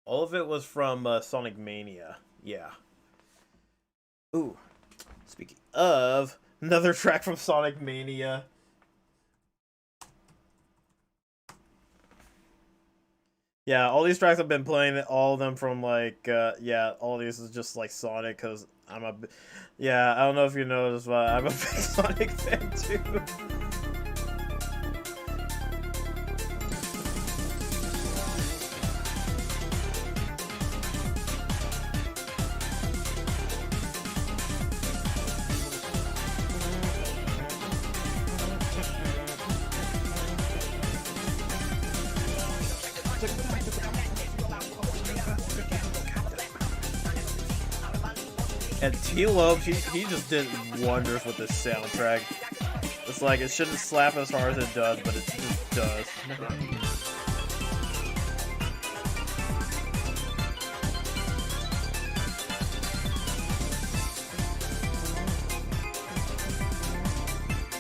All of it was from Sonic Mania. Yeah. Ooh, speaking of another track from Sonic Mania. Yeah, all these tracks I've been playing, all of them from like, yeah, all of these is just like Sonic, because I'm a, yeah, I don't know if you noticed, but I'm a big Sonic fan too. And T-Lobes, he just did wonders with this soundtrack. It's like, it shouldn't slap as hard as it does, but it just does.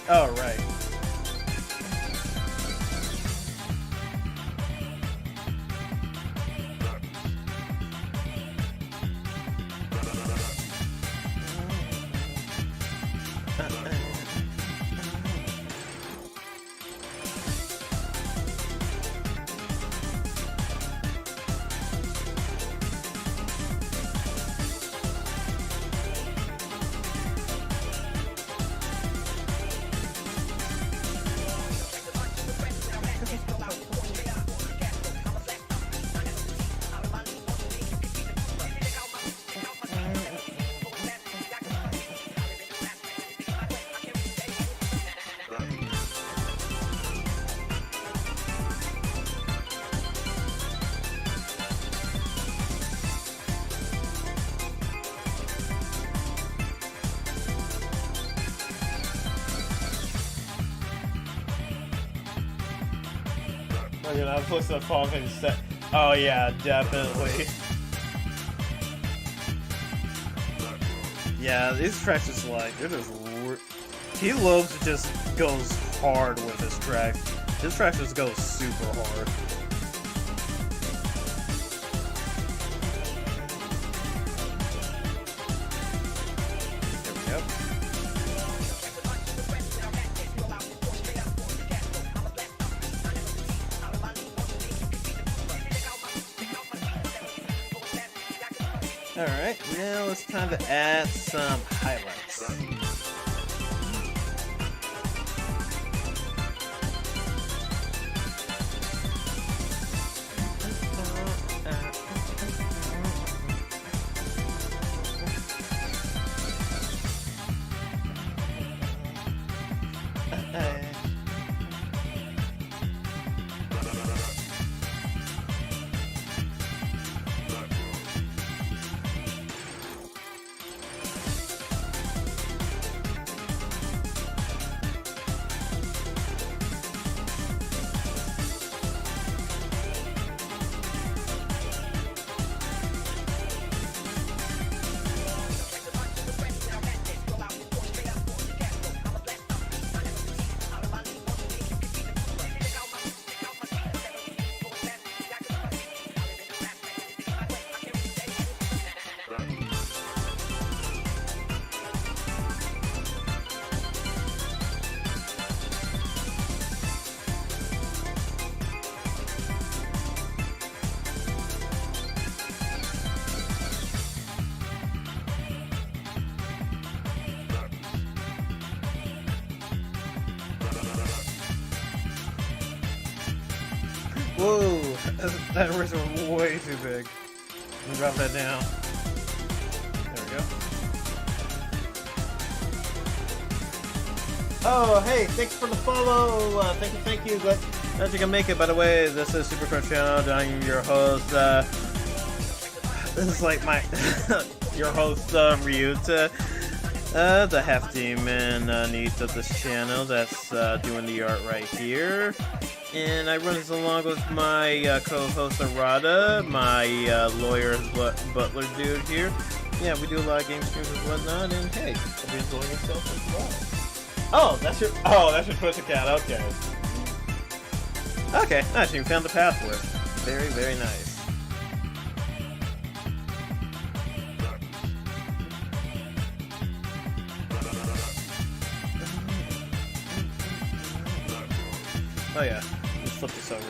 Oh, right. Look at that, I'm supposed to fall in set. Oh yeah, definitely. Yeah, these tracks just like, they're just... T-Lobes just goes hard with this track. This track just goes super hard. There we go. Alright, now it's time to add some highlights. Whoa, that was way too big. Let me drop that down. There we go. Oh, hey, thanks for the follow. Thank you. Glad you can make it. By the way, this is Super Krunch Channel. I'm your host. This is like my your host, Ryuuta. The half demon niece of this channel that's doing the art right here. And I run this along with my co-host Arada, my lawyer butler dude here. Yeah, we do a lot of game streams and whatnot, and hey, hope you're enjoying yourself as well. Oh, that's your Twitch account, okay. Okay, nice, you found the password. Very, very nice. Oh yeah, let's flip this over.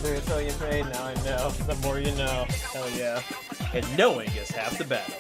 further until you pay. Now I know. The more you know. Hell yeah. And knowing is half the battle.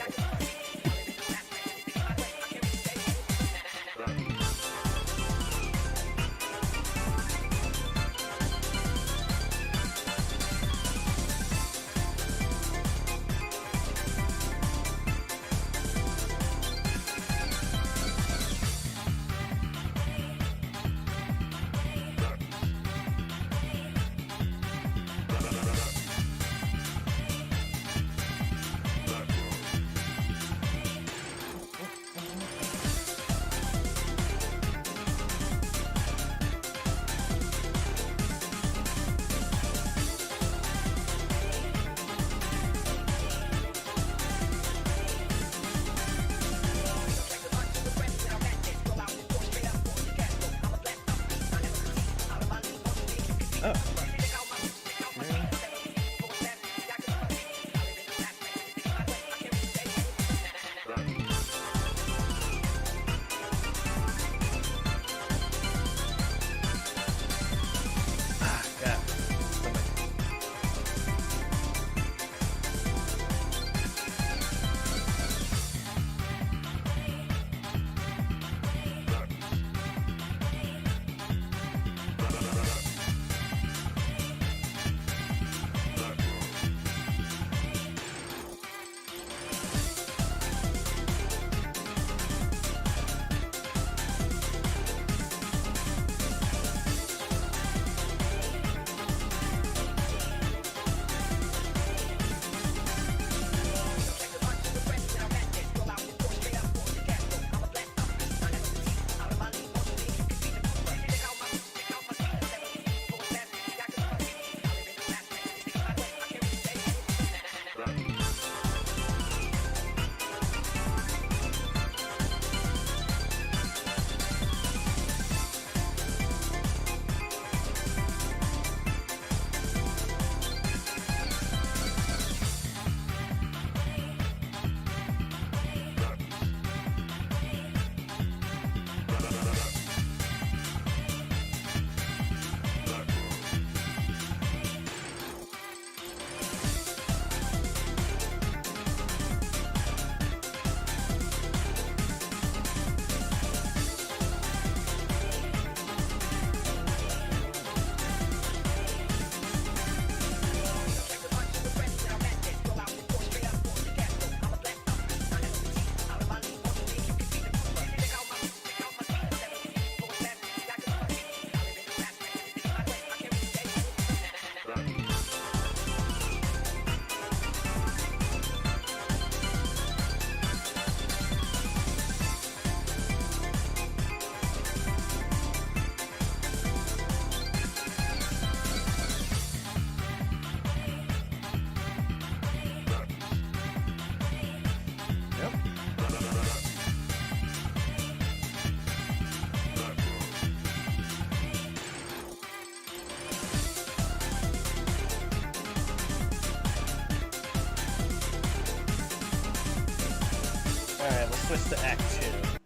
Alright, let's switch to Act 2.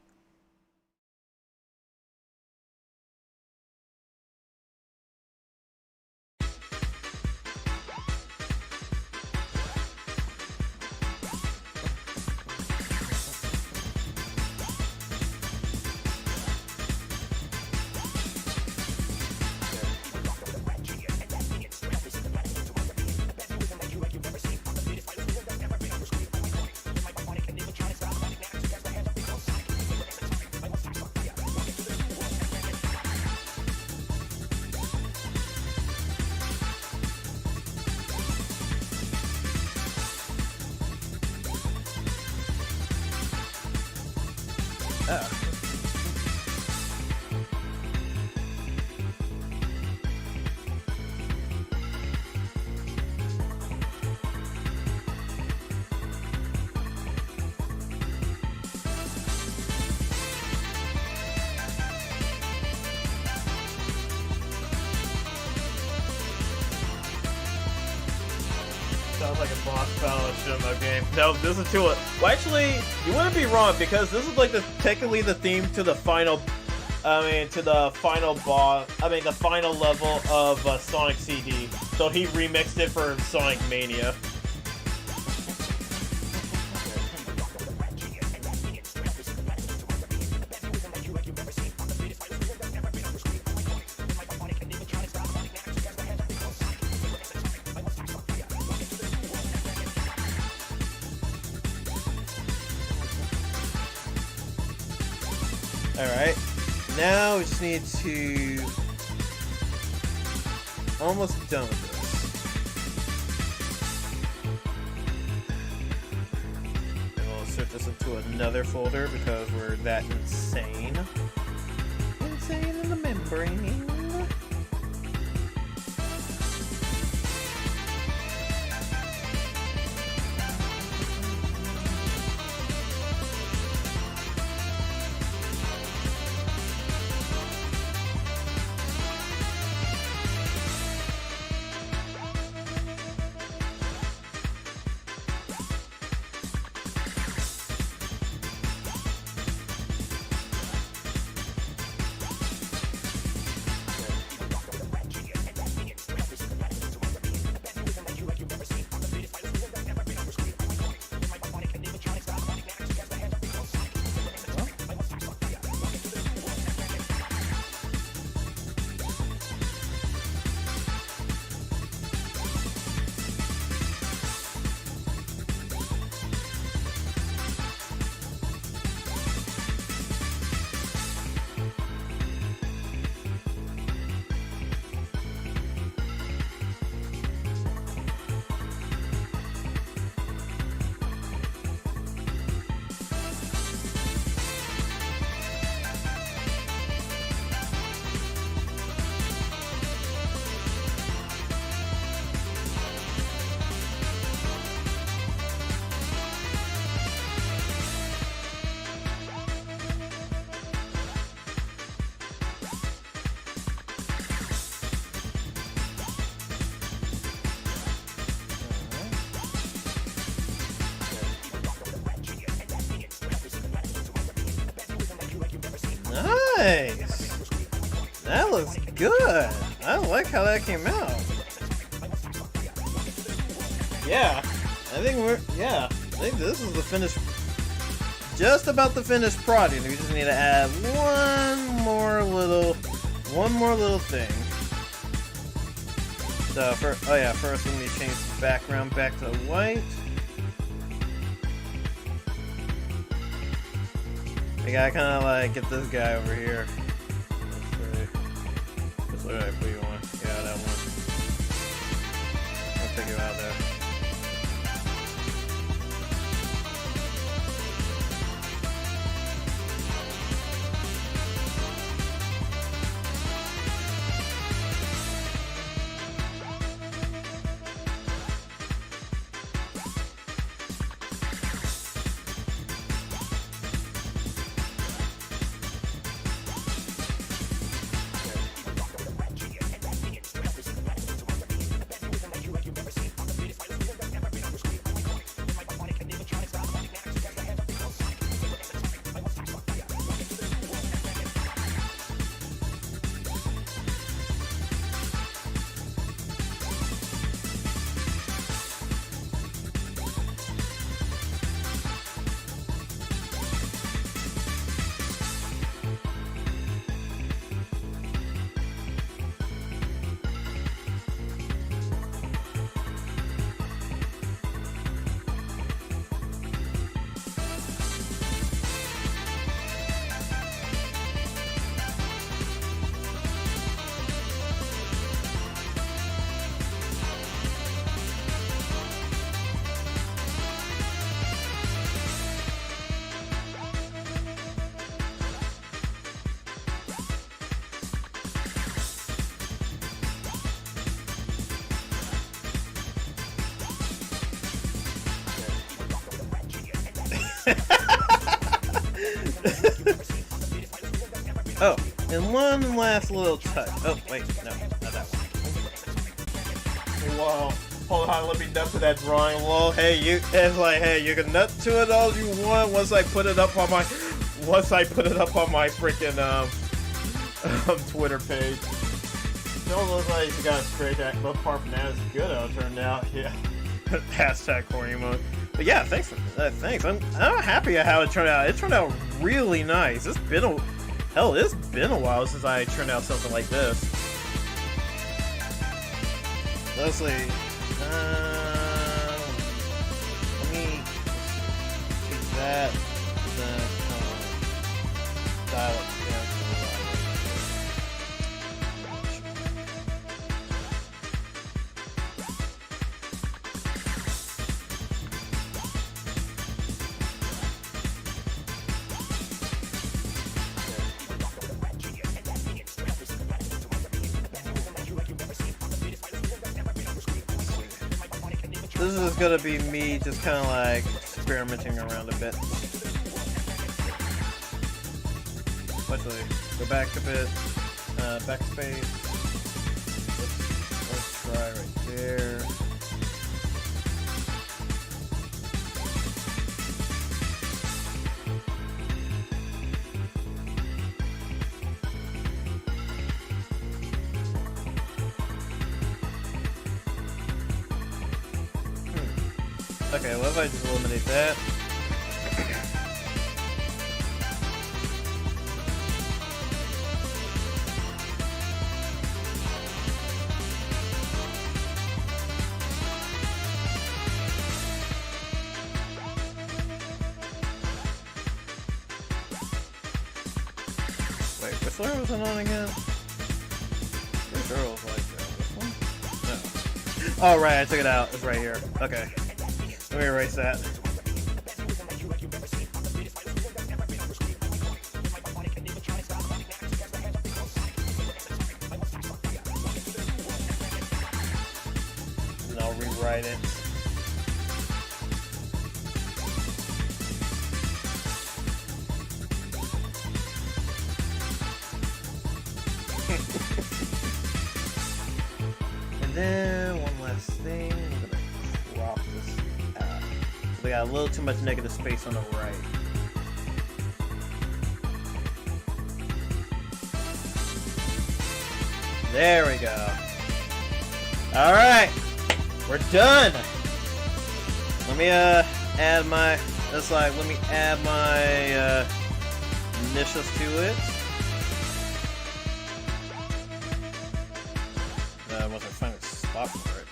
Sounds like a boss battle show mode game. No, this is too. Well, actually, you wouldn't be wrong because this is like technically the theme to the final to the final boss. The final level of Sonic CD. So he remixed it for Sonic Mania. Alright, now we just need to... Almost done with this. And we'll insert this into another folder because we're that insane. Insane in the membrane. Nice! That looks good! I like how that came out. Yeah, I think this is the finished, just about the finished product. We just need to add one more little thing. So first let me change the background back to white. I gotta kind of like get this guy over here. Let's see. What did I put you on? Yeah, that one. I'll take you out there. Oh, and one last little touch. Oh, wait, no, not that one. Whoa. Hold on, let me nut to that drawing wall. Hey, you can nut to it all you want once I put it up on my freaking Twitter page. Don't look like you got a straight act, but apart from that, it's good how it turned out. Yeah. Hashtag corny mode. But yeah, thanks. Thanks. I'm happy at how it turned out. It turned out really nice. It's been a while since I turned out something like this. Let's see. Let me take that. Then dial it down to This is gonna be me just kind of like experimenting around a bit. Actually, go back a bit. Backspace. Let's try right there. Okay, what if I just eliminate that? Wait, which layer was it on again? Pretty sure it was like this one? No. Oh, right, I took it out. It's right here. Okay. Let me erase that. And I'll rewrite it. And then one last thing. I'm gonna crop this. We got a little too much negative space on the right. There we go. Alright. We're done. Let me add my let me add my initials to it. Once I find a spot for it.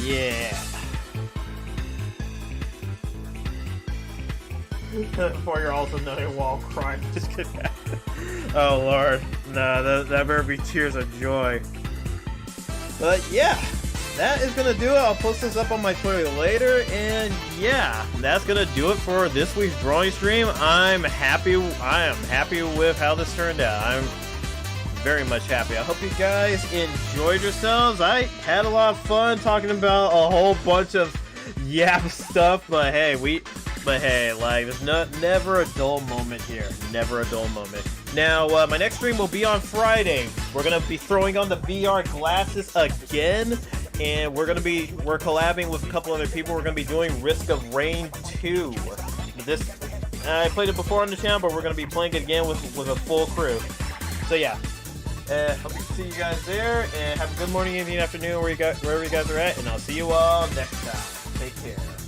Yeah. 4-year also another wall crying. Just kidding. Oh lord, nah, that better be tears of joy. But yeah, that is gonna do it. I'll post this up on my Twitter later, and yeah, that's gonna do it for this week's drawing stream. I am happy with how this turned out. I'm very much happy. I hope you guys enjoyed yourselves. I had a lot of fun talking about a whole bunch of yap stuff, but hey, like there's never a dull moment here. Never a dull moment. Now, my next stream will be on Friday. We're gonna be throwing on the VR glasses again, and we're collabing with a couple other people. We're gonna be doing Risk of Rain 2. I played it before on the channel, but we're gonna be playing it again with a full crew. So yeah. Hope to see you guys there, and have a good morning, evening, afternoon, wherever you guys are at, and I'll see you all next time. Take care.